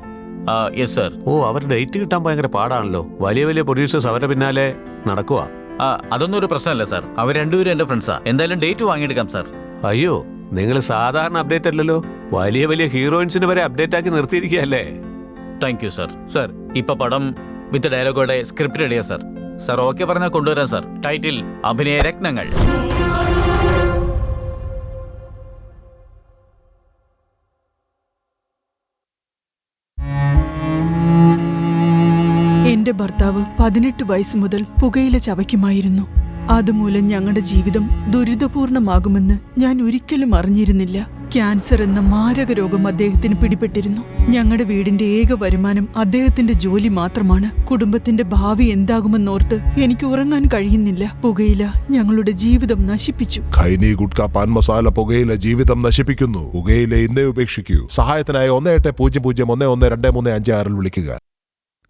Yes sir. ഓ, അവർ ഡേറ്റ് കിട്ടാൻ ഭയങ്കര പാടാണല്ലോ. വലിയ വലിയ പ്രൊഡ്യൂസേഴ്സ് അവരുടെ പിന്നാലെ നടക്കുക. അതൊന്നും ഒരു പ്രശ്നമല്ല സാർ. അവർ രണ്ടുപേരും എന്റെ ഫ്രണ്ട്സാ. എന്തായാലും ഡേറ്റ് വാങ്ങിയെടുക്കാം സാർ. അയ്യോ, നിങ്ങൾ സാധാരണ അപ്ഡേറ്റ് അല്ലല്ലോ. വലിയ വലിയ ഹീറോയിൻസിന് വരെ അപ്ഡേറ്റ് ആക്കി നിർത്തിയിരിക്കുകയല്ലേ. Thank you sir. സാർ ഇപ്പൊ പടം വിത്ത് ഡയലോഗോടെ സ്ക്രിപ്റ്റ് റെഡിയാ സാർ. സാർ ഓക്കെ പറഞ്ഞാൽ കൊണ്ടുവരാം സാർ. ടൈറ്റിൽ അഭിനയ രത്നങ്ങൾ. എന്റെ ഭർത്താവ് 18 വയസ്സ് മുതൽ പുകയില ചവയ്ക്കുമായിരുന്നു. അതുമൂലം ഞങ്ങളുടെ ജീവിതം ദുരിതപൂർണമാകുമെന്ന് ഞാൻ ഒരിക്കലും അറിഞ്ഞിരുന്നില്ല. ക്യാൻസർ എന്ന മാരക രോഗം അദ്ദേഹത്തിന് പിടിപെട്ടിരുന്നു. ഞങ്ങളുടെ വീടിന്റെ ഏക വരുമാനം അദ്ദേഹത്തിന്റെ ജോലി മാത്രമാണ്. കുടുംബത്തിന്റെ ഭാവി എന്താകുമെന്നോർത്ത് എനിക്ക് ഉറങ്ങാൻ കഴിയുന്നില്ല. പുകയില ഞങ്ങളുടെ ജീവിതം നശിപ്പിച്ചു. ഖൈനി, ഗുഡ്ക, പാൻ മസാല പുകയില ജീവിതം നശിപ്പിക്കുന്നു. പുകയില ഇന്നേ ഉപേക്ഷിക്കൂ. സഹായത്തിനായി 1800112356 വിളിക്കുക.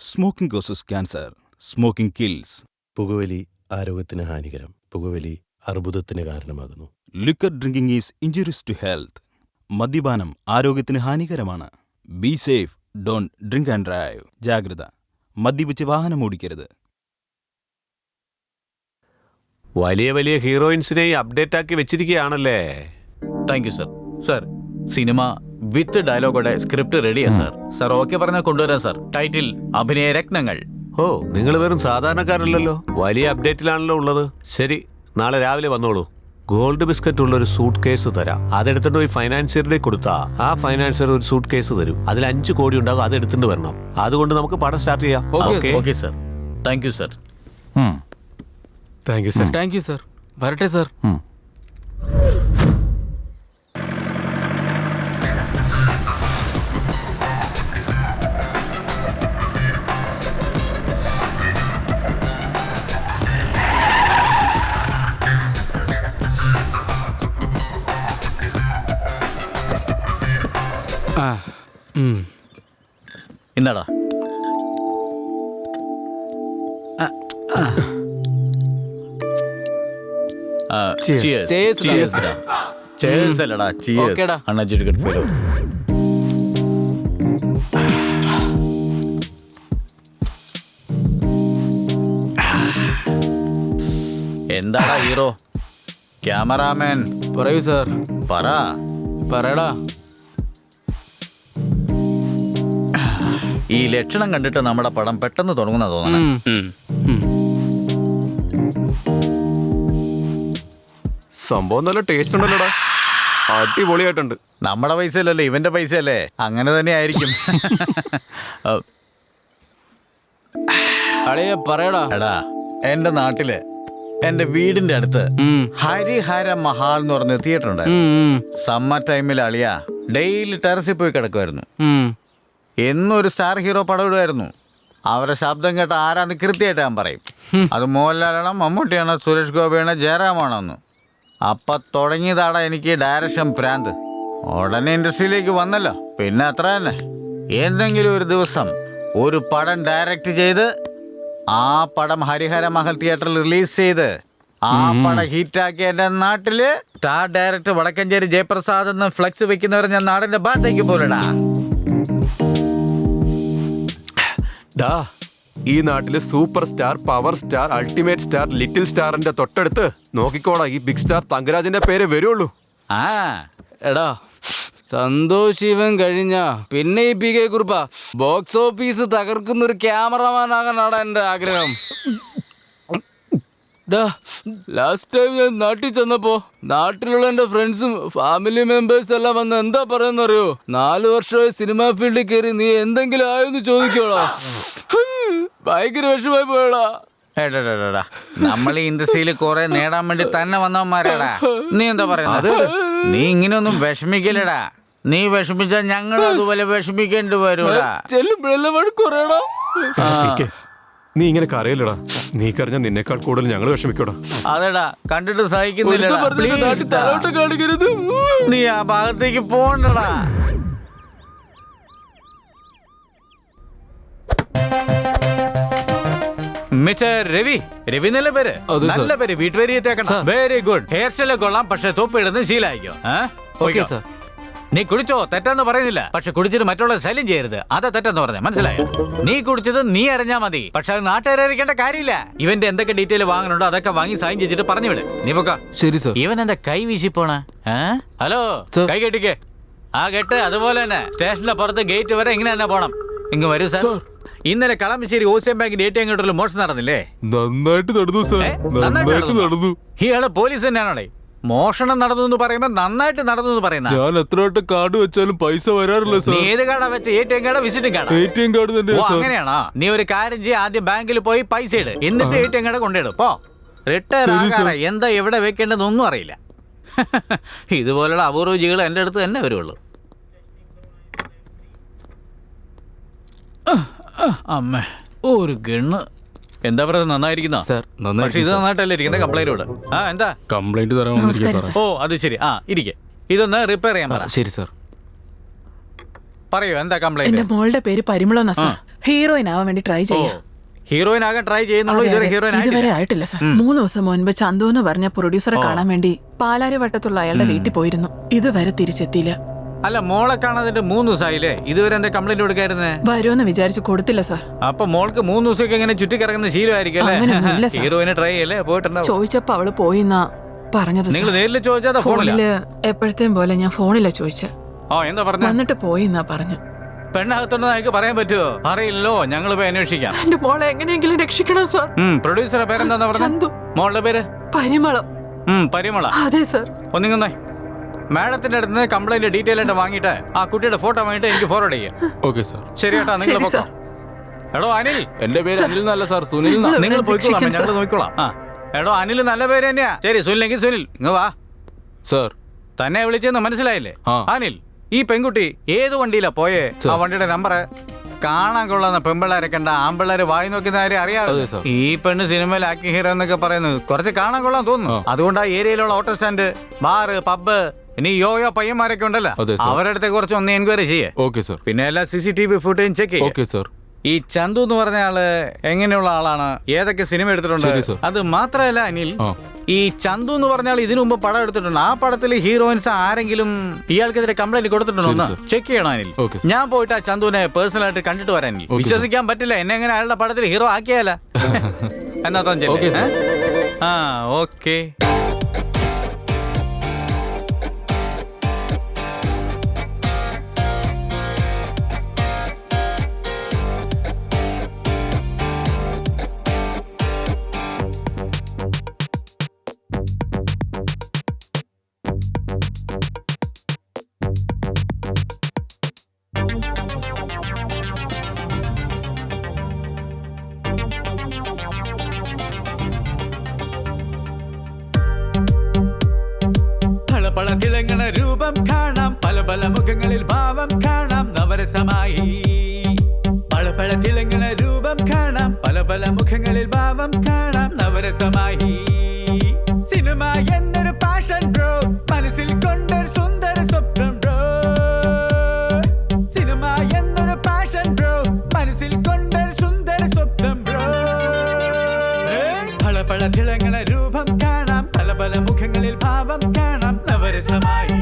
Smoking causes cancer. Smoking kills. പുകവലി ആരോഗ്യത്തിന് ഹാനികരം. പുകവലി അർബുദത്തിന് കാരണമാകുന്നു. Liquor drinking is injuries to health. മദ്യപാനം ആരോഗ്യത്തിന് ഹാനികരമാണ്. Be safe, don't drink and drive. ജാഗ്രത, മദ്യപിച്ച് വാഹനം ഓടിക്കരുത്. വലിയ വലിയ ഹീറോയിൻസിനെ അപ്ഡേറ്റ് ആക്കി വെച്ചിരിക്കുകയാണല്ലേ. Thank you sir. Sir cinema with ഡയലോഗോടെ സ്ക്രിപ്റ്റ് റെഡിയാ സാർ. സാർ ഓക്കെ പറഞ്ഞാൽ കൊണ്ടുവരാം സാർ. ടൈറ്റിൽ അഭിനയ രത്നങ്ങൾ. ഓ, നിങ്ങൾ വെറും സാധാരണക്കാരല്ലല്ലോ. വലിയ അപ്ഡേറ്റിലാണല്ലോ ഉള്ളത്. ശരി, നാളെ രാവിലെ വന്നോളൂ. ഗോൾഡ് ബിസ്ക്കറ്റ് ഉള്ള ഒരു സൂട്ട് കേസ് തരാം. അതെടുത്തിട്ട് പോയി ഫൈനാൻസിയറുടെ കൊടുത്താ ആ ഫൈനാൻസിയർ ഒരു സൂട്ട് കേസ് തരും. അതിൽ 5 കോടി ഉണ്ടാകും. അത് എടുത്തിട്ട് വരണം. അതുകൊണ്ട് നമുക്ക് പടം സ്റ്റാർട്ട് ചെയ്യാം. Okay sir. Thank you sir. Thank you sir. Thank you sir. വരട്ടെ സാർ. ഇന്നാടാ അല്ലടാ അൺഎഡ്യൂക്കേറ്റഡ് ഫെലോ. എന്താടാ ഹീറോ? ക്യാമറാമാൻ പറയൂ സാർ. പറയടാ. ഈ ലക്ഷണം കണ്ടിട്ട് നമ്മുടെ പടം പെട്ടെന്ന് തുടങ്ങുന്ന തോന്നണം. സംഭവം നല്ല ടേസ്റ്റ് ഉണ്ടല്ലോടാ, അടിപൊളിയായിട്ടുണ്ട്. നമ്മുടെ പൈസയല്ലല്ലേ, ഇവന്റെ പൈസയല്ലേ, അങ്ങനെ തന്നെ ആയിരിക്കും. അളിയ പറയടാ. എടാ, എന്റെ നാട്ടില് എന്റെ വീടിന്റെ അടുത്ത് ഹരിഹര മഹാൽ എന്ന് പറഞ്ഞ തിയേറ്റർ ഉണ്ടായിരുന്നു. സമ്മർ ടൈമിൽ അളിയ ഡെയിലി ടെറസിൽ പോയി കിടക്കുമായിരുന്നു. എന്നൊരു സ്റ്റാർ ഹീറോ പടം ഇടുമായിരുന്നു. അവരുടെ ശബ്ദം കേട്ട ആരാന്ന് കൃത്യമായിട്ട് ഞാൻ പറയും. അത് മോഹൻലാലാണോ, മമ്മൂട്ടിയാണോ, സുരേഷ് ഗോപിയാണോ, ജയറാമാണോന്ന്. അപ്പൊ തുടങ്ങിയതാടാ എനിക്ക് ഡയറക്ഷൻ ഭ്രാന്ത്. ഉടനെ ഇൻഡസ്ട്രിയിലേക്ക് വന്നല്ലോ. പിന്നെ അത്ര തന്നെ. എന്തെങ്കിലും ഒരു ദിവസം ഒരു പടം ഡയറക്റ്റ് ചെയ്ത് ആ പടം ഹരിഹര മഹൽ തിയേറ്ററിൽ റിലീസ് ചെയ്ത് ആ പടം ഹിറ്റാക്കി എന്റെ നാട്ടില് സ്റ്റാർ ഡയറക്ടർ വടക്കഞ്ചേരി ജയപ്രസാദ് എന്ന് ഫ്ലെക്സ് വെക്കുന്നവരെ ഞാൻ നാടിന്റെ ഭാഗത്തേക്ക് പോലെടാ. ഈ നാട്ടില് super star, power star, ultimate star, little സ്റ്റാറിന്റെ തൊട്ടടുത്ത് നോക്കിക്കോടാ ഈ ബിഗ് സ്റ്റാർ തങ്കരാജിന്റെ പേര് വരുള്ളൂ. എടാ സന്തോഷ് ശിവൻ കഴിഞ്ഞ പിന്നെ ഈ പി കെ കുറുപ്പാ ബോക്സ് ഓഫീസ് തകർക്കുന്ന ഒരു ക്യാമറമാൻ ആകാനാണ് എന്റെ ആഗ്രഹം. ലാസ്റ്റ് ടൈം ഞാൻ നാട്ടിൽ ചെന്നപ്പോ നാട്ടിലുള്ള എന്റെ ഫ്രണ്ട്സും ഫാമിലി മെമ്പേഴ്സ് എല്ലാം വന്ന് എന്താ പറയുന്നറിയോ, 4 വർഷമായി സിനിമാ ഫീൽഡിൽ കയറി നീ എന്തെങ്കിലും ആയെന്ന് ചോദിക്കോളാ. ഭയങ്കര വിഷമായി പോയടാ. നമ്മൾ ഈ ഇൻഡസ്ട്രിയിൽ കുറെ നേടാൻ വേണ്ടി തന്നെ വന്നവന്മാരാടാ. നീ എന്താ പറയുന്നത്? നീ ഇങ്ങനെയൊന്നും വിഷമിക്കില്ലടാ. നീ വിഷമിച്ചാൽ ഞങ്ങൾ അതുപോലെ വിഷമിക്കേണ്ടി വരൂടാ. നീ ഇങ്ങനെ കരയില്ലടാ. നീ കരഞ്ഞ നിന്നേക്കാൾ കൂടുതൽ ഞങ്ങൾ വിഷമിക്കോടാ. അതെടാ, കണ്ടിട്ട് സഹിക്കുന്നില്ല. നീ ആ ഭാഗത്തേക്ക് പോണ്ടടാ. മിസ്റ്റർ രവി നല്ല പേര്, നല്ല പേര്. വീട്ടുപേരിയേറ്റേക്കണം. Very good. ഹെയർ സ്റ്റൈൽ കൊള്ളാം, പക്ഷെ തൊപ്പിടുന്നത് ശീലായിക്കോ. നീ കുടിച്ചോ, തെറ്റെന്ന് പറയുന്നില്ല. പക്ഷെ കുടിച്ചിട്ട് മറ്റുള്ള ശല്യം ചെയ്യരുത്, അതാ തെറ്റെന്ന് പറഞ്ഞ മനസ്സിലായോ? നീ കുടിച്ചത് നീ അറിഞ്ഞാ മതി, പക്ഷെ അത് നാട്ടുകാരിക്കേണ്ട കാര്യമില്ല. ഇവന്റെ എന്തൊക്കെ ഡീറ്റെയിൽ വാങ്ങണുണ്ടോ അതൊക്കെ വാങ്ങി സൈൻ ചെയ്തിട്ട് പറഞ്ഞു വിട്. നീ പൊക്ക. ശരി സർ. ഇവൻ എന്താ കൈ വീശി പോണ? ഹലോ, കൈ കെട്ടിക്കേ. ആ കെട്ട് അതുപോലെ തന്നെ സ്റ്റേഷന്റെ പുറത്ത് ഗേറ്റ് വരെ ഇങ്ങനെ തന്നെ പോണം. ഇങ്ങ് വരൂ സാർ. ഇന്നലെ കളമശ്ശേരി ഓസിയം ബാങ്കിന്റെ ATM കെട്ടിൽ മോഷണം നടന്നില്ലേ? നന്നായിട്ട് നടന്നു സാർ, നന്നായിട്ട് നടന്നു. ഇയാള് പോലീസ് തന്നെയാണോ? മോഷണം നടന്നു എന്ന് പറയുമ്പോ നന്നായിട്ട് നടന്നു എന്ന് പറയുന്ന. ഞാൻ എത്ര വട്ടം കാർഡ് വെച്ചാലും പൈസ വരാറില്ല സാർ. നീ ഏത് കാർഡാ വെച്ച? ATM കാർഡോ വിസിറ്റിംഗ് കാർഡോ? ATM കാർഡ് തന്നെ. അങ്ങനെയാണോ? നീ ഒരു കാര്യം ചെയ്യ, ആദ്യം ബാങ്കിൽ പോയി പൈസ ഇട്, എന്നിട്ട് ATM കാർഡ് കൊണ്ടിടും. പോ. റിട്ടയർ ആകാറ എന്താ എവിടെ വെക്കേണ്ടതൊന്നും അറിയില്ല. ഇതുപോലുള്ള അപൂർവ ജീവികൾ എന്റെ അടുത്ത് തന്നെ വരുള്ളൂ. അമ്മ ഒരു ഗണ്ണ്. എന്താ പറയുക, നന്നായിരിക്കുന്ന സാർ? പക്ഷെ ഇത് നന്നായിട്ടല്ലേ ഇരിക്കുന്നത്. കംപ്ലൈന്റ് എന്താ കംപ്ലൈന്റ് തരാൻ? ഓ അത് ശരി. ഇരിക്കെ, ഇതൊന്ന് റിപ്പയർ ചെയ്യാൻ പറ. ശരി സാർ. പറയൂ, എന്താ കംപ്ലൈന്റ്? എന്റെ മോളുടെ പേര് പരിമളം സാർ. ഹീറോയിൻ ആവാൻ വേണ്ടി ട്രൈ ചെയ്യാം. ഹീറോയിൻ ആകാൻ ട്രൈ ചെയ്യുന്നുള്ളൂ, ഇതുവരെ ആയിട്ടില്ല സാർ. 3 ദിവസം മുൻപ് ചന്തു എന്ന് പറഞ്ഞ പ്രൊഡ്യൂസറെ കാണാൻ വേണ്ടി പാലാരിവട്ടത്തുള്ള അയാളുടെ വീട്ടിൽ പോയിരുന്നു. ഇതുവരെ തിരിച്ചെത്തിയില്ല. അല്ല, മോളെ കാണാതിട്ട് 3 ദിവസമായില്ലേ? ഇതുവരെ എന്താ കംപ്ലൈന്റ് കൊടുക്കായിരുന്നേ? വരുമെന്ന് വിചാരിച്ചു കൊടുത്തില്ല സാർ. അപ്പൊ മോൾക്ക് 3 ദിവസമൊക്കെ ഇങ്ങനെ ചുറ്റിക്കിറങ്ങുന്ന ശീലമായിരിക്കും അല്ലേ? ഹീറോയിനെ ട്രൈ ചെയ്യല്ലേ? പോയിട്ടുണ്ടാവും. ചോദിച്ചപ്പോ അവള് പോയിന്നാ പറഞ്ഞത്. നിങ്ങൾ നേരിൽ ചോദിച്ചാ ഫോണില്? എപ്പോഴത്തെയും പോലെ ഞാൻ ഫോണിലാ ചോദിച്ച. എന്താ പറഞ്ഞു? വന്നിട്ട് പോയിന്നാ പറഞ്ഞു. പെണ്ണകത്തുണ്ടെന്ന് എനിക്ക് പറയാൻ പറ്റുമോ? അറിയില്ലല്ലോ, ഞങ്ങൾ പോയി അന്വേഷിക്കാം. എന്റെ മോളെ എങ്ങനെയെങ്കിലും രക്ഷിക്കണം സാർ. പ്രൊഡ്യൂസറെ പേരെന്താ പറഞ്ഞു? മോളുടെ പേര് പരിമളം. പരിമള? അതെ സാർ. ഒന്നിങ്ങന്നേ, മാഡത്തിന്റെ അടുത്ത് നിന്ന് കംപ്ലൈന്റ് ഡീറ്റെയിൽ ആയിട്ട് വാങ്ങിയിട്ട് ആ കുട്ടിയുടെ ഫോട്ടോ വാങ്ങിയിട്ട് എനിക്ക് ഫോർവേഡ് ചെയ്യാം. Okay sir. ശരി കേട്ടോ, നിങ്ങൾ പോക്കോ. എടോ അനിൽ. എന്റെ പേര് അനിൽ എന്നല്ല സാർ, സുനിൽ. നിങ്ങൾ പോയിക്കോളാം, ഞങ്ങൾ നോക്കിക്കോളാം. എടോ അനിൽ നല്ല പേര് തന്നെയാ. ശരി, സുനിലെങ്കിൽ സുനിൽ ഇങ്ങ് വാ. സാർ തന്നെ വിളിച്ചെന്ന് മനസ്സിലായില്ലേ? അനിൽ, ഈ പെൺകുട്ടി ഏത് വണ്ടിയിലാ പോയേ? ആ വണ്ടിയുടെ നമ്പർ കാണാൻ കൊള്ളുന്ന പെൺപിള്ളേരെ കണ്ട ആൺപിള്ളേര് വായി നോക്കുന്ന കാര്യം അറിയാതെ. ഈ പെണ്ണ് സിനിമയിൽ ആക്ടിംഗ് ഹീറോ എന്നൊക്കെ പറയുന്നത് കുറച്ച് കാണാൻ കൊള്ളാൻ തോന്നുന്നു. അതുകൊണ്ട് ആ ഏരിയയിലുള്ള ഓട്ടോ സ്റ്റാൻഡ്, ബാറ്, പബ്ബ്, ഇനി യോയോ പയ്യന്മാരൊക്കെ ഉണ്ടല്ലോ, അവരുടെ അടുത്ത് കുറച്ച് ഒന്ന് എൻക്വയറി ചെയ്യേ. Okay sir. പിന്നെ എല്ലാ CCTV ഫുട്ടേജും ചെക്ക് ചെയ്യും. Okay sir. ഈ ചന്തു എന്ന് പറഞ്ഞ ആള് എങ്ങനെയുള്ള ആളാണ്, ഏതൊക്കെ സിനിമ എടുത്തിട്ടുണ്ട്? ശരി, സർ. അത് മാത്രമല്ല അനിൽ, ഈ ചന്തു എന്ന് പറഞ്ഞ ആൾ ഇതിനു മുമ്പ് പടം എടുത്തിട്ടുണ്ട്. ആ പടത്തിൽ ഹീറോയിൻസ് ആരെങ്കിലും ഇയാൾക്കെതിരെ കംപ്ലൈന്റ് കൊടുത്തിട്ടുണ്ടോ എന്ന് ചെക്ക് ചെയ്യണം അനിൽ. ഞാൻ പോയിട്ട് ആ ചന്തുവിനെ പേഴ്സണൽ ആയിട്ട് കണ്ടിട്ട് വരാൻ. വിശ്വസിക്കാൻ പറ്റില്ല എന്നെ എങ്ങനെ അയാളുടെ പടത്തിൽ ഹീറോ ആക്കിയാല. എന്നാ ആ ഓക്കെ. പല തിളങ്ങണ രൂപം കാണാം, പല പല മുഖങ്ങളിൽ ഭാവം കാണാം നവരസമായി. പല തിളങ്ങണ രൂപം കാണാം, പല പല മുഖങ്ങളിൽ ഭാവം കാണാം നവരസമായി. സിനിമ എന്നൊരു പാഷൻ ബ്രോ, മനസ്സിൽ കൊണ്ടൊരു സുന്ദര സ്വപ്നം ബ്രോ. സിനിമ എന്നൊരു പാഷൻ ബ്രോ, മനസ്സിൽ കൊണ്ടൊരു സുന്ദര സ്വപ്നം ബ്രോ. പല പല തിളങ്ങണ രൂപം കാണാം, പല പല മുഖങ്ങളിൽ ഭാവം കാണാം നവരസമായി.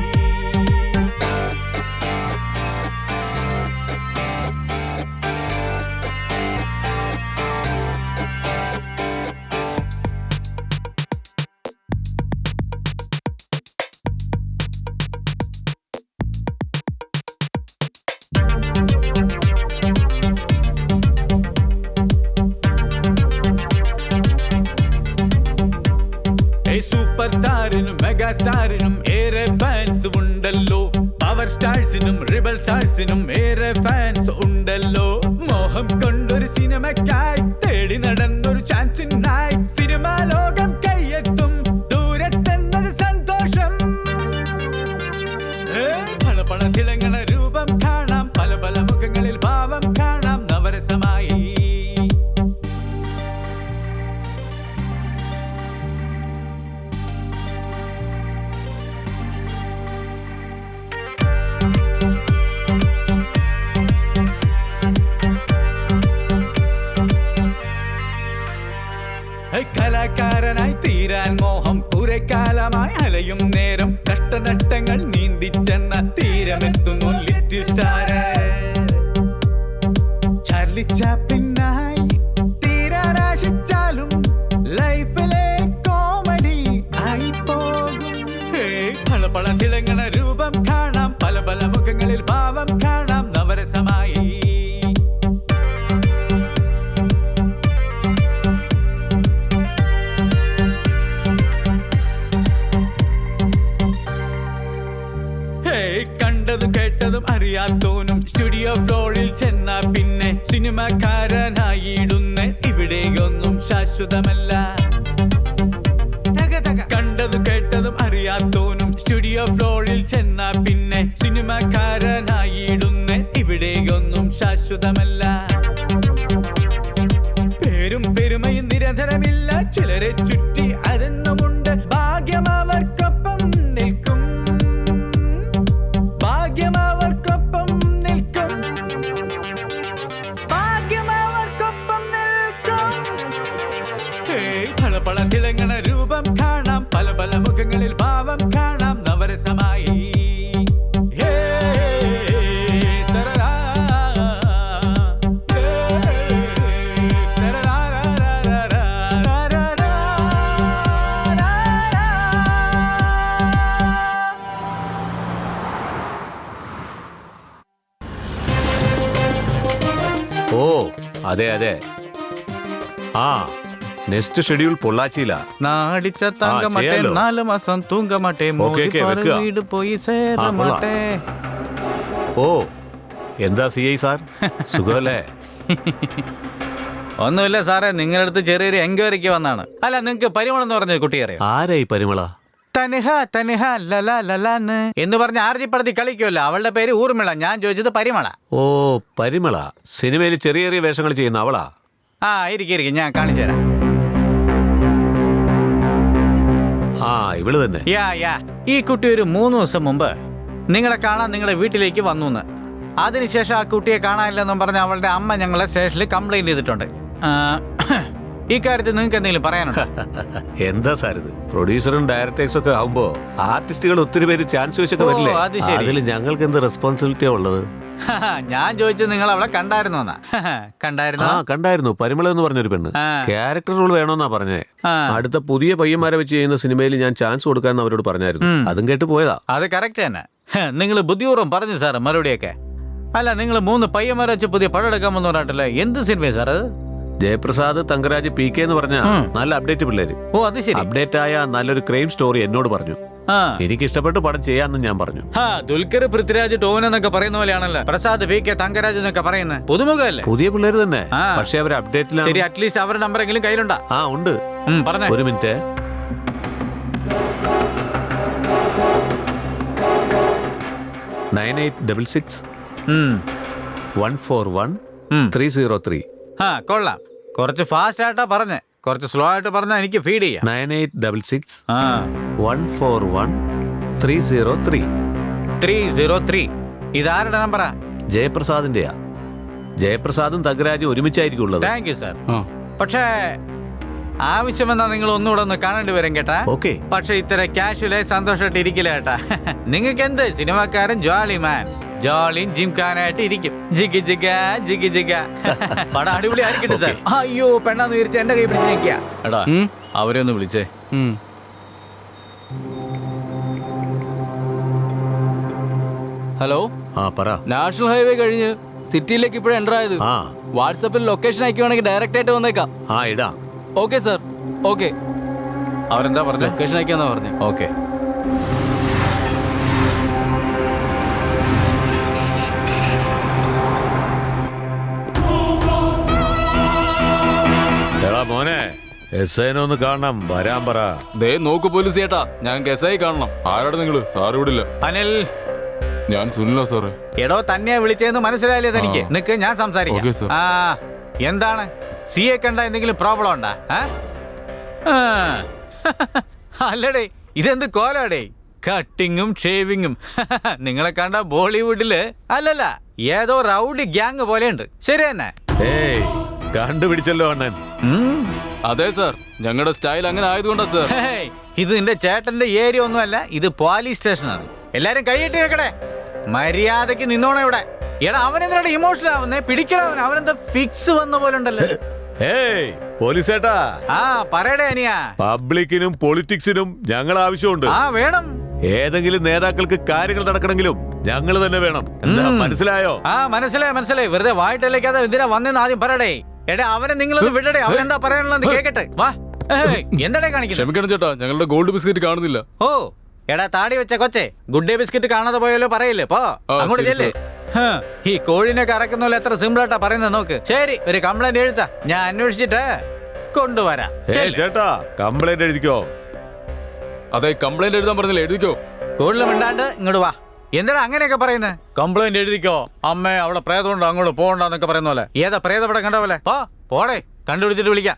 സൂപ്പർ സ്റ്റാറിനും മെഗാ സ്റ്റാറിനും ഏറെ ഫാൻസ് ഉണ്ടല്ലോ. പവർ സ്റ്റാർസിനും റിബൽ സ്റ്റാർസിനും ഏറെ ഫാൻസ് ഉണ്ടല്ലോ. മോഹം കൊണ്ടൊരു സിനിമയ്ക്കായി തേടി നടന്നൊരു ചാൻസിനായി സിനിമാ ലോകം കൈയെത്തും ദൂരത്തെന്നത് സന്തോഷം. പല പല തിളങ്ങണ രൂപം കാണാം, പല പല മുഖങ്ങളിൽ ഭാവം കാണാം നവരസമായി. കലാകാരനായി തീരാൻ മോഹം, കുറെ കാലമായി അലയും നേരം, കഷ്ടനഷ്ടങ്ങൾ നീന്തിച്ചെന്ന തീരമെത്തുന്നു ലിറ്റിൽ സ്റ്റാർ. ചാർലി ചാപ്ലിനായി തീരാനാശിച്ചാലും ലൈഫിലെ കോമഡി ആയി പോകും. പല പല തിളങ്ങണ രൂപം കാണാം, പല പല മുഖങ്ങളിൽ ഭാവം കാണാം നവരസമായി. കണ്ടതും കേട്ടതും അറിയാത്തോനും സ്റ്റുഡിയോ ഫ്ലോറിൽ ചെന്ന പിന്നെ സിനിമക്കാരനായിടുന്ന ഇവിടെയൊന്നും ശാശ്വതമല്ല. കണ്ടതും കേട്ടതും അറിയാത്തോനും സ്റ്റുഡിയോ ഫ്ലോറിൽ ചെന്ന പിന്നെ സിനിമക്കാരനായിടുന്ന ഇവിടെയൊന്നും ശാശ്വതമല്ല. പേരും പെരുമയും നിരന്തരമില്ല, ചിലരെ ചുറ്റി അതെന്നുമുണ്ട്. ഭാഗ്യം അവർക്കൊപ്പം നിൽക്കും, ഭാഗ്യം അവർക്കൊപ്പം നിൽക്കും, ഭാഗ്യം അവർക്കൊപ്പം നിൽക്കും. പല പല തിളങ്ങണ രൂപം കാണാം, പല പല മുഖങ്ങളിൽ ഭാവം കാണാം നവരസമായി. ഓ അതെ അതെ. ആ നെക്സ്റ്റ് ഷെഡ്യൂൾ പൊള്ളാച്ചിയിലാ. നാടിച്ച തങ്കമട്ടെ 4 മാസം തൂങ്കമട്ടെ വീട് പോയി സേരമട്ടെ. ഓ എന്താ CI സാർ, സുഖമല്ലേ? ഒന്നുമില്ല സാറേ, നിങ്ങളുടെ അടുത്ത് ചെറിയൊരു എൻക്വയറിക്ക് വന്നാണ്. അല്ല, നിങ്ങൾക്ക് പരിമളം എന്ന് പറഞ്ഞ കുട്ടി അറിയാം? ആരായി പരിമള? തനിഹ തനിഹ ലലാന്ന് എന്ന് പറഞ്ഞ ആർജിപ്പടത്തി കളിക്കുമല്ലോ, അവളുടെ പേര് ഊർമിള. ഞാൻ ചോദിച്ചത് പരിമള. ഓ പരിമള, സിനിമയിൽ ചെറിയ ചെറിയ വേഷങ്ങൾ ചെയ്യുന്ന അവളാ? ആ ഇരിക്കും, ഞാൻ കാണിച്ചു തരാം. ആ ഇവള് തന്നെ. യാ ഈ കുട്ടി ഒരു 3 ദിവസം മുമ്പ് നിങ്ങളെ കാണാൻ നിങ്ങളുടെ വീട്ടിലേക്ക് വന്നു. അതിനുശേഷം ആ കുട്ടിയെ കാണാനില്ലെന്നും പറഞ്ഞ് അവളുടെ അമ്മ ഞങ്ങളെ സ്റ്റേഷനിൽ കംപ്ലൈന്റ് ചെയ്തിട്ടുണ്ട്. ഇക്കാര്യത്തിൽ നിങ്ങൾക്ക് എന്തെങ്കിലും പറയാനുണ്ടോ? എന്താ സാർ ഇത്, പ്രൊഡ്യൂസറും ഡയറക്ടേഴ്സും ഒക്കെ ആവുമ്പോ ആർട്ടിസ്റ്റുകൾ ഒത്തിരി പേര് ചാൻസ് വെച്ചൊക്കെ വരില്ലേ? അത് ശരി. അതിൽ ഞങ്ങൾക്ക് എന്ത് റെസ്പോൺസിബിലിറ്റിയാ ഉള്ളത്? ഞാൻ ചോദിച്ചത് നിങ്ങൾ അവളെ കണ്ടായിരുന്നോ? കണ്ടായിരുന്നു. പരിമള എന്ന് പറഞ്ഞൊരു പെണ്ണ്. ക്യാരക്ടർ റോൾ വേണമെന്നാ പറഞ്ഞേ. അടുത്ത പുതിയ പയ്യന്മാരെ വെച്ച് ചെയ്യുന്ന സിനിമയിൽ ഞാൻ ചാൻസ് കൊടുക്കാന്ന് അവരോട് പറഞ്ഞായിരുന്നു. അതും കേട്ട് പോയതാ. അത് കറക്റ്റ് തന്നെ. നിങ്ങൾ ബുദ്ധിപൂർവ്വം പറഞ്ഞു സാർ മറുപടിയൊക്കെ. അല്ല, നിങ്ങൾ 3 പയ്യന്മാരെ വെച്ച് പുതിയ പടം എടുക്കാമെന്ന് പറഞ്ഞിട്ടല്ലേ? എന്ത് സിനിമ സാർ അത്? ജയപ്രസാദ്, തങ്കരാജ്, PK എന്ന് പറഞ്ഞ നല്ല അപ്ഡേറ്റ് പിള്ളേര്. ഓ അത് ശരി. അപ്ഡേറ്റ് ആയ നല്ലൊരു ക്രൈം സ്റ്റോറി എന്നോട് പറഞ്ഞു. എനിക്ക് ഇഷ്ടപ്പെട്ട് പടം ചെയ്യാന്ന് ഞാൻ പറഞ്ഞു. ദുൽഖർ, പൃഥ്വിരാജ്, ടോവൻ എന്നൊക്കെ പറയുന്ന പോലെയാണല്ലോ പ്രസാദ്, PK, തങ്കരാജ് എന്നൊക്കെ പറയുന്നത്. പുതുമുഖല്ലേ? പുതിയ പിള്ളേര് തന്നെ, പക്ഷെ അവർ അപ്ഡേറ്റിലാണ്. ശരി, അറ്റ്ലീസ്റ്റ് അവരുടെ നമ്പറെങ്കിലും കയ്യിലുണ്ടാ? ഉണ്ട്. പറഞ്ഞേ. ഒരു മിനിറ്റ്. 9866 141 303. കൊള്ളാം. കുറച്ച് ഫാസ്റ്റ് ആയിട്ടാ പറഞ്ഞേ. കുറച്ച് സ്ലോ ആയിട്ട് പറഞ്ഞാൽ എനിക്ക് ഫീഡ് ചെയ്യാം. 9866 141 303. 303. ഇതാരുടെ നമ്പറാ? ജയപ്രസാദിന്റെയാ. ജയപ്രസാദും തങ്കരാജും ഒരുമിച്ചായിരിക്കും ഉള്ളത്. Thank you sir. പക്ഷേ ആവശ്യമെന്നാ നിങ്ങൾ ഒന്നുകൂടെ ഒന്ന് കാണേണ്ടി വരും കേട്ടാ. ഓക്കെ. പക്ഷെ ഇത്ര കാഷ്വലായി സന്തോഷമായിട്ട് ഇരിക്കില്ല കേട്ടാ. നിങ്ങൾക്ക് എന്ത് സിനിമാക്കാരൻ ജോളി മാൻ, ജോളിയും ജിംഖാനായിട്ട് ഇരിക്കും. Jigi giga Jigi giga. പടം അടിപൊളി ആയിരിക്കട്ടെ സാർ. അയ്യോ, പെണ്ണാന്ന് വിചാരിച്ച എന്റെ കൈ പിടിച്ച് നിൽക്കുക. എടാ അവരെ ഒന്ന് വിളിച്ചേ. ഹലോ, പറ. നാഷണൽ ഹൈവേ കഴിഞ്ഞ് സിറ്റിയിലേക്ക് ഇപ്പോഴും എൻ്റർ ആയത്. വാട്സാപ്പിൽ ലൊക്കേഷൻ അയക്കുവാണെങ്കിൽ ഡയറക്റ്റ് ആയിട്ട് വന്നേക്കാം. ഇടാം. Okay sir. ഓക്കെ. അവരെന്താ പറഞ്ഞു? ലൊക്കേഷൻ അയക്കാന്നാ പറഞ്ഞു. ഓക്കെ. മോനെ, SI-നെ ഒന്ന് കാണണം, വരാൻ പറ. ദേ നോക്ക് പോലീസ് ചേട്ടാ, ഞങ്ങൾക്ക് SI കാണണം. ആരാണ് നിങ്ങള്? സാർ ഇവിടെ ഇല്ല. അനിൽ. ഞാൻ സുനില സാറേ. എടോ, തന്നെയാ വിളിച്ചതെന്ന് മനസ്സിലായില്ലേ തനിക്ക്? നിക്ക്, ഞാൻ സംസാരിക്കാം. എന്താണ് CA കണ്ട എന്തെങ്കിലും പ്രോബ്ലം ഉണ്ടാ? അല്ലടേ, ഇതെന്ത് കോലാടേ? കട്ടിങ്ങും ഷേവിങ്ങും. നിങ്ങളെ കണ്ട ബോളിവുഡില് അല്ലല്ല, ഏതോ റൗഡി ഗ്യാങ് പോലെയുണ്ട്. ശരി തന്നെ. കണ്ടുപിടിച്ചല്ലോ അണ്ണൻ. അതെ സാർ, ഞങ്ങളുടെ സ്റ്റൈൽ അങ്ങനെ ആയതുകൊണ്ടാ സാർ. ഇത് നിന്റെ ചേട്ടന്റെ ഏരിയ ഒന്നുമല്ല, ഇത് പോലീസ് സ്റ്റേഷനാണ്. എല്ലാരും കൈയിട്ട് വെക്കടേ. മര്യാദക്ക് നിന്നോണം ഇവിടെ. എടാ, അവനെന്താണ് ഇമോഷണൽ ആവുന്നേ? പിടിക്കണം. അവനെന്താ ഫിക്സ് വന്ന പോലെ ഉണ്ടല്ലോ. പോലീസേട്ടാ, പറയടേ അനിയ. പബ്ലിക്കിനും പൊളിറ്റിക്സിനും ഞങ്ങൾ ആവശ്യമുണ്ട്. വേണം. ഏതെങ്കിലും നേതാക്കൾക്ക് കാര്യങ്ങൾ നടക്കണമെങ്കിലും ഞങ്ങൾ തന്നെ വേണം. മനസ്സിലായോ? മനസ്സിലായി. വെറുതെ വായിട്ടല്ലേക്കാതെ എന്തിനാ വന്നെന്ന് ആദ്യം പറയടേ. എടാ, അവനെ നിങ്ങളൊന്ന് വിടടേ. അവനെന്താ പറയാനുള്ളത് കേക്കട്ടെ. വാ. എന്താടേ കാണിക്കുന്നത്? ക്ഷമിക്കണം ചേട്ടാ, ഞങ്ങളുടെ ഗോൾഡ് ബിസ്ക്കറ്റ് കാണുന്നില്ല. ഓ, എടാ താടി വെച്ച കൊച്ചേ, ഗുഡ് ഡേ ബിസ്ക്കറ്റ് കാണാതെ പോയല്ലോ പറയില്ലേ. പോ അങ്ങോട്ട് ചെല്ലേ. ഈ കോഴിനെ കറക്കുന്ന പോലെ എത്ര സിമ്പിൾ ആയിട്ടാ പറയുന്നത് നോക്ക്. ശരി, ഒരു കംപ്ലൈന്റ് എഴുതാ, ഞാൻ അന്വേഷിച്ചിട്ട് കൊണ്ടുവരാം. ചേട്ടാ, കംപ്ലൈന്റ് എഴുതിക്കോ. അതെ, കംപ്ലൈന്റ് എഴുതാൻ പറഞ്ഞില്ല, എഴുതിക്കോ. കൂടുതൽ മിണ്ടാണ്ട് ഇങ്ങോട്ട് വാ. എന്താണ് അങ്ങനെയൊക്കെ പറയുന്നത്? കംപ്ലൈന്റ് എഴുതിക്കോ. അമ്മേ, അവിടെ പ്രേതമുണ്ടോ, അങ്ങോട്ട് പോകണ്ടെന്നൊക്കെ പറയുന്ന പോലെ. ഏതാ പ്രേതപ്പെടെ കണ്ട പോലെ? പോടേ, കണ്ടുപിടിച്ചിട്ട് വിളിക്കാം.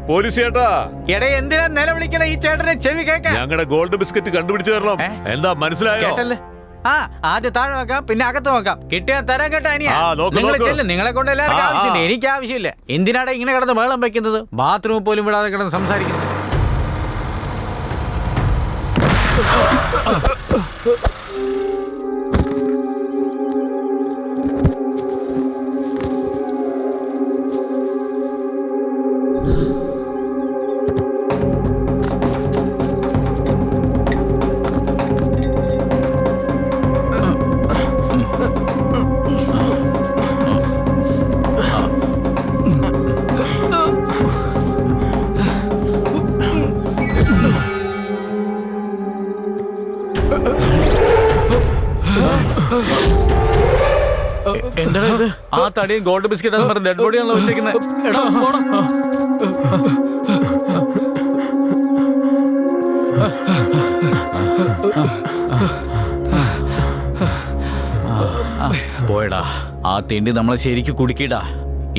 പോലീസ് ചേട്ടാ. എടേ, എന്തിനാ നിലവിളിക്കണ? ഈ ചേട്ടനെ ചെവി കേൾക്കാം. ഞങ്ങളുടെ ഗോൾഡ് ബിസ്ക്കറ്റ് കണ്ടുപിടിച്ചു തരണം. എന്താ മനസ്സിലായോ? ആദ്യം താഴെ വെക്കാം, പിന്നെ അകത്ത് വെക്കാം. കിട്ടിയാ തരാൻ കേട്ടാ അനിയാ. നിങ്ങൾ ചെല്ലും, നിങ്ങളെ കൊണ്ട് എല്ലാവർക്കും ആവശ്യമില്ല. എനിക്ക് ആവശ്യമില്ല. എന്തിനാണ് ഇങ്ങനെ കിടന്ന് വെള്ളം വെക്കുന്നത്? ബാത്റൂമിൽ പോലും വിടാതെ കിടന്ന് സംസാരിക്കുന്നത്. എന്താണ് ഇത്? ആ തടിയും ഗോൾഡ് ബിസ്ക്കറ്റ് പറഞ്ഞ ഡെഡ് ബോഡിയാണല്ലോ വെച്ചേക്കുന്നത്. പോയടാ, ആ തിണ്ടി നമ്മളെ ശരിക്കും കുടുക്കിടാ.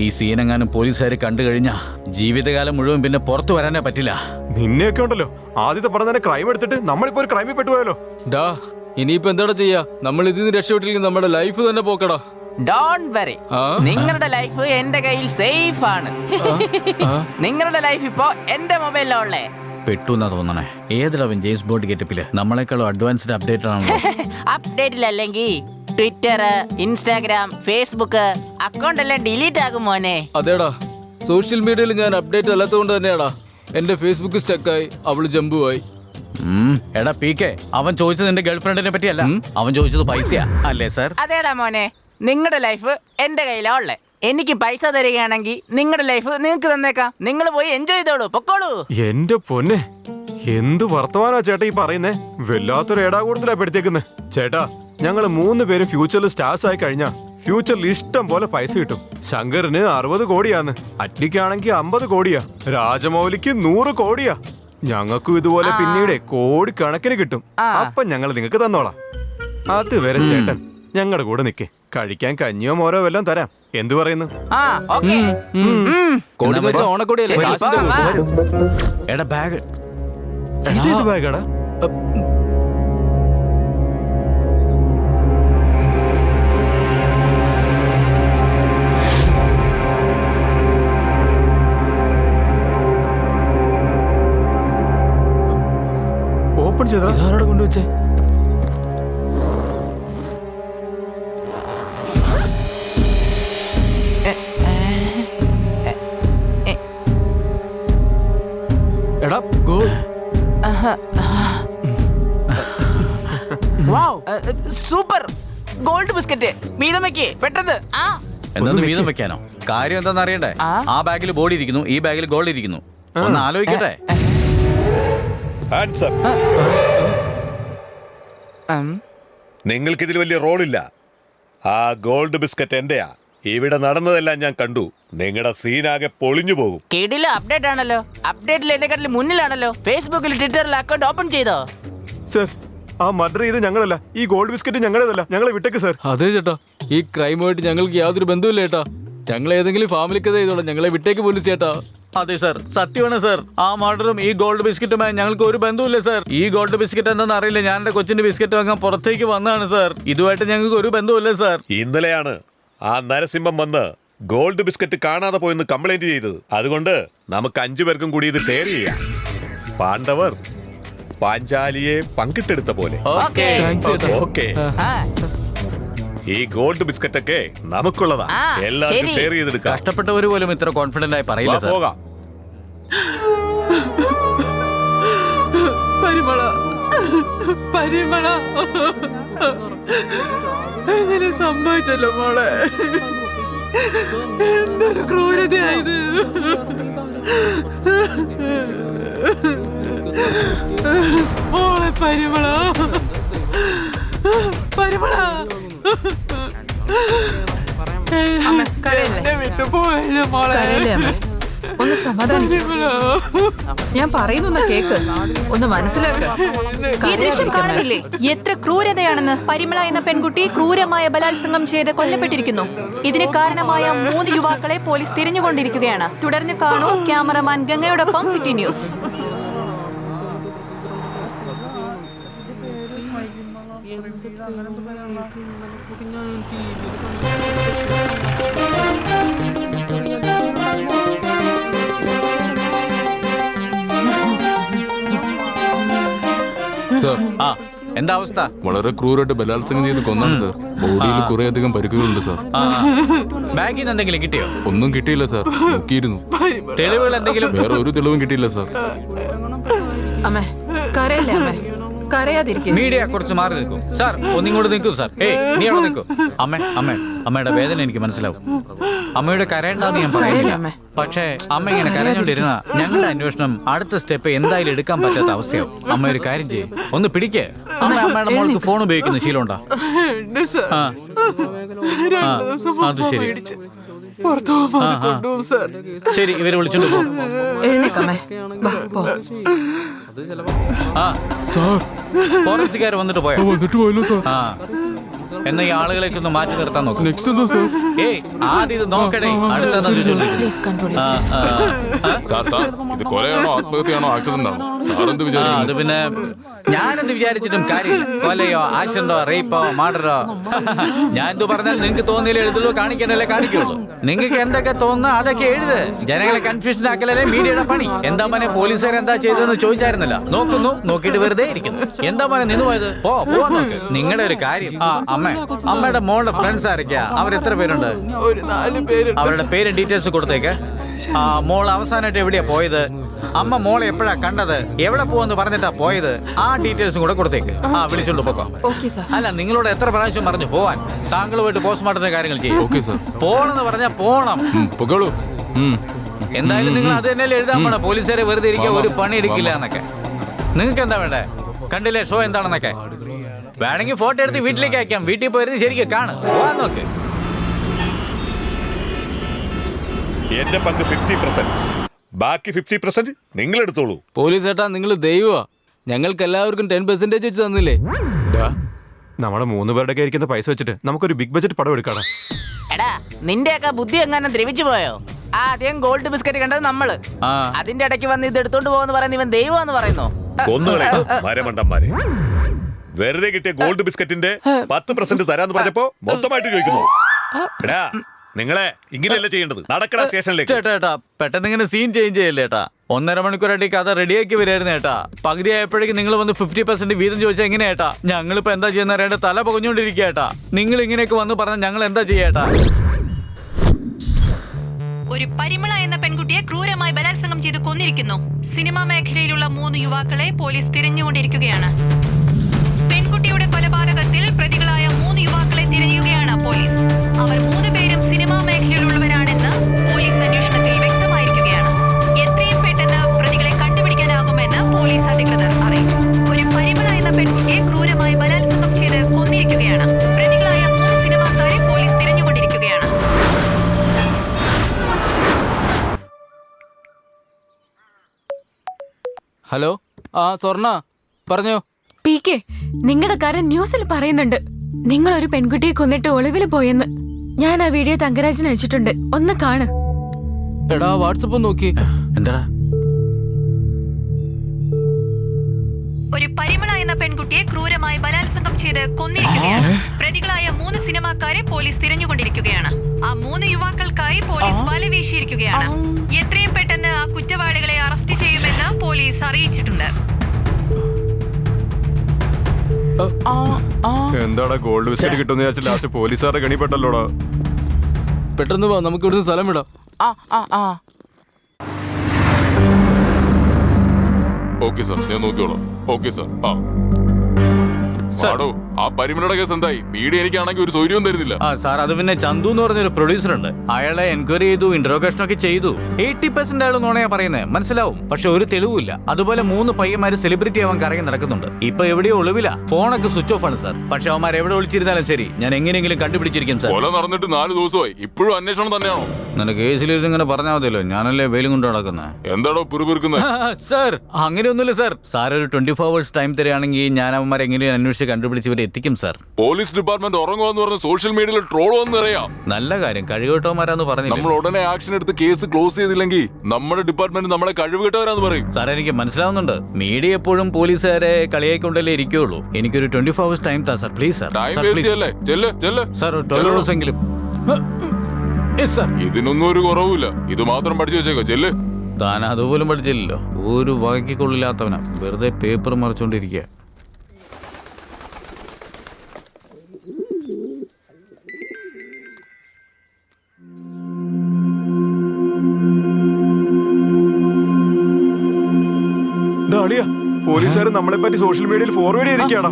ഈ സീനെങ്ങാനും പോലീസുകാർ കണ്ടു കഴിഞ്ഞാ ജീവിതകാലം മുഴുവൻ പിന്നെ പുറത്തു വരാനേ പറ്റില്ല. നിന്നെയൊക്കെ ഉണ്ടല്ലോ, ആദ്യത്തെ പറഞ്ഞ ക്രൈം എടുത്തിട്ട് നമ്മളിപ്പോ ഒരു ക്രൈമിൽ പെട്ടുപോയല്ലോ. ഇനിയിപ്പോ എന്താടാ ചെയ്യാ? നമ്മൾ ഇതിന് രക്ഷപ്പെട്ടില്ലെങ്കിൽ നമ്മുടെ ലൈഫ് തന്നെ പോക്കടാ. ഡോണ്ട് വറി, നിങ്ങളുടെ ലൈഫ് എന്റെ കയ്യിൽ സേഫ് ആണ്. നിങ്ങളുടെ ലൈഫ് ഇപ്പോ എന്റെ മൊബൈലിലുള്ളേ. പെട്ടു എന്നാ തോന്നണേ. ഏതിലവൻ ജെയിംസ് ബോണ്ട് ഗെറ്റപ്പില് നമ്മളെക്കാളും അഡ്വാൻസ്ഡ് അപ്ഡേറ്റ് ആണല്ലോ. അപ്ഡേറ്റിലല്ലെങ്കിൽ ട്വിറ്റർ, ഇൻസ്റ്റാഗ്രാം, ഫേസ്ബുക്ക് അക്കൗണ്ട് എല്ലാം ഡിലീറ്റ് ആകും മോനെ. അതേടാ, സോഷ്യൽ മീഡിയയിൽ ഞാൻ അപ്ഡേറ്റ് അല്ലാത്തതുകൊണ്ട് തന്നെയാടാ എന്റെ ഫേസ്ബുക്ക് സ്റ്റക്കായി, അവള് ജമ്പുവായി. എടാ പീക്കെ, അവൻ ചോദിച്ചത് എന്റെ ഗേൾഫ്രണ്ടിനെ പറ്റിയല്ല, അവൻ ചോദിച്ചത് പൈസയാ അല്ലേ സാർ? അതേടാ മോനെ, നിങ്ങളുടെ ലൈഫ് എന്റെ കയ്യിലാ ഉള്ളേ. എനിക്ക് പൈസ തരികയാണെങ്കിൽ നിങ്ങളുടെ ലൈഫ് നിങ്ങൾക്ക് തന്നേക്കാം. നിങ്ങൾ പോയി എൻജോയ് ചെയ്തോളൂ, പൊക്കോളൂ. എന്റെ പൊന്നെ, എന്ത് വർത്തമാനാ ചേട്ടാ ഈ പറയുന്നേ? വല്ലാത്തൊരു ഏടാകൂടത്തിലാ പെടുത്തേക്കുന്നത്. ചേട്ടാ, ഞങ്ങൾ 3 പേരും ഫ്യൂച്ചറിൽ സ്റ്റാർസ് ആയി കഴിഞ്ഞാ ഫ്യൂച്ചറിൽ ഇഷ്ടം പോലെ പൈസ കിട്ടും. ശങ്കറിന് 60 കോടിയാന്ന്, അറ്റ്ലിക്കാണെങ്കിൽ 50 കോടിയാ, രാജമൗലിക്ക് 100 കോടിയാ. ഞങ്ങൾക്കും ഇതുപോലെ പിന്നീട് കോടിക്കണക്കിന് കിട്ടും. അപ്പൊ ഞങ്ങൾ നിങ്ങൾക്ക് തന്നോളാം. അതുവരെ ചേട്ടൻ ഞങ്ങളുടെ കൂടെ നിൽക്കേ. കഴിക്കാൻ കഞ്ഞിയോ മോരോ വല്ലതും തരാം. എന്തു പറയുന്നു? എടാ ബാഗ്, ഇതേത് ബാഗാടാ? ഓപ്പൺ ചെയ്താ കൊണ്ടുവച്ചേ. എടാ സൂപ്പർ ഗോൾഡ് ബിസ്ക്കറ്റ്. വീതം വെക്കേ പെട്ടെന്ന്. എന്താ വീതം വെക്കാനോ? കാര്യം എന്താണെന്ന് അറിയണ്ടേ? ആ ബാഗിൽ ബോഡി ഇരിക്കുന്നു, ഈ ബാഗിൽ ഗോൾഡ് ഇരിക്കുന്നു. ഒന്ന് ആലോചിക്കട്ടെ. നിങ്ങൾക്കിതിൽ വലിയ റോളില്ല. ആ ഗോൾഡ് ബിസ്ക്കറ്റ് എന്റെയാ. ഇവിടെ നടന്നതെല്ലാം ഞാൻ കണ്ടു. നിങ്ങളുടെ സീനാകെ പൊളിഞ്ഞു പോകും. കിടില അപ്ഡേറ്റ് ആണല്ലോ. അപ്ഡേറ്റിൽ എന്നെക്കാട്ടിൽ മുന്നിലാണല്ലോ. ഫേസ്ബുക്കിൽ ട്വിറ്ററിൽ അക്കൗണ്ട് ഓപ്പൺ ചെയ്തോ? സർ, ആ മർഡർ ചെയ്ത് ഞങ്ങളല്ല. ഈ ഗോൾഡ് ബിസ്ക്കറ്റ് ഞങ്ങളതല്ല. ഞങ്ങളെ വിട്ടേക്ക് സർ. അതെ ചേട്ടാ, ഈ ക്രൈമുമായിട്ട് ഞങ്ങൾക്ക് യാതൊരു ബന്ധമില്ല ചേട്ടാ. ഞങ്ങൾ ഏതെങ്കിലും ഫാമിലി കഥ ചെയ്തോളാം. ഞങ്ങളെ വിട്ടേക്ക് പോലും ചേട്ടാ. അതെ സാർ, സത്യമാണ് സാർ. ആ മർഡറും ഈ ഗോൾഡ് ബിസ്ക്കറ്റുമായി ഞങ്ങൾക്ക് ഒരു ബന്ധവുമില്ല സാർ. ഈ ഗോൾഡ് ബിസ്ക്കറ്റ് എന്താണെന്ന് അറിയില്ല. ഞാൻ എന്റെ കൊച്ചിന്റെ ബിസ്ക്കറ്റ് വാങ്ങാൻ പുറത്തേക്ക് വന്നതാണ് സാർ. ഇതുമായിട്ട് ഞങ്ങൾക്ക് ഒരു ബന്ധവുമില്ല സാർ. ഇന്നലെയാണ് ആ നരസിംഹം വന്ന് ഗോൾഡ് ബിസ്ക്കറ്റ് കാണാതെ പോയെന്ന് കംപ്ലൈന്റ് ചെയ്തത്. അതുകൊണ്ട് നമുക്ക് 5 പേർക്കും കൂടി ഇത് ഷെയർ ചെയ്യാം. പാണ്ഡവർ പാഞ്ചാലിയെ പങ്കിട്ടെടുത്ത പോലെ. ഓക്കെ, ഈ ഗോൾഡ് ബിസ്ക്കറ്റ് ഒക്കെ നമുക്കുള്ളതാ. എല്ലാവർക്കും ഷെയർ ചെയ്തെടുക്കാം. കഷ്ടപ്പെട്ടവര് പോലും ഇത്ര കോൺഫിഡന്റ് ആയി പറയില്ല സാർ. പോകാം. പരിമള, പരിമള, എങ്ങനെ സംഭവിച്ചല്ലോ മോളെ? എന്തൊരു ക്രൂരതയായത്! മോളെ പരിമള, പരിമള, എന്നെ വിട്ടു പോയല്ലോ മോളെ. ഒന്ന് സമാധാനിക്കും. ഞാൻ പറയുന്ന കേക്ക്, ഒന്ന് മനസ്സിലാക്കുക. ഈ ദൃശ്യം കാണുന്നില്ലേ? എത്ര ക്രൂരതയാണെന്ന്. പരിമള എന്ന പെൺകുട്ടി ക്രൂരമായ ബലാത്സംഗം ചെയ്ത് കൊല്ലപ്പെട്ടിരിക്കുന്നു. ഇതിന് കാരണമായ 3 യുവാക്കളെ പോലീസ് തിരഞ്ഞുകൊണ്ടിരിക്കുകയാണ്. തുടർന്ന് കാണൂ ക്യാമറമാൻ ഗംഗയോടൊപ്പം സിറ്റി ന്യൂസ്. സാർ, എന്താ അവസ്ഥ? വളരെ ക്രൂരായിട്ട് ബലാത്സംഗം ചെയ്ത് കൊന്നാണ് സാർ. ബോഡിയിൽ കുറെ അധികം പരിക്കുകളുണ്ട് സാർ. ബാഗിൽ നിന്ന് എന്തെങ്കിലും കിട്ടിയോ? ഒന്നും കിട്ടിയില്ല സാർ. നോക്കിയിരുന്നു. തെളിവുകൾ എന്തെങ്കിലും? വേറെ ഒരു തെളിവും കിട്ടിയില്ല സാർ. അമ്മേ, കരയല്ലേ അമ്മേ? കരയാതിരിക്കും. മീഡിയ കുറച്ച് മാറി നിൽക്കും സാർ. ഒന്നിങ്ങോട്ട് നിൽക്കൂ സാർ. നീ അവിടെ നിൽക്കൂ. അമ്മയുടെ വേദന എനിക്ക് മനസ്സിലാവും. അമ്മയുടെ കരയണ്ടെന്ന് ഞാൻ പറയുന്നില്ല. പക്ഷേ അമ്മ ഇങ്ങനെ കരഞ്ഞോണ്ടിരുന്ന ഞങ്ങളുടെ അന്വേഷണം അടുത്ത സ്റ്റെപ്പ് എന്തായാലും എടുക്കാൻ പറ്റാത്ത അവസ്ഥയാവും. അമ്മ ഒരു കാര്യം ചെയ്യും, ഒന്ന് പിടിക്കേ. അമ്മയുടെ മോൾക്ക് ഫോൺ ഉപയോഗിക്കുന്ന ശീലമുണ്ടോ? അത് ശരി. ശരി, ഇവരെ വിളിച്ചോണ്ട് പോകും. ഫോറൻസിക്കാർ വന്നിട്ട് പോയോ? എന്നാ ഈ ആളുകളേക്ക് ഒന്ന് മാറ്റി നിർത്താൻ നോക്കും. ആദ്യം ഇത് നോക്കണേ. അടുത്ത സാർ, ഇത് കൊലയാണോ ആത്മഹത്യയാണോ ആക്സിഡന്റ് ആണോ സാറെന്ത് വിചാരിക്കുന്നു? അത് പിന്നെ ഞാനെന്ത് വിചാരിച്ചിട്ടും കാര്യമില്ല. കൊലയോ ആക്സിഡന്റോ റേപ്പോ മർഡറോ ഞാൻ എന്ത് പറഞ്ഞാൽ നിങ്ങൾക്ക് തോന്നിയില്ല എഴുതുള്ളൂ, കാണിക്കാനല്ലേ കാണിക്കുള്ളൂ. നിങ്ങൾക്ക് എന്തൊക്കെ തോന്നുന്നു അതൊക്കെ എഴുത്. ജനങ്ങളെ കൺഫ്യൂഷൻ ആക്കലല്ലേ മീഡിയയുടെ പണി. എന്താ മോനെ പോലീസുകാർ എന്താ ചെയ്തതെന്ന് ചോദിച്ചായിരുന്നല്ല. നോക്കുന്നു, നോക്കിയിട്ട് വെറുതെ ഇരിക്കുന്നു. എന്താ മോനെ നിന്ന് പോയത്? പോവാ നോക്ക്. നിങ്ങളുടെ ഒരു കാര്യം. അമ്മയുടെ മോളുടെ ഫ്രണ്ട്സ് ആരൊക്കെയാ? അവരെത്ര പേരുണ്ട്? ഒരു 4 പേര്. അവരുടെ പേര് ഡീറ്റെയിൽസ് കൊടുത്തേക്ക്. മോൾ അവസാനമായിട്ട് എവിടെയാ പോയത്? അമ്മ മോളെ എപ്പോഴാ കണ്ടത്? എവിടെ പോവെന്ന് പറഞ്ഞിട്ടാ പോയത്? ആ ഡീറ്റെയിൽസും കൂടെ കൊടുത്തേക്ക്. വിളിച്ചോണ്ട് പോക്കോ. അല്ല, നിങ്ങളോട് എത്ര പ്രാവശ്യം പറഞ്ഞു പോവാൻ? താങ്കൾ പോയിട്ട് പോസ്റ്റ്മോർട്ടത്തിന്റെ കാര്യങ്ങൾ ചെയ്യും. പോണെന്ന് പറഞ്ഞാ പോണം. എന്തായാലും നിങ്ങൾ അത് തന്നെയല്ലേ എഴുതാൻ പോണ. പോലീസുകാരെ വെറുതെ ഇരിക്കുക, ഒരു പണി എടുക്കില്ല എന്നൊക്കെ. നിങ്ങൾക്ക് എന്താ വേണ്ടേ? കണ്ടില്ലേ ഷോ എന്താണെന്നൊക്കെ? വേണമെങ്കിൽ ഫോട്ടോ എടുത്ത് വീട്ടിലേക്ക് അയക്കാം. വീട്ടിൽ പോയിരുന്ന് ശരിക്കും കാണും. പോവാൻ നോക്ക്. എന്റെ പങ്ക് 50%, ബാക്കി 50% നിങ്ങൾ എടുത്തോളൂ. പോലീസ് ഏട്ടാ, നിങ്ങൾ ദൈവമാ. ഞങ്ങൾക്ക് എല്ലാവർക്കും 10% വെച്ച് തന്നില്ലേ? നമ്മുടെ 3 പേരുടെ ഇരിക്കുന്ന പൈസ വെച്ചിട്ട് നമുക്കൊരു ബിഗ് ബഡ്ജറ്റ് പടം എടുക്കണം. എടാ, നിന്റെയൊക്കെ ബുദ്ധി എങ്ങാനും ദ്രവിച്ചു പോയോ? ആദ്യം ഗോൾഡ് ബിസ്ക്കറ്റ് കണ്ടത് നമ്മള്, അതിന്റെ ഇടയ്ക്ക് വന്ന് ഇത് എടുത്തോണ്ട് പോകുന്ന പറയുന്ന ഇവൻ ദൈവമാന്ന് പറയുന്നു. മരമണ്ടന്മാരെ, വെറുതെ കിട്ടിയ ഗോൾഡ് ബിസ്ക്കറ്റിന്റെ 10% തരാന്ന് പറഞ്ഞപ്പോ മൊത്തമായിട്ട് ചോദിക്കുന്നു. നിങ്ങളെ ഇങ്ങനെയല്ല ചെയ്യേണ്ടത്. നടക്കണ സ്റ്റേഷനിലേക്ക്. ചേട്ടാ, പെട്ടെന്ന് ഇങ്ങനെ സീൻ ചേഞ്ച് ചെയ്യല്ലേ ഏട്ടാ. 1.5 മണിക്കൂറായിട്ട് കഥ റെഡിയാക്കി വരായിരുന്നു ഏട്ടാ. പകുതി ആയപ്പോഴേക്കും നിങ്ങൾ വന്ന് 50% വീതം ചോദിച്ചാൽ എങ്ങനെയാ ഏട്ടാ? ഞങ്ങളിപ്പോ എന്താ ചെയ്യുന്ന അറിയാണ്ട് തല പുകഞ്ഞോണ്ടിരിക്കുക ഏട്ടാ. നിങ്ങൾ ഇങ്ങനെയൊക്കെ വന്ന് പറഞ്ഞാൽ ഞങ്ങൾ എന്താ ചെയ്യാട്ടാ? ഒരു പരിമള എന്ന പെൺകുട്ടിയെ ക്രൂരമായി ബലാത്സംഗം ചെയ്ത് കൊന്നിരിക്കുന്നു. സിനിമാ മേഖലയിലുള്ള 3 യുവാക്കളെ പോലീസ് തിരഞ്ഞുകൊണ്ടിരിക്കുകയാണ്. പെൺകുട്ടിയുടെ കൊലപാതകത്തിൽ പ്രതികളായ 3 യുവാക്കളെ തിരയുകയാണ് പോലീസ്. അവർ 3 പേരും സിനിമാ മേഖലയിലുള്ളവരാണെന്ന് പോലീസ് അന്വേഷണത്തിൽ വ്യക്തമായിരിക്കുകയാണ്. എത്രയും പെട്ടെന്ന് പ്രതികളെ കണ്ടുപിടിക്കാനാകുമെന്ന് പോലീസ് അധികൃതർ അറിയിച്ചു. ഒരു പരിമള എന്ന പെൺകുട്ടിയെ ക്രൂരമായി ബലാത്സംഗം ചെയ്ത് കൊന്നിരിക്കുകയാണ്. പ്രതികളായ 3 സിനിമാക്കാരെ പോലീസ് തിരഞ്ഞുകൊണ്ടിരിക്കുകയാണ്. ഹലോ, സ്വർണ്ണ പറഞ്ഞോ. PK, നിങ്ങളുടെ കാര്യം ന്യൂസിൽ പറയുന്നുണ്ട്. നിങ്ങൾ ഒരു പെൺകുട്ടിയെ കൊന്നിട്ട് ഒളിവിൽ പോയെന്ന്. ഞാൻ ആ വീഡിയോ തങ്കരാജിന് അയച്ചിട്ടുണ്ട്, ഒന്ന് കാണ്. എടാ, വാട്സപ്പ് നോക്കി. എന്താടാ? ഒരു പരിമള എന്ന പെൺകുട്ടിയെ ക്രൂരമായി ബലാത്സംഗം ചെയ്ത് കൊന്നിരിക്കുകയാണ്. പ്രതികളായ 3 സിനിമാക്കാരെ പോലീസ് തിരഞ്ഞുകൊണ്ടിരിക്കുകയാണ്. ആ 3 യുവാക്കൾക്കായി പോലീസ് വല വീശിയിരിക്കുകയാണ്. എത്രയും പെട്ടെന്ന് ആ കുറ്റവാളികളെ അറസ്റ്റ് ചെയ്യുമെന്ന് പോലീസ് അറിയിച്ചിട്ടുണ്ട്. എന്താടാ ഗോൾഡ് ബിസ്ക്കറ്റ് കിട്ടുന്ന വിചാരിച്ച ലാസ്റ്റ് പോലീസുകാരുടെ കണിപ്പെട്ടല്ലോടാ. പെട്ടെന്ന് വാ, നമുക്ക് ഇവിടുന്ന് സ്ഥലം വിടാം. ഓക്കെ സാർ, ഞാൻ നോക്കിയോളാം. Okay sir. ആടോ, ആ പരിമളയുടെ കേസ് എന്തായി? മീഡിയ എനിക്കാണെങ്കിൽ ഒരു സൗകര്യവും തരുന്നില്ല. സാർ, അത് പിന്നെ ചന്തു എന്ന് പറഞ്ഞൊരു പ്രൊഡ്യൂസർ ഉണ്ട്. അയാളെ എൻക്വയറി ചെയ്തു, ഇന്ററോഗേഷൻ ഒക്കെ ചെയ്തു. 80% അയാൾ നോണയാ പറയുന്നത്, മനസ്സിലാവും. പക്ഷെ ഒരു തെളിവില്ല. അതുപോലെ 3 പയ്യന്മാര് സെലിബ്രിറ്റി ആവാൻ കറങ്ങി നടക്കുന്നുണ്ട്. ഇപ്പൊ എവിടെയോ ഒളിവില്ല. ഫോണൊക്കെ സ്വിച്ച് ഓഫ് ആണ് സാർ. പക്ഷെ അവന്മാർ എവിടെ ഒളിച്ചിരുന്നാലും ശരി, ഞാൻ എങ്ങനെയെങ്കിലും കണ്ടുപിടിച്ചിരിക്കും സാർ. കൊല നടന്നിട്ട് 4 ദിവസമായി, ഇപ്പോഴും അന്വേഷണം തന്നെയാണോ? നിനക്ക് കേസിലിരുന്ന് ഇങ്ങനെ പറഞ്ഞാൽ മതിയല്ലോ, ഞാനല്ലേ വെയിലും കൊണ്ട് നടക്കുന്നത്. എന്താടോ പിറുപിറുക്കുന്നത്? സാർ, അങ്ങനെയൊന്നുമില്ല സാർ. സാർ ഒരു 24 hours ടൈം തരികയാണെങ്കിൽ ഞാൻ അവന്മാരെ എങ്ങനെയും അന്വേഷിച്ച് കണ്ടുപിടിച്ച് ഇവരെ എത്തിക്കും സാർ. പോലീസ് ഡിപ്പാർട്ട്മെന്റ് ഉറങ്ങുവാന്ന് പറഞ്ഞ സോഷ്യൽ മീഡിയയിൽ ട്രോൾ വന്ന് അറിയാം. നല്ല കാര്യം, കഴിവുകെട്ടവന്മാരാന്ന് പറഞ്ഞു. നമ്മൾ ഉടനെ ആക്ഷൻ എടുത്ത് കേസ് ക്ലോസ് ചെയ്തില്ലെങ്കിൽ നമ്മുടെ ഡിപ്പാർട്ട്മെന്റ് നമ്മളെ കഴിവുകെട്ടവരാന്ന് പറയും. സാർ, എനിക്ക് മനസ്സിലാവുന്നുണ്ട്. മീഡിയ എപ്പോഴും പോലീസുകാരെ കളിയായിക്കൊണ്ടല്ലേ ഇരിക്കുള്ളൂ. എനിക്കൊരു 24 hours ടൈം താ sir, please sir. Time waste ചെയ്യല്ലേ? ചെല്ല് സാർ, 12 hours എങ്കിലും. ഇതിനൊന്നും ഒരു കുറവുമില്ല. ഇത് മാത്രം പഠിച്ചു വെച്ചേക്കോ. ചെല്ല്. താൻ അതുപോലും പഠിച്ചില്ലല്ലോ. ഒരു വകയ്ക്ക് കൊള്ളില്ലാത്തവനാ, വെറുതെ പേപ്പർ മറിച്ചോണ്ടിരിക്കുക. പോലീസുകാർ നമ്മളെ പറ്റി സോഷ്യൽ മീഡിയയിൽ ഫോർവേഡ് ചെയ്തിരിക്കുകയാണോ?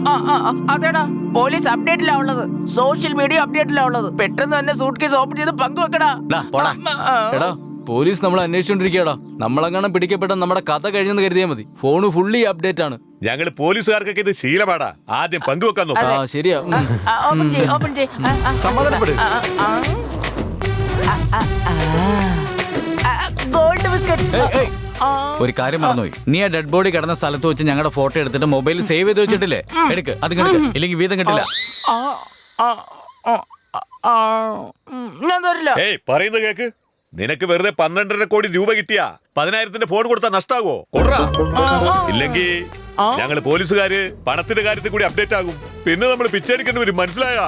അതേടാ, പോലീസ് അപ്ഡേറ്റിലാ ഉള്ളത്, സോഷ്യൽ മീഡിയ അപ്ഡേറ്റിലാ ഉള്ളത്. പെട്ടെന്ന് തന്നെ സൂട്ട് കേസ് ഓപ്പൺ ചെയ്ത് പങ്കുവെക്കടാ. എടാ, പോലീസ് നമ്മളെ അന്വേഷിച്ചോണ്ടിരിക്കടാ. നമ്മളെങ്ങാനും പിടിക്കപ്പെട്ട നമ്മുടെ കഥ കഴിഞ്ഞെന്ന് കരുതിയാൽ മതി. ഫോണ് ഫുള്ളി അപ്ഡേറ്റ് ആണ്. ഞങ്ങൾ പോലീസുകാർക്കൊക്കെ ഇത് ശീലമാടാ. ആദ്യം പങ്കുവെക്കാൻ നോക്കാം. ശരിയാ. Gold biscuit. ഒരു കാര്യം മറന്നുപോയി. നീ ആ ഡെഡ് ബോഡി കിടന്ന സ്ഥലത്ത് വെച്ച് ഞങ്ങളുടെ ഫോട്ടോ എടുത്തിട്ട് മൊബൈലിൽ സേവ് ചെയ്ത് വെച്ചിട്ടില്ലേ? എടുക്ക്, അത് കിടക്ക്, ഇല്ലെങ്കിൽ വീതം കിട്ടില്ല. ഞാൻ തരില്ല. പറയുന്നത് കേക്ക്. നിനക്ക് വെറുതെ 12.5 കോടി രൂപ കിട്ടിയാ 10,000ന്റെ ഫോൺ കൊടുത്താൽ നഷ്ടാവോ? കൊടുറാ. ഇല്ലെങ്കിൽ ഞങ്ങള് പോലീസുകാര് പണത്തിന്റെ കാര്യത്തിൽ കൂടി അപ്ഡേറ്റ് ആകും. പിന്നെ നമ്മൾ പിച്ചടിക്കേണ്ടി വരും. മനസ്സിലായാ?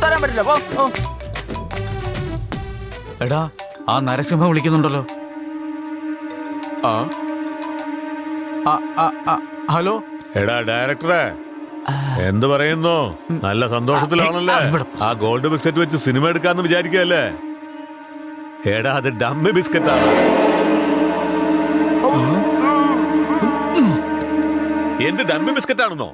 തരാൻ പറ്റില്ല. പോ. എടാ ആ നരസിംഹ വിളിക്കുന്നുണ്ടല്ലോ. ഹലോ എടാ ഡയറക്ടറെ, എന്ത് പറയുന്നു? നല്ല സന്തോഷത്തിലാണല്ലേ? ആ ഗോൾഡ് ബിസ്ക്കറ്റ് വെച്ച് സിനിമ എടുക്കാന്ന് വിചാരിക്കല്ലേ? എടാ അത് ഡമ്മി ബിസ്ക്കറ്റാണ്. എന്ത് ഡമ്മി ബിസ്ക്കറ്റ് ആണെന്നോ?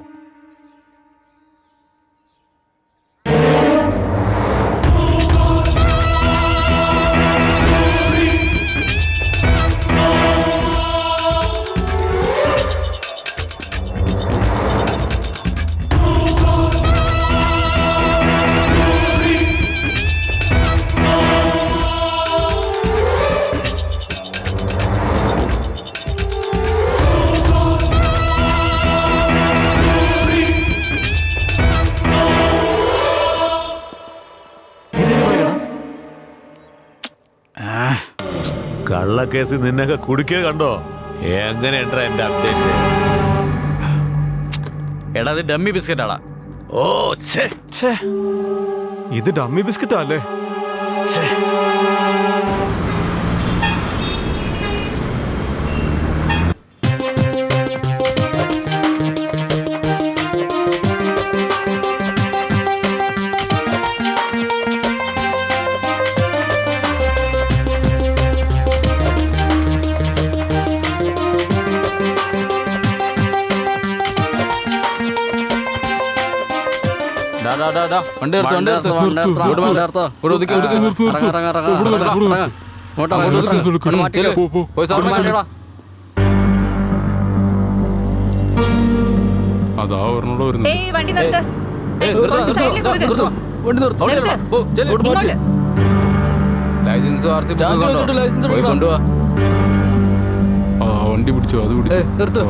കള്ളക്കേസ് നിന്നൊക്കെ കുടിക്കുക കണ്ടോ? എങ്ങനെയുണ്ടാ എന്റെ അപ്ഡേറ്റ്? എടാ ഇത് ഡമ്മി ബിസ്ക്കറ്റ് ആടാ. ഓ ഇത് ഡമ്മി ബിസ്ക്കറ്റാ അല്ലേ? വണ്ടി നിർത്ത്. അതാ ഒരെണ്ണോട് വരുന്നു. വണ്ടി നിർത്ത്. ലൈസൻസ് കൊണ്ടുപോവാ. വണ്ടി പിടിച്ചോ? അത് പിടിച്ചോ? നിർത്ത്.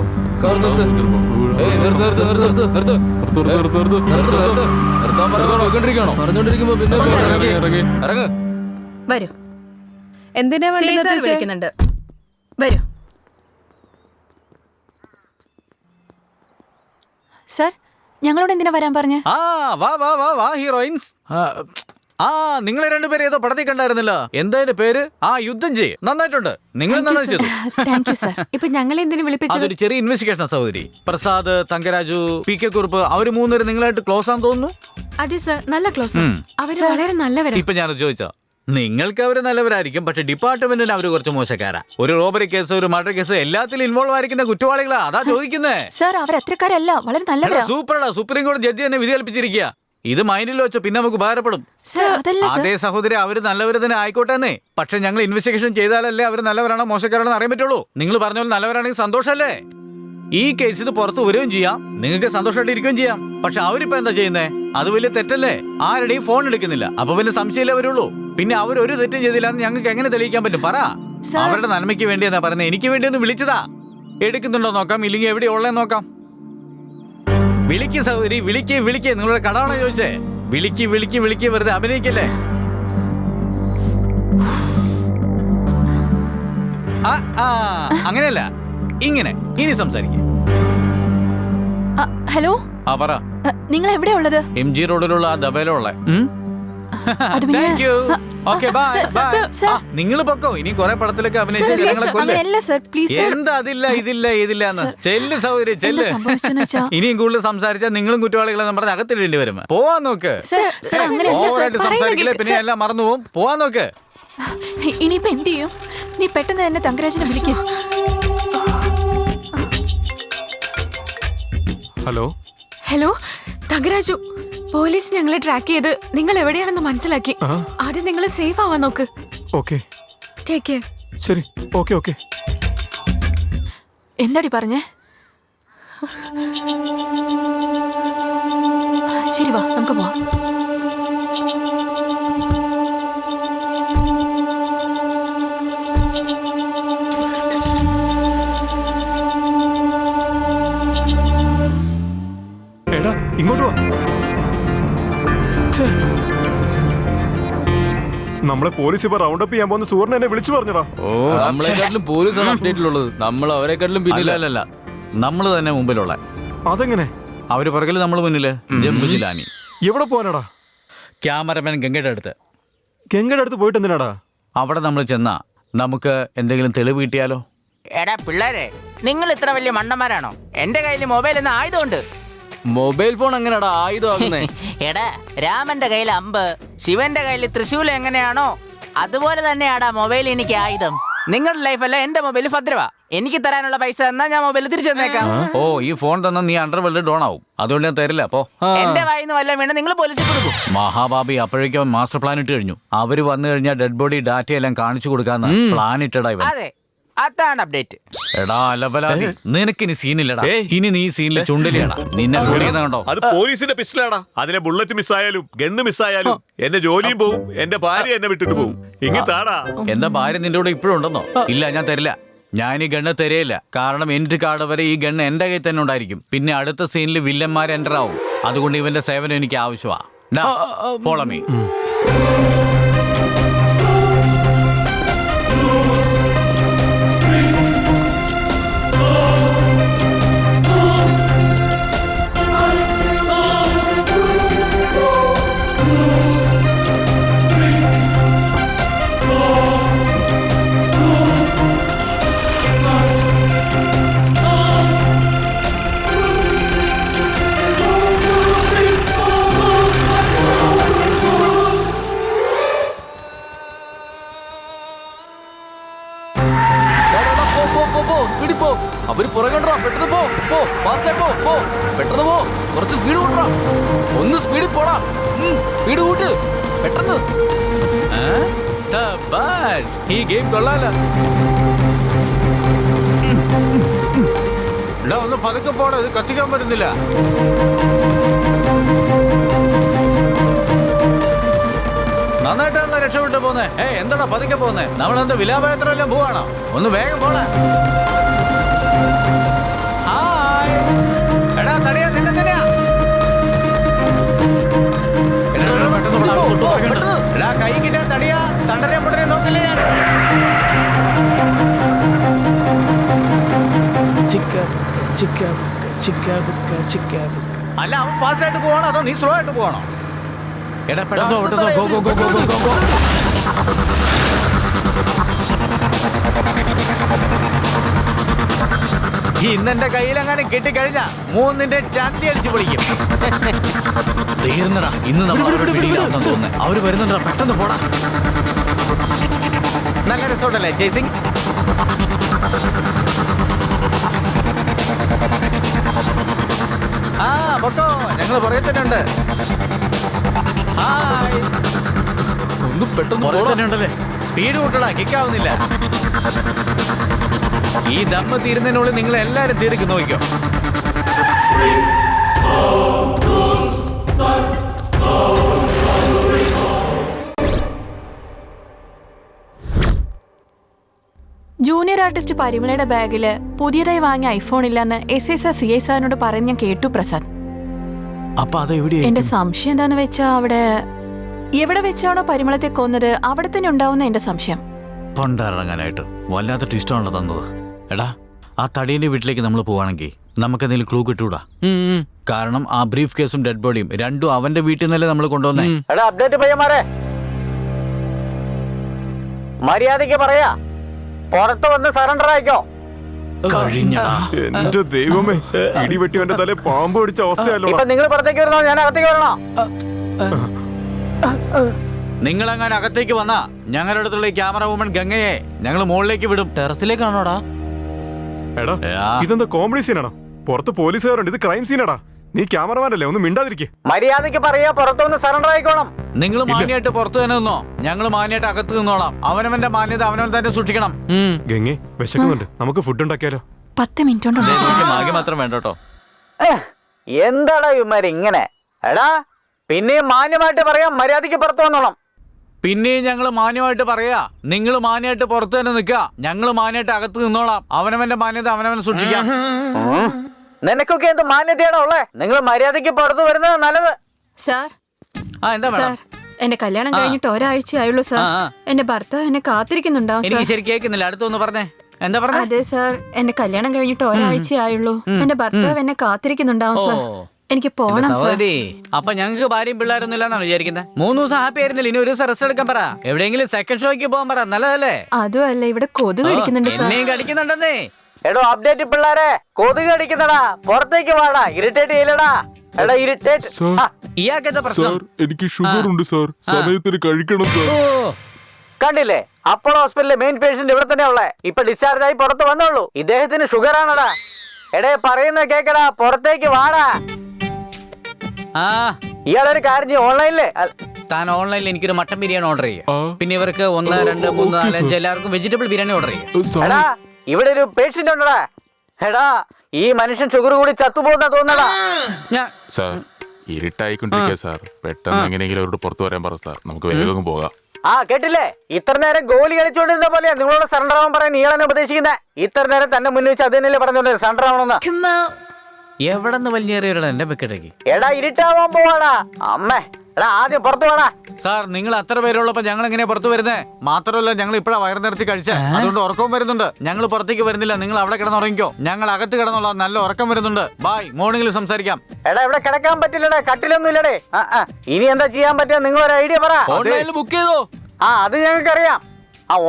പറഞ്ഞോണ്ടിരിക്കുമ്പോ പിന്നെ ഇറങ്ങ്. വരൂ. എന്തിനാ വിളിക്കുന്നുണ്ട്? വരൂ. സർ, ഞങ്ങളോട് എന്തിനാ വരാൻ പറഞ്ഞേ? വാ ഹീറോയിൻസ്. നിങ്ങളെ രണ്ടുപേരും ഏതോ പടത്തിൽ കണ്ടായിരുന്നല്ലോ. എന്താ പേര്? യുദ്ധം ചെയ്യ്. നന്നായിട്ടുണ്ട്. നിങ്ങൾ നന്നായി ചെയ്തു. Thank you sir. ഇപ്പൊ ഞങ്ങളെ എന്തിനു വിളിപ്പിച്ചത്? അതൊരു ചെറിയ ഇൻവെസ്റ്റിഗേഷൻ സഹോദരി. പ്രസാദ്, തങ്കരാജു, PK കുറുപ്പ് അവര് മൂന്നുപേരും നിങ്ങളായിട്ട് ക്ലോസ് ആണെന്ന് തോന്നുന്നു. അതെ സർ, നല്ല ക്ലോസ്. അവര് വളരെ നല്ലവരാണ്. ഇപ്പൊ ഞാനത് ചോദിച്ചോ, നിങ്ങൾക്ക് അവര് നല്ലവരായിരിക്കും, പക്ഷെ ഡിപ്പാർട്ട്മെന്റിന് അവര് കുറച്ച് മോശക്കാരാ. ഒരു റോബറി കേസ്, ഒരു മർഡർ കേസ് എല്ലാത്തിലും ഇൻവോൾവ് ആയിരിക്കുന്ന കുറ്റവാളികളാ. അതാ ചോദിക്കുന്നേ. സർ, അവർ അത്രക്കാരല്ല, വളരെ നല്ലവരാ. സൂപ്പറാ. സുപ്രീം കോടതി ജഡ്ജി തന്നെ വിധി കൽപ്പിച്ചിരിക്കുക. ഇത് മൈൻഡിൽ വെച്ചോ, പിന്നെ നമുക്ക് ഉപകാരപ്പെടും. അതേ സഹോദരി, അവര് നല്ലവര് തന്നെ ആയിക്കോട്ടെ എന്നേ. പക്ഷെ ഞങ്ങൾ ഇൻവെസ്റ്റിഗേഷൻ ചെയ്താലല്ലേ അവര് നല്ലവരാണോ മോശക്കാരാണോ അറിയാൻ പറ്റുള്ളൂ. നിങ്ങൾ പറഞ്ഞ പോലെ നല്ലവരാണെങ്കിൽ സന്തോഷല്ലേ. ഈ കേസ് ഇത് പുറത്ത് വരികയും ചെയ്യാം, നിങ്ങൾക്ക് സന്തോഷമായിട്ട് ഇരിക്കുകയും ചെയ്യാം. പക്ഷെ അവരിപ്പോ എന്താ ചെയ്യുന്നേ? അത് വലിയ തെറ്റല്ലേ? ആരുടെയും ഫോൺ എടുക്കുന്നില്ല. അപ്പൊ പിന്നെ സംശയമല്ലേ വരുള്ളൂ. പിന്നെ അവരൊരു തെറ്റും ചെയ്തില്ലാന്ന് ഞങ്ങൾക്ക് എങ്ങനെ തെളിയിക്കാൻ പറ്റും? പറ. അവരുടെ നന്മയ്ക്ക് വേണ്ടിയെന്നാ പറയുന്നത്. എനിക്ക് വേണ്ടി ഒന്ന് വിളിച്ചതാ. എടുക്കുന്നുണ്ടോ നോക്കാം, ഇല്ലെങ്കിൽ എവിടെയാ ഉള്ളതെന്ന് നോക്കാം. വിളിക്ക് സഹോദരി, വിളിക്ക്. നിങ്ങളുടെ കടമാണോ ചോദിച്ചേ? വിളിക്ക്. വെറുതെ അഭിനയിക്കല്ലേ. അങ്ങനെയല്ല, ഇങ്ങനെ. ഇനി സംസാരിക്കും. ഹലോ. പറ. നിങ്ങൾ എവിടെയാ ഉള്ളത്? MG റോഡിലുള്ള ആ ദബയിലുള്ള. നിങ്ങൾ പൊക്കോ. ഇനി കുറെ പടത്തിലൊക്കെ അഭിനയിച്ച എന്താ ഇതില്ല. ചെല്ല് സൗകര്യം, ചെല്ല്. ഇനിയും കൂടുതൽ സംസാരിച്ചാൽ നിങ്ങളും കുറ്റവാളികളെന്ന് പറഞ്ഞ് അകത്തിടേണ്ടി വരും. പോവാൻ നോക്ക്. ഓവറായിട്ട് സംസാരിക്കില്ലേ, പിന്നെ എല്ലാം മറന്നു പോവും. പോവാൻ നോക്ക്. ഇനിയിപ്പോ എന്ത് ചെയ്യും? നീ പെട്ടെന്ന് തന്നെ തങ്കരാജിനെ വിളിക്കും. ഹലോ തങ്കരാജു, പോലീസ് ഞങ്ങളെ ട്രാക്ക് ചെയ്ത് നിങ്ങൾ എവിടെയാണെന്ന് മനസ്സിലാക്കി. ആദ്യം നിങ്ങൾ സേഫ് ആവാൻ നോക്ക്. Take care. ശരി, ഓക്കെ. എന്താടി പറഞ്ഞേ? ശരി, വാ നമുക്ക് പോവാം. ഇങ്ങോട്ട് വാ. നമ്മളെ പോലീസ് ഇപ്പൊ റൗണ്ട് അപ്പ് ചെയ്യാൻ പോകുന്ന സുവർണ എന്നെ വിളിച്ചു പറഞ്ഞടാ. ഓ നമ്മളെക്കാട്ടിലും പോലീസാണ് അപ്ഡേറ്റിലുള്ളത്. നമ്മൾ അവരെക്കാട്ടിലും പിന്നില്ല. അല്ലല്ല, നമ്മൾ തന്നെ മുമ്പിലുള്ള. അതെങ്ങനെ? അവര് പുറകില് നമ്മൾ മുന്നില്. ജംബു ജിലാനി. എവിടെ പോകാനാടാ? ക്യാമറമാൻ ഗംഗയുടെ അടുത്ത്. ഗംഗയുടെ അടുത്ത് പോയിട്ട് എന്തിനാടാ? അവിടെ നമ്മൾ ചെന്നാ നമുക്ക് എന്തെങ്കിലും തെളിവ് കിട്ടിയാലോ? എടാ പിള്ളേരെ, നിങ്ങൾ ഇത്ര വലിയ മണ്ടന്മാരാണോ? എന്റെ കയ്യിൽ മൊബൈൽ എന്ന ആയുധമുണ്ട്. മൊബൈൽ ഫോൺ എങ്ങനെയാടാ ആയുധമാകുന്നേ? എടാ, രാമന്റെ കയ്യിൽ അമ്പ്, ശിവന്റെ കയ്യിൽ തൃശൂലം എങ്ങനെയാണോ അതുപോലെ തന്നെയാടാ മൊബൈൽ എനിക്ക് ആയുധം. നിങ്ങളുടെ ലൈഫല്ല എന്റെ മൊബൈൽ ഭദ്രവാ. എനിക്ക് തരാനുള്ള പൈസ എന്നാ ഞാൻ മൊബൈൽ തിരിച്ചു തന്നേക്കാം. ഓ, ഈ ഫോൺ തന്നാ നീ അണ്ടർവേൾഡ് ഡോൺ ആവും. അതുകൊണ്ട് ഞാൻ തരില്ല. അപ്പോ എന്റെ വായിന്ന് വല്ല വീണ് നിങ്ങൾ പോലീസിൽ കൊടുക്കും. മഹാബാബി അപ്പോഴേക്കും മാസ്റ്റർ പ്ലാൻ ഇട്ട് കഴിഞ്ഞു. അവര് വന്നു കഴിഞ്ഞാൽ ഡെഡ് ബോഡി ഡാറ്റ എല്ലാം കാണിച്ചു കൊടുക്കാന്ന് പ്ലാൻ ഇട്ടടാ ഇവൻ. അതെ, അതാണ് അപ്ഡേറ്റ്. എടാ അലബലാതി, നിനക്കിനി സീനില്ലടാ. ഇനി നീ സീനിൽ ചുണ്ടലിയാടാ. നിന്നെ ഷൂട്ട് ചെയ്യുന്ന കണ്ടോ? അത് പോലീസിന്റെ പിസ്റ്റലാടാ. അതിലെ ബുള്ളറ്റ് മിസ്സായാലും ഗണ്ണ് മിസ്സായാലും എന്റെ ജോലിയും പോവും, എന്റെ ഭാര്യ എന്നെ വിട്ടിട്ട് പോവും. ഇങ്ങത്താടാ. എന്താ ഭാര്യ നിന്റെ കൂടെ ഇപ്പോഴും ഉണ്ടെന്നോ? ഇല്ല, ഞാൻ തരില്ല. ഞാൻ ഈ ഗണ്ണ് തരയില്ല. കാരണം എൻട്രി കാർഡ് വരെ ഈ ഗണ്ണ് എന്റെ കയ്യിൽ തന്നെ ഉണ്ടായിരിക്കും. പിന്നെ അടുത്ത സീനിൽ വില്ലന്മാർ എൻ്റർ ആവും. അതുകൊണ്ട് ഇവന്റെ സേവനം എനിക്ക് ആവശ്യമാ. Follow me. അവര് പുറകണ്ടാ. പെട്ടെന്ന് പോ, പെട്ടെന്ന് പോ. കുറച്ച് സ്പീഡ് കൂട്ടാ. ഒന്ന് സ്പീഡിൽ പോടാ. സ്പീഡ് കൂട്ട് പെട്ടെന്ന്. ഈ ഗെയിം കൊള്ളാലോ. ഒന്ന് പതുക്കെ പോടാ, ഇത് കത്തിക്കാൻ പറ്റുന്നില്ല. നന്നായിട്ടാണല്ലോ രക്ഷപ്പെട്ടു പോന്നേ. എന്താടാ പതുക്കെ പോന്നേ? നമ്മളെന്താ വിലാപയാത്രയെല്ലാം പോവാണോ? ഒന്ന് വേഗം പോടാ. എടാ തടിയാ, നിന്നെ തന്നെയാ. എടാ കൈ കിട്ടാ തടിയാ. തണ്ടരെ മുടരെ നോക്കല്ലേ ഞാൻ. അല്ല, അവൻ ഫാസ്റ്റ് ആയിട്ട് പോവാണോ അതോ നീ സ്ലോ ആയിട്ട് പോവാണോ? എടാ പെട്ടെന്ന് go go go go go go. ഇന്നെന്റെ കയ്യിലെങ്ങാനും കിട്ടിക്കഴിഞ്ഞാ മൂന്നിന്റെ ചന്തി അടിച്ചു പൊളിക്കും. തീർന്നടാ. ഇന്ന് നമ്മൾ അവരുടെ പിടിയിലാണെന്ന് തോന്നുന്നു. അവര് വരുന്നുണ്ടാ. പെട്ടെന്ന് പോടാ. നല്ല രസമുണ്ടല്ലേ ചേസിങ്? ആ പൊക്കോ, ഞങ്ങള് പുറകെ തന്നെ ഉണ്ട്. ഹായ്. ഒന്ന് പെട്ടെന്ന് പുറകെ തന്നെ ഉണ്ടല്ലേ. സ്പീഡ് കൂട്ടടാ, കിക്കാവുന്നില്ല. ഈ ദമ്മ തീരുന്നതിനുള്ളിൽ നിങ്ങൾ എല്ലാരും തീർക്കും. നോക്കിക്കോ. ജൂനിയർ ആർട്ടിസ്റ്റ് പരിമളയുടെ ബാഗില് പുതിയതായി വാങ്ങിയ ഐഫോൺ ഇല്ലെന്ന് S I sir C I സാറിനോട് പറയുന്നത് ഞാൻ കേട്ടു പ്രസാദ്. അപ്പൊ അതെവിടെയാ? എന്റെ സംശയം എന്താന്ന് വെച്ചാ അവിടെ എവിടെ വെച്ചാണോ പരിമളത്തെ കൊന്നത് അവിടെ തന്നെ ഉണ്ടാവുന്ന എന്റെ സംശയം. പൊണ്ടറങ്ങാനായിട്ട് വല്ലാത്ത ട്വിസ്റ്റാണല്ലോ തന്നത്. എടാ, ആ തടീന്റെ വീട്ടിലേക്ക് നമ്മൾ പോവാണെങ്കിൽ നമുക്ക് എന്തെങ്കിലും ക്ലൂ കിട്ടൂടാ. കാരണം ആ ബ്രീഫ് കേസും ഡെഡ് ബോഡിയും രണ്ടും അവന്റെ വീട്ടിൽ നിന്നല്ലേ നമ്മൾ കൊണ്ടുവന്നേ. അപ്ഡേറ്റ് പയ്യന്മാരെ, മര്യാദയ്ക്ക് പറയാ, പുറത്ത് വന്ന് സറണ്ടർ ആയിക്കോ. എന്റെ ദൈവമേ, ഇടിവെട്ടിവന്റെ തല പാമ്പ് പിടിച്ച അവസ്ഥയല്ലോ. നിങ്ങൾ പുറത്തേക്ക് വരണോ ഞാൻ അകത്തേക്ക് വരണോ? നിങ്ങൾ അങ്ങനെ അകത്തേക്ക് വന്നാ ഞങ്ങളുടെ അടുത്തുള്ള ഈ ക്യാമറ വുമൺ ഗംഗയെ ഞങ്ങൾ മുകളിലേക്ക് വിടും. ടെറസിലേക്കാണോടാ? എടാ, ഇതെന്താ കോമഡി സീനാണോ? പുറത്ത് പോലീസുകാരുണ്ട്. ഇത് ക്രൈം സീനാടാ. നീ ക്യാമറമാനല്ലേ, ഒന്ന് മിണ്ടാതിരിക്കേ. മര്യാദയ്ക്ക് പറയാ, പുറത്തുനിന്ന് സറണ്ടർ ആയിക്കോണം. നിങ്ങൾ മാന്യമായിട്ട് പുറത്ത് തന്നെ നിന്നോ, ഞങ്ങൾ മാന്യമായിട്ട് അകത്ത് നിന്നോളാം. അവനവന്റെ മാന്യത അവനവൻ തന്നെ സൂക്ഷിക്കണം. ഗംഗേ, വിശക്കുന്നുണ്ട്, നമുക്ക് ഫുഡ് ഉണ്ടാക്കിയാലോ? 10 മിനിറ്റ് മാഗി മാത്രം വേണ്ട കേട്ടോ. എന്താടാ ഇവന്മാര് ഇങ്ങനെ? എടാ, പിന്നെയും മാന്യമായിട്ട് പറയാം, മര്യാദയ്ക്ക് പുറത്തു വന്നോളാം. പിന്നെയും ഞങ്ങൾ മാന്യമായിട്ട് പറയാ, നിങ്ങൾ മാന്യമായിട്ട് പുറത്ത് തന്നെ നിൽക്കുക, ഞങ്ങൾ മാന്യമായിട്ട് അകത്ത് നിന്നോളാം. അവനവന്റെ മാന്യത അവനവൻ സൂക്ഷിക്കാം. നിനക്കൊക്കെ എന്ത് മാന്യതയാണോ ഉള്ളേ? നിങ്ങൾ മര്യാദയ്ക്ക് പുറത്തു വരുന്നത് നല്ലത്. സാർ, എന്താ സാർ, എന്റെ കല്യാണം കഴിഞ്ഞിട്ട് ഒരാഴ്ചയായുള്ളൂ സാർ. എന്റെ ഭർത്താവ് എന്നെ കാത്തിരിക്കുന്നുണ്ടാവും എനിക്ക് സാർ. ശരി കേൾക്കുന്നില്ല, അടുത്തൊന്ന് പറഞ്ഞേ. എന്താ പറഞ്ഞേ? അതെ സാർ, എന്റെ കല്യാണം കഴിഞ്ഞിട്ട് ഒരാഴ്ചയായുള്ളൂ. എന്റെ ഭർത്താവ് എന്നെ കാത്തിരിക്കുന്നുണ്ടാവും സാർ. എനിക്ക് പോണം സാർ. സഹോദരി, അപ്പൊ ഞങ്ങൾക്ക് ഭാര്യയും പിള്ളേരൊന്നും ഇല്ലെന്നാണ് വിചാരിക്കുന്നത്? 3 ദിവസം ഹാപ്പി ആയിരുന്നില്ല, ഇനി ഒരു ദിവസം റെസ്റ്റ് എടുക്കാൻ പറ. എവിടെയെങ്കിലും സെക്കൻഡ് ഷോയ്ക്ക് പോകാൻ പറ, നല്ലതല്ലേ? അതുമല്ല, ഇവിടെ കൊതുക് കടിക്കുന്നുണ്ട് സാർ. എന്നെയും കടിക്കുന്നുണ്ടെന്നേ. എടോ അപ്ഡേറ്റ് പിള്ളേരെ, കൊതുക് കടിക്കുന്നടാ, പുറത്തേക്ക് വാടാ, ഇറിറ്റേറ്റ് ചെയ്യലടാ. എടാ ഇറിറ്റേറ്റ്. ഇയാൾക്കെന്താ പ്രശ്നം? എനിക്ക് ഷുഗർ ഉണ്ട് സാർ, സമയത്തിന് കഴിക്കണം സാർ. കണ്ടില്ലേ, അപ്പോളോ ഹോസ്പിറ്റലിലെ മെയിൻ പേഷ്യന്റ് ഇവിടെ തന്നെ ഉള്ളേ. ഇപ്പൊ ഡിസ്ചാർജ് ആയി പുറത്ത് വന്നോളൂ. ഇദ്ദേഹത്തിന് ഷുഗർ ആണടാ. എടേ പറയുന്നത് കേക്കടാ, പുറത്തേക്ക് വാടാ. ഇയാളൊരു കാര്യം ചെയ്യും, ഓൺലൈനിലെ താൻ ഓൺലൈനിൽ എനിക്കൊരു മട്ടൻ ബിരിയാണി ഓർഡർ ചെയ്യാം. പിന്നെ ഇവർക്ക് 1, 2, 3, 4, 5 എല്ലാവർക്കും വെജിറ്റബിൾ ബിരിയാണി ഓർഡർ ചെയ്യാം. എടാ ഇവിടെ ഒരു പേഷ്യന്റ് ഉണ്ടടാ. എടാ ഈ മനുഷ്യൻ ഷുഗർ കൂടി ചത്തുപോകുന്ന തോന്നടാ. സാർ ഇരുട്ടായിക്കൊണ്ടിരിക്കുക സാർ, പെട്ടെന്ന് എങ്ങനെയെങ്കിലും അവരോട് പുറത്തു വരാൻ പറ സാർ, നമുക്ക് വേഗം പോകാം. കേട്ടില്ലേ, ഇത്ര നേരം ഗോലി കളിച്ചോണ്ടിരുന്ന പോലെയാ നിങ്ങളോട് സറണ്ടർ ആവാൻ പറയാൻ ഇയാളെന്നെ ഉപദേശിക്കുന്നത്. ഇത്ര നേരം തന്നെ മുന്നിൽ വെച്ച് അതിനല്ലേ പറഞ്ഞോണ്ട് സറണ്ടർ ആവണമെന്ന്. എവിടെ നിന്ന് വലിഞ്ഞേറിയടാ എന്റെ വെക്കിടേക്ക്? എടാ ഇരുട്ടാവാൻ പോവാടാ അമ്മേ. എടാ ആദ്യം പുറത്തു വേണ. സാർ നിങ്ങൾ അത്ര പേരുള്ളപ്പോ ഞങ്ങൾ എങ്ങനെയാ പുറത്തു വരുന്നേ? മാത്രമല്ല ഞങ്ങൾ ഇപ്പഴാ വയറ് നിറച്ച് കഴിച്ച, അതുകൊണ്ട് ഉറക്കവും വരുന്നുണ്ട്. ഞങ്ങൾ പുറത്തേക്ക് വരുന്നില്ല, നിങ്ങൾ അവിടെ കിടന്നുറങ്ങിക്കോ. ഞങ്ങൾ അകത്ത് കിടന്നുള്ള നല്ല ഉറക്കം വരുന്നുണ്ട്. ബൈ, മോർണിംഗിൽ സംസാരിക്കാം. എടാ ഇവിടെ കിടക്കാൻ പറ്റില്ലടേ, കട്ടിലൊന്നും ഇല്ലടേ. ഇനി എന്താ ചെയ്യാൻ പറ്റുക, നിങ്ങൾ ഒരു ഐഡിയ പറ. ഓൺലൈനിൽ ബുക്ക് ചെയ്തോ? അത് ഞങ്ങൾക്കറിയാം.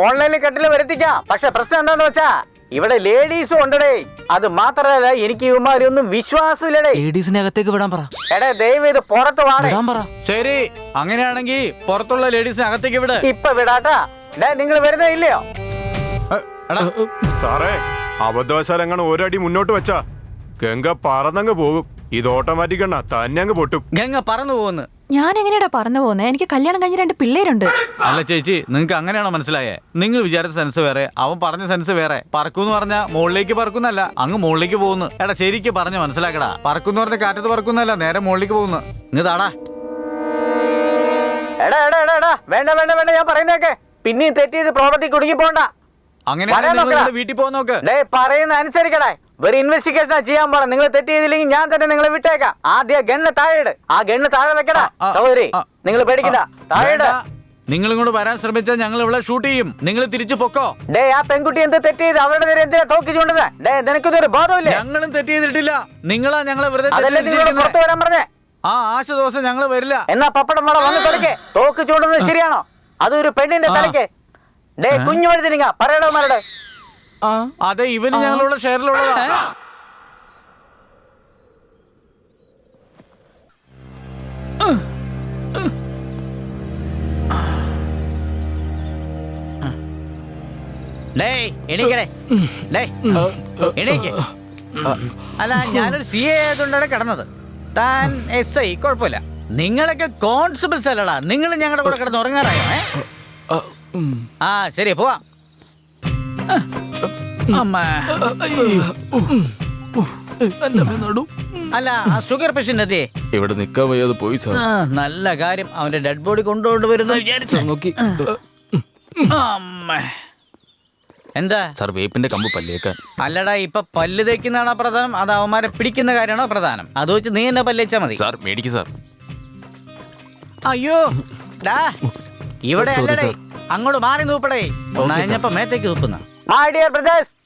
ഓൺലൈനിൽ കട്ടില് വരുത്തിക്കാം. പക്ഷെ പ്രശ്നം എന്താന്ന് വെച്ചാ ഇവിടെ ലേഡീസും ഉണ്ടടേ. അത് മാത്രമല്ല എനിക്ക് ഇവന്മാരൊന്നും വിശ്വാസമില്ലടേ. ലേഡീസിനെ അകത്തേക്ക് വിടാൻ പറ. എടാ ദയവ് ഇത് പുറത്ത് വാടാൻ പറ. ശരി, അങ്ങനെയാണെങ്കിൽ പുറത്തുള്ള ലേഡീസിനെ അകത്തേക്ക് വിട്. ഇപ്പൊ വിടാട്ടാ. നിങ്ങൾ വരുന്നേ ഇല്ലയോ? സാറേ അബദ്ധവശാൽ അങ്ങനെ ഒരടി മുന്നോട്ട് വെച്ചാ ഗംഗ പറന്നങ്ങ് പോകും. ഇത് ഓട്ടോമാറ്റിക് എണ്ണ തന്നെ അങ്ങ് പൊട്ടും. ഗംഗ പറന്നു പോകുന്നു. ഞാൻ എങ്ങനെയാടാ പറന്നു പോകുന്നത്? എനിക്ക് കല്യാണം കഴിഞ്ഞ് 2 പിള്ളേരുണ്ട്. അല്ല ചേച്ചി, നിങ്ങൾക്ക് അങ്ങനെയാണോ മനസ്സിലായേ? നിങ്ങൾ വിചാരിച്ച സെൻസ് വേറെ, അവൻ പറഞ്ഞ സെൻസ് വേറെ. പറക്കൂന്ന് പറഞ്ഞാ മുകളിലേക്ക് പറക്കുന്നല്ല, അങ്ങ് മുകളിലേക്ക് പോകുന്നു. എടാ ശരിക്കും പറഞ്ഞ് മനസ്സിലാക്കടാ. പറക്കുന്നു പറഞ്ഞ കാറ്റത്ത് പറക്കുന്നല്ല, നേരെ മുകളിലേക്ക് പോകുന്നു. ഇങ്ങ് താടാ. എടാ എടാ എടാ വേണ്ട വേണ്ട വേണ്ട, ഞാൻ പറയുന്നേക്കെ. പിന്നെയും തെറ്റ് ചെയ്ത് പ്രോപ്പർട്ടി കുടുങ്ങി പോണ്ട. അങ്ങനെ വീട്ടിൽ പോകാൻ നോക്ക്. പറയുന്ന അനുസരിക്കടേ. ഒരു ഇൻവെസ്റ്റിഗേഷൻ ചെയ്യാൻ പറ. നിങ്ങൾ തെറ്റ് ചെയ്തില്ലെങ്കിൽ ഞാൻ തന്നെ നിങ്ങളെ വിട്ടേക്കാം. ആദ്യം ഗണ്ണ് താഴെ, ആ ഗണ്ണ് താഴെ വെക്കടാ. സഹോദരി നിങ്ങൾ പേടിക്കണ്ട, താഴെ. നിങ്ങൾ ഇങ്ങോട്ട് വരാൻ ശ്രമിച്ചാൽ ഞങ്ങൾ ഇവിടെ ഷൂട്ട് ചെയ്യും. നിങ്ങൾ തിരിച്ചു പൊക്കോ. ആ പെൺകുട്ടി എന്ത് തെറ്റ് ചെയ്ത് അവരുടെ നേരെ എന്തിനാ തോക്കി ചൂണ്ടുന്നത്? നിനക്കൊരു ബോധമില്ല. ഞങ്ങളും തെറ്റ് ചെയ്തിട്ടില്ല, നിങ്ങളാ ഞങ്ങളെ വെറുതെ പുറത്തു വരാൻ പറഞ്ഞേ. ആശ ദിവസം ഞങ്ങൾ വരില്ല. എന്നാ പപ്പടം വേണം വന്ന് തൊലക്കേ. തോക്ക് ചൂണ്ടുന്നത് ശരിയാണോ? അതൊരു പെണ്ണിന്റെ തലയ്ക്ക്. കുഞ്ഞു വഴുതിനിങ്ങ പറയടവന്മാരുടെ. അതെ, ഇവന് ഞങ്ങളുടെ ഷെയറിലുള്ളതാ. അല്ല ഞാനൊരു CA ആയതുകൊണ്ടാണ് കിടന്നത്. താൻ SI, കുഴപ്പമില്ല. നിങ്ങളൊക്കെ കോൺസ്റ്റബിൾസ് അല്ലടാ. നിങ്ങൾ ഞങ്ങളുടെ കൂടെ കിടന്ന് ഉറങ്ങാറായോ? ശരി പോവാം. അല്ല ഷുഗർ പേഷ്യന്റ് അതെ ഇവിടെ നിക്കാൻ വയ്യാതെ പോയി സാർ. നല്ല കാര്യം, അവന്റെ ഡെഡ് ബോഡി കൊണ്ടുവരുന്ന വിചാരിച്ചു നോക്കി. എന്താ സാർ വേപ്പിന്റെ കമ്പ് പല്ലേക്കാൻ? അല്ലടാ, ഇപ്പൊ പല്ല് തേക്കുന്നതാണോ പ്രധാനം, അത് അവന്മാരെ പിടിക്കുന്ന കാര്യമാണോ പ്രധാനം? അത് വെച്ച് നീ എന്നെ പല്ലേച്ചാ മതി. സാർ മേടിക്ക് സാർ. അയ്യോ ഡാ, ഇവിടെ അല്ലടേ, അങ്ങോട്ട് മാറി നൂപ്പടേ. നനഞ്ഞപ്പോ മേത്തേക്ക് തൂക്കുന്ന.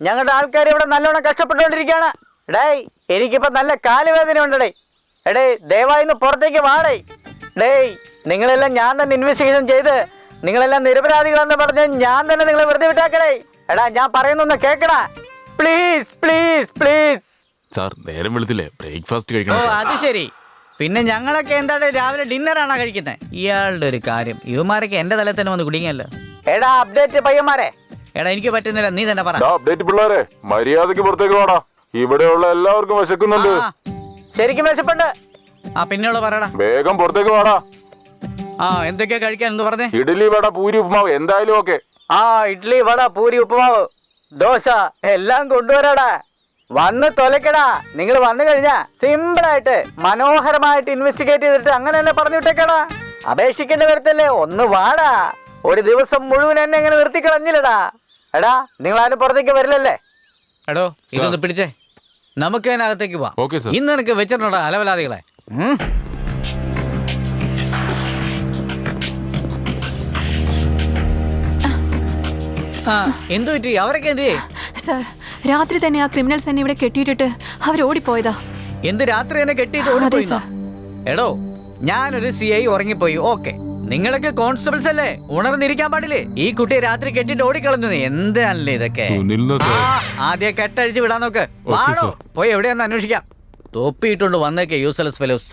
ഞങ്ങളുടെ ആൾക്കാർ ഇവിടെ നല്ലോണം കഷ്ടപ്പെട്ടുകൊണ്ടിരിക്കുകയാണ്. ഡേയ് എനിക്കിപ്പോ നല്ല കാലുവേദന ഉണ്ടടേ. എടേ ദയവായി പുറത്തേക്ക് വാടേ. ഡേയ് നിങ്ങളെല്ലാം ഞാൻ തന്നെ ഇൻവെസ്റ്റിഗേഷൻ ചെയ്ത് നിങ്ങളെല്ലാം നിരപരാധികളെന്ന് പറഞ്ഞ് ഞാൻ തന്നെ നിങ്ങളെ വെറുതെ വിട്ടാക്കടേ. എടാ ഞാൻ പറയുന്നൊന്ന് കേക്കടാ, പ്ലീസ് പ്ലീസ് പ്ലീസ്. സാർ നേരം വെളുത്തില്ലേ, ബ്രേക്ക്ഫാസ്റ്റ് കഴിക്കണം. അത് ശരി. പിന്നെ ഞങ്ങളൊക്കെ എന്താണ് രാവിലെ ഡിന്നറാണോ കഴിക്കുന്നത്? ഇയാളുടെ ഒരു കാര്യം, ഇവന്മാരൊക്കെ എന്റെ തലയിൽ തന്നെ വന്ന് കുടുങ്ങിയല്ലോ. എടാ അപ്ഡേറ്റ് പയ്യന്മാരെ, എടാ എനിക്ക് പറ്റുന്നില്ല, നീ തന്നെ പറ. അപ്ഡേറ്റ് പിള്ളേരെ മര്യാദക്ക് പുറത്തേക്ക് പോടാ, ഇവിടെയുള്ള എല്ലാവർക്കും വിശക്കുന്നുണ്ട്. ശരിക്കും വിശപ്പുണ്ട്. പിന്നെയുള്ള പറയടാ, വേഗം പുറത്തേക്ക് പോടാ. എന്തൊക്കെയാ കഴിക്കാൻ എന്ന് പറഞ്ഞേ? ഇഡ്ഡലി വട പൂരി ഉപ്പുമാവ് എന്തായാലും ഓക്കെ. ഇഡ്ഡലി വട പൂരി ഉപ്പുമാവ് ദോശ എല്ലാം കൊണ്ടുവരാടാ. വന്ന് തൊലക്കടാ. നിങ്ങൾ വന്നു കഴിഞ്ഞാ സിമ്പിളായിട്ട് മനോഹരമായിട്ട് ഇൻവെസ്റ്റിഗേറ്റ് ചെയ്തിട്ട് അങ്ങനെ തന്നെ പറഞ്ഞു വിട്ടേക്കടാ. അപേക്ഷിക്കേണ്ടി വരത്തല്ലേ, ഒന്ന് വാടാ. ഒരു ദിവസം മുഴുവൻ എന്നെ ഇങ്ങനെ നിർത്തി കളഞ്ഞില്ലടാ. എടാ നിങ്ങളാരും പുറത്തേക്ക് വരില്ലല്ലേ? എടോ ഇതൊന്ന് പിടിച്ചേ, നമുക്ക് അതിനകത്തേക്ക് പോവാം. ഇന്ന് എനിക്ക് വെച്ചിട്ടുണ്ടോ അലവലാദികളെ? എന്തു പറ്റി? അവരൊക്കെ എന്ത്? സാർ, രാത്രി തന്നെ ആ ക്രിമിനൽസ് എന്നെ ഇവിടെ കെട്ടിയിട്ടിട്ട് അവർ ഓടിപ്പോയതാ. എന്ത് രാത്രി തന്നെ കെട്ടിയിട്ട് ഓടിപ്പോയി? എടോ, ഞാനൊരു CI ഉറങ്ങിപ്പോയി. ഓക്കെ, നിങ്ങളൊക്കെ കോൺസ്റ്റബിൾസ് അല്ലേ, ഉണർന്നിരിക്കാൻ പാടില്ലേ? ഈ കുട്ടിയെ രാത്രി കെട്ടിട്ട് ഓടിക്കളഞ്ഞു. എന്താണല്ലേ ഇതൊക്കെ? ആദ്യം കെട്ടഴിച്ച് വിടാൻ നോക്ക്. വാടോ, പോയി എവിടെയാന്ന് അന്വേഷിക്കാം. തൊപ്പിയിട്ടുണ്ട് വന്നേക്കെ യൂസ്ലെസ് ഫെലോസ്.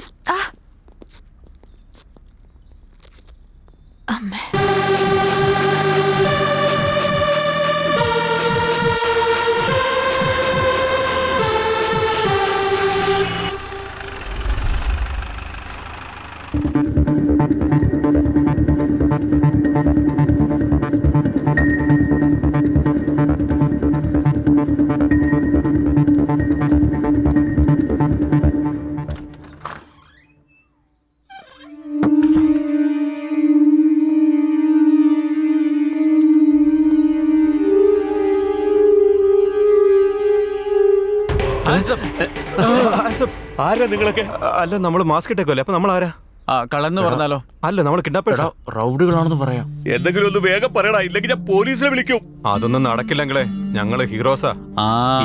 ആരാ നിങ്ങളൊക്കെ? അല്ല, നമ്മൾ മാസ്ക് ഇട്ടേക്കല്ലേ, അപ്പൊ നമ്മൾ ആരാ? കളന്ന് പറഞ്ഞാലോ? അല്ല, നമ്മൾ കിഡ്നാപ്പേഴ്സാ. റൗഡികളാണെന്ന് പറയാം. എന്തെങ്കിലും ഒന്ന് വേഗം പറയടാ, ഇല്ലെങ്കിൽ ഞാൻ പോലീസിനെ വിളിക്കും. അതൊന്നും നടക്കില്ലെങ്കിലേ, ഞങ്ങള് ഹീറോസാ.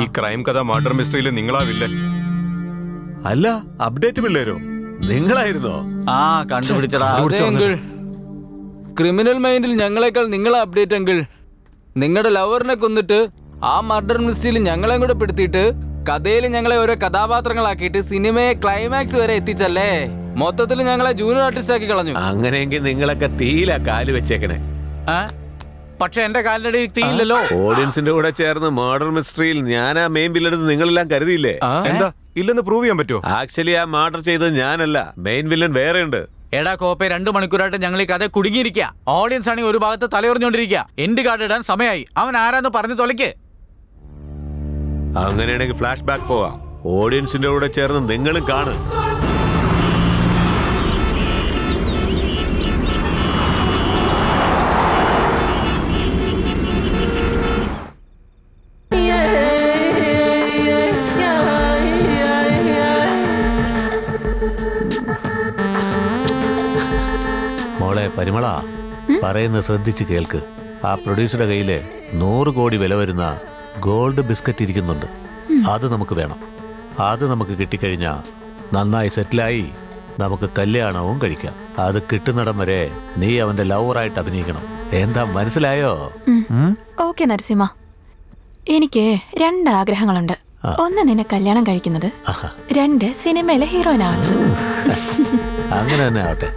ഈ ക്രൈം കഥ മർഡർ മിസ്റ്ററിയിൽ നിങ്ങളാ വില്ലൻ. അല്ല, അപ്ഡേറ്റ് പിള്ളേരോ നിങ്ങളായിരുന്നോ? കണ്ടുപിടിച്ചടാ. ക്രിമിനൽ മൈൻഡിൽ ഞങ്ങളെക്കാൾ നിങ്ങളെ അപ്ഡേറ്റ് അങ്കിൾ. നിങ്ങളുടെ ലവറിനെ കൊന്നിട്ട് ആ മർഡർ മിസ്റ്ററിയിൽ ഞങ്ങളെ കൂടെ പെടുത്തിയിട്ട് കഥയിൽ ഞങ്ങളെ ഓരോ കഥാപാത്രങ്ങളാക്കിയിട്ട് സിനിമയെ ക്ലൈമാക്സ് വരെ എത്തിച്ചല്ലേ. മൊത്തത്തിൽ ഞങ്ങളെ ജൂനിയർ ആർട്ടിസ്റ്റ് ആക്കി കളഞ്ഞു. അങ്ങനെയെങ്കിൽ നിങ്ങളൊക്കെ തീയിലാ കാല് വെച്ചേക്കണേ. പക്ഷെ എന്റെ കാലിനടി തീയില്ലല്ലോ. ഓഡിയൻസിന്റെ കൂടെ ചേർന്ന് മർഡർ മിസ്റ്ററിയിൽ ഞാനാ മെയിൻ വില്ലെന്ന് നിങ്ങളെല്ലാം കരുതിയില്ലേ? എന്താ ഇല്ലെന്ന് പ്രൂവ് ചെയ്യാൻ പറ്റുമോ? ആക്ച്വലി ആ മർഡർ ചെയ്തത് ഞാനല്ല, മെയിൻ വില്ലൻ വേറെ ഉണ്ട്. എടാ കോപ്പെ, 2 മണിക്കൂറായിട്ട് ഞങ്ങൾ ഈ കഥ കുടുങ്ങിയിരിക്കുക. ഓഡിയൻസ് ആണെങ്കിൽ ഒരു ഭാഗത്ത് തലയുറഞ്ഞോണ്ടിരിക്കുക. എൻഡ് കാർഡ് ഇടാൻ സമയമായി. അവൻ ആരാന്ന് പറഞ്ഞു തൊലയ്ക്ക്. അങ്ങനെയാണെങ്കിൽ ഫ്ലാഷ് ബാക്ക് പോവാം. ഓഡിയൻസിന്റെ കൂടെ ചേർന്ന് നിങ്ങളും കാണും. മോളെ പരിമള, പറയുന്നത് ശ്രദ്ധിച്ച് കേൾക്ക്. ആ പ്രൊഡ്യൂസറുടെ കയ്യില് 100 കോടി വില വരുന്ന ഗോൾഡ് ബിസ്ക്കറ്റ് ഇരിക്കുന്നുണ്ട്. അത് നമുക്ക് വേണം. അത് നമുക്ക് കിട്ടിക്കഴിഞ്ഞാ നന്നായി സെറ്റിലായി നമുക്ക് കല്യാണവും കഴിക്കാം. അത് കിട്ടുന്നിടം വരെ നീ അവന്റെ ലവറായിട്ട് അഭിനയിക്കണം. എന്താ, മനസ്സിലായോ? ഓക്കെ നരസിംഹ, എനിക്ക് 2 ആഗ്രഹങ്ങളുണ്ട്. 1 നിന്നെ കല്യാണം കഴിക്കുന്നത്, 2 സിനിമയിലെ ഹീറോയിനാവുന്നത്. അങ്ങനെ തന്നെ ആവട്ടെ.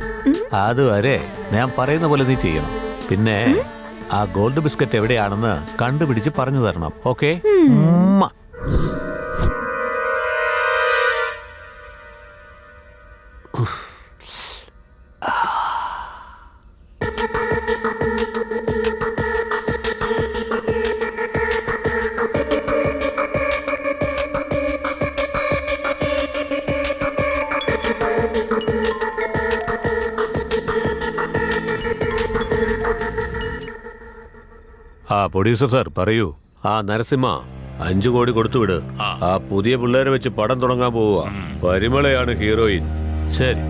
അതുവരെ ഞാൻ പറയുന്ന പോലെ നീ ചെയ്യണം. പിന്നെ ആ ഗോൾഡ് ബിസ്ക്കറ്റ് എവിടെയാണെന്ന് കണ്ടുപിടിച്ച് പറഞ്ഞു തരണം. ഓക്കെ? പ്രൊഡ്യൂസർ സാർ പറയൂ. നരസിംഹ 5 കോടി കൊടുത്തുവിട്. ആ പുതിയ പിള്ളേരെ വെച്ച് പടം തുടങ്ങാൻ പോവുക. പരിമളയാണ് ഹീറോയിൻ. ശരി.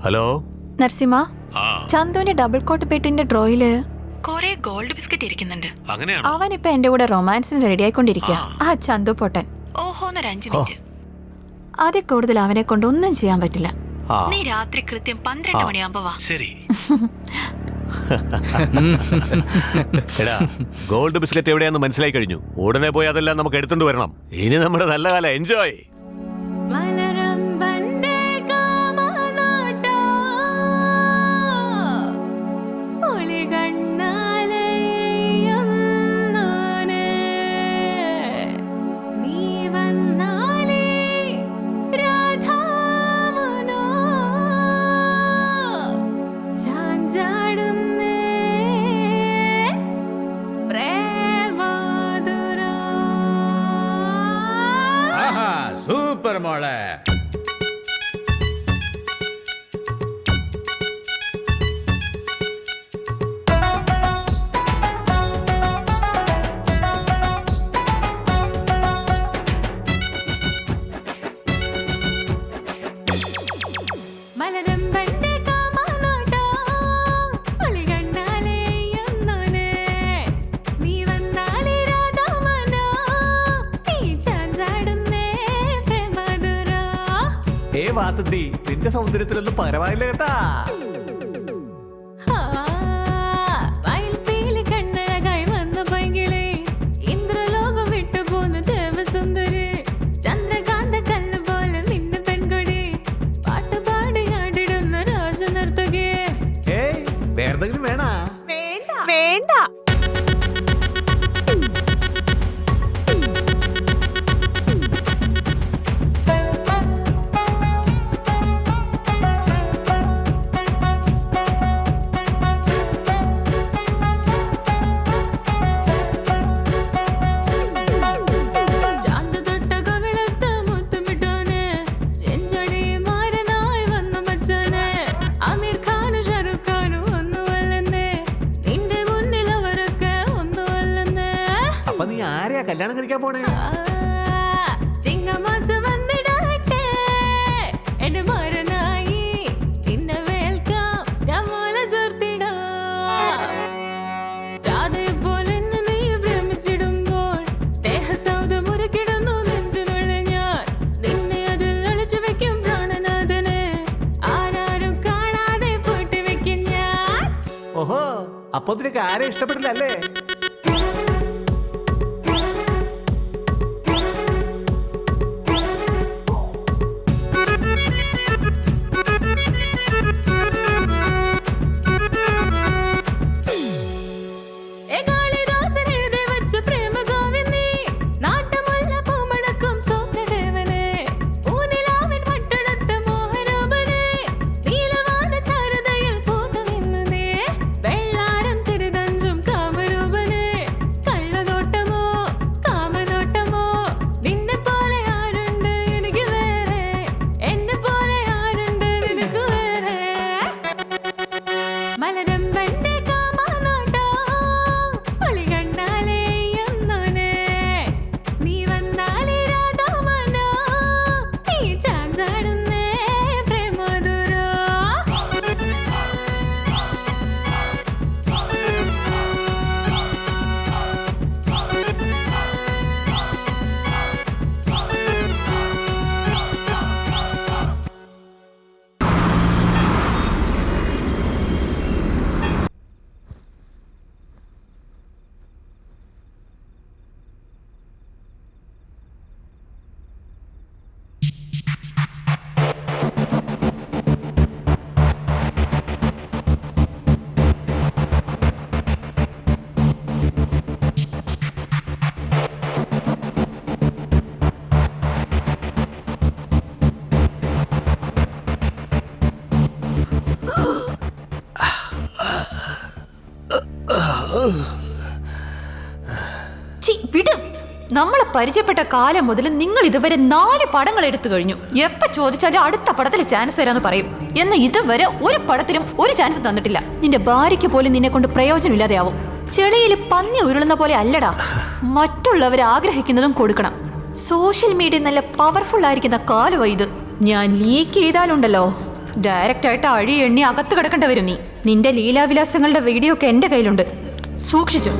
ഹലോ നരസിംഹ, ചന്തുവിന്റെ ഡബിൾ കോട്ട് പെട്ടിന്റെ ഡ്രോയില് കുറെ ഗോൾഡ് ബിസ്ക്കറ്റ് ഇരിക്കുന്നുണ്ട്. അവൻ ഇപ്പൊ എന്റെ കൂടെ റൊമാൻസിന് റെഡി ആയിക്കൊണ്ടിരിക്കുക. ആ ചന്തു പൊട്ടൻ. ഓഹോന്നൊരു 5 മിനിറ്റ്. അതിൽ കൂടുതൽ അവനെ കൊണ്ട് ഒന്നും ചെയ്യാൻ പറ്റില്ല. നീ രാത്രി കൃത്യം 12 മണിയാകുമ്പോ വാ. ശരി. ഗോൾഡ് ബിസ്ക്കറ്റ് എവിടെയാന്ന് മനസ്സിലായി കഴിഞ്ഞു. ഉടനെ പോയി അതെല്ലാം നമുക്ക് എടുത്തോണ്ട് വരണം. ഇനി നമ്മുടെ നല്ല കാലം എൻജോയ്. സൂപ്പർ മോളെ. വാസന്തി, നിന്റെ സൗന്ദര്യത്തിലൊന്നും പരമായില്ല കേട്ടാ. കണ്ണഴകായി വന്ന പൈങ്കിളി, ഇന്ദ്രലോകം വിട്ടു പോന്ന ദേവസുന്ദരി, ചന്ദ്രകാന്ത കല്ല് പോലെ നിന്നെ പെൺകൊടി, പാട്ടുപാടി ആടിടുന്ന രാജനർത്തകിയെ. വേറെന്തെങ്കിലും വേണ? വേണ്ട. നീ ആരെയാ കല്യാണം കഴിക്കാൻ പോണേ? ചിങ്ങമാസം വന്നിടട്ടെ എന്റെ മരനായി, നിന്നെ വേൽക്കാം ഞാൻ മോല ചോർത്തിടാം. രാധയെ പോലെ നീ ഭ്രമിച്ചിടുമ്പോൾ സ്നേഹസൗധമുരുക്കിടുന്നു നെഞ്ചിനുള്ളിൽ ഞാൻ. നിന്നെ അതിൽ ഒളിച്ചു വെക്കും പ്രാണനാഥനെ, ആരാരും കാണാതെ പൂട്ടി വെക്കും ഞാൻ. ഓഹോ, അപ്പൊ നിനക്ക് ആരെ ഇഷ്ടപ്പെട്ടില്ല അല്ലേ? നമ്മളെ പരിചയപ്പെട്ട കാലം മുതൽ നിങ്ങൾ ഇതുവരെ 4 പടങ്ങൾ എടുത്തു കഴിഞ്ഞു. എപ്പോ ചോദിച്ചാലും അടുത്ത പടത്തിൽ ചാൻസ് തരാന്ന് പറയും. എന്ന് ഇതുവരെ ഒരു പടത്തിലും ഒരു ചാൻസ് തന്നിട്ടില്ല. നിന്റെ ഭാര്യയ്ക്ക് പോലും നിന്നെ കൊണ്ട് പ്രയോജനമില്ലാതെയാവും. ചെളിയിൽ പന്നി ഉരുളുന്ന പോലെ അല്ലടാ, മറ്റുള്ളവർ ആഗ്രഹിക്കുന്നതും കൊടുക്കണം. സോഷ്യൽ മീഡിയ നല്ല പവർഫുൾ ആയിരിക്കുന്ന കാലമായി ഇത്. ഞാൻ ലീക്ക് ചെയ്താലുണ്ടല്ലോ, ഡയറക്റ്റ് ആയിട്ട് അഴി എണ്ണി അകത്ത് കിടക്കേണ്ടി വരും. നിന്റെ ലീലാവിലാസങ്ങളുടെ വീഡിയോ ഒക്കെ എന്റെ കയ്യിലുണ്ട്, സൂക്ഷിച്ചു.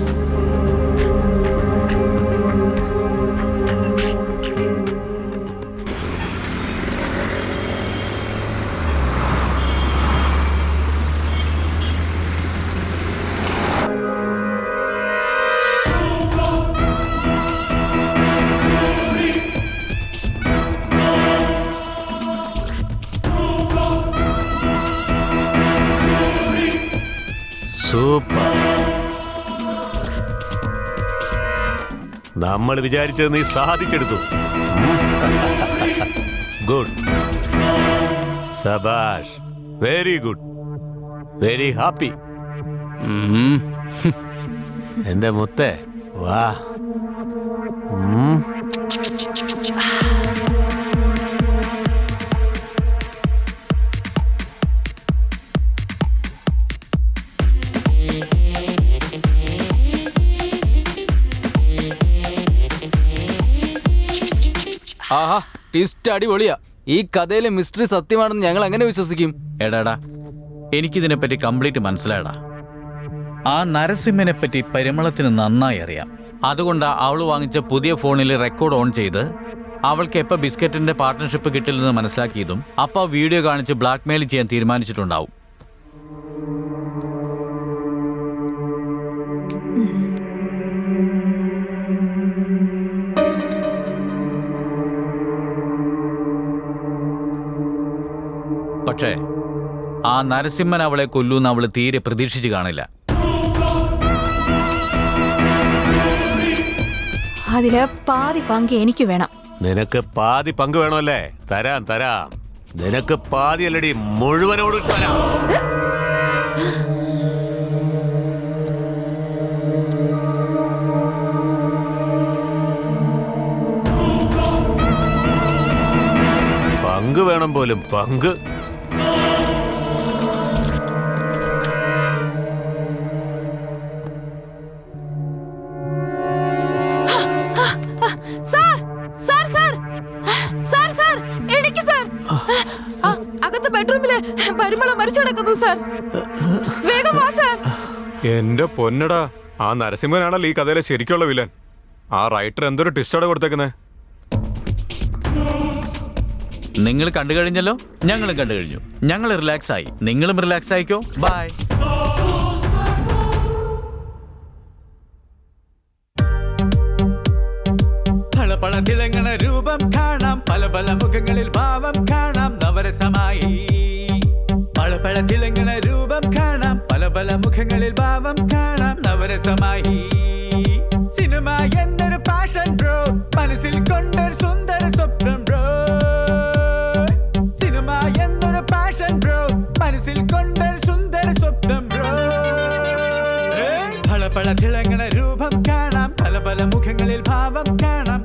സൂപ്പർ. നമ്മൾ വിചാരിച്ചത് നീ സാധിച്ചെടുത്തു. ഗുഡ്, സബാഷ്, വെരി ഗുഡ്, വെരി ഹാപ്പി. എന്റെ മുത്തേ, വാ. ആഹാ ട്വിസ്റ്റ് അടിപൊളിയാ. ഈ കഥയിലെ മിസ്റ്ററി സത്യമാണെന്ന് ഞങ്ങൾ എങ്ങനെ വിശ്വസിക്കും? എടാടാ, എനിക്കിതിനെപ്പറ്റി കംപ്ലീറ്റ് മനസ്സിലായടാ. ആ നരസിംഹനെ പറ്റി പരിമളത്തിന് നന്നായി അറിയാം. അതുകൊണ്ടാ അവൾ വാങ്ങിച്ച പുതിയ ഫോണിൽ റെക്കോർഡ് ഓൺ ചെയ്ത് അവൾക്ക് എപ്പോൾ ബിസ്ക്കറ്റിന്റെ പാർട്ട്ണർഷിപ്പ് കിട്ടില്ലെന്ന് മനസ്സിലാക്കിയതും അപ്പോൾ വീഡിയോ കാണിച്ച് ബ്ലാക്ക്മെയിൽ ചെയ്യാൻ തീരുമാനിച്ചിട്ടുണ്ടാവും. പക്ഷേ ആ നരസിംഹൻ അവളെ കൊല്ലൂന്ന് അവൾ തീരെ പ്രതീക്ഷിച്ചു കാണില്ല. അതില് പാതി പങ്ക് എനിക്ക് വേണം. നിനക്ക് പാതി പങ്ക് വേണമല്ലേ? തരാം തരാം. നിനക്ക് പാതിയല്ലടി, മുഴുവനോട് തരാം. പങ്ക് വേണം പോലും, പങ്ക്. അകത്ത് ബെഡ്റൂമില് പരിമളം മരിച്ചു കിടക്കുന്നു സാർ. വേഗം വാ സാർ. എന്റെ പൊന്നടാ, ആ നരസിംഹനാണല്ലോ ഈ കഥയിലെ ശരിക്കുള്ള വില്ലൻ. ആ റൈറ്റർ എന്തൊരു ട്വിസ്റ്റാണ് കൊടുത്തേക്കുന്നേ. നിങ്ങൾ കണ്ടു കഴിഞ്ഞല്ലോ, ഞങ്ങളും കണ്ടു കഴിഞ്ഞു. ഞങ്ങൾ റിലാക്സ് ആയി, നിങ്ങളും റിലാക്സ് ആയിക്കോ. ബൈ. പല തിളങ്ങണ രൂപം കാണാം, പല പല മുഖങ്ങളിൽ ഭാവം കാണാം നവരസമായി. പല തിളങ്ങണ രൂപം കാണാം, പല പല മുഖങ്ങളിൽ ഭാവം കാണാം നവരസമായി. സിനിമ എന്നൊരു പാഷൻ ബ്രോ, മനസ്സിൽ കൊണ്ടൊരു സുന്ദര സ്വപ്നം ബ്രോ. സിനിമ എന്നൊരു പാഷൻ ബ്രോ, മനസ്സിൽ കൊണ്ടൊരു സുന്ദര സ്വപ്നം ബ്രോ. പല പല തിളങ്ങണ രൂപം കാണാം, പല പല മുഖങ്ങളിൽ ഭാവം കാണാം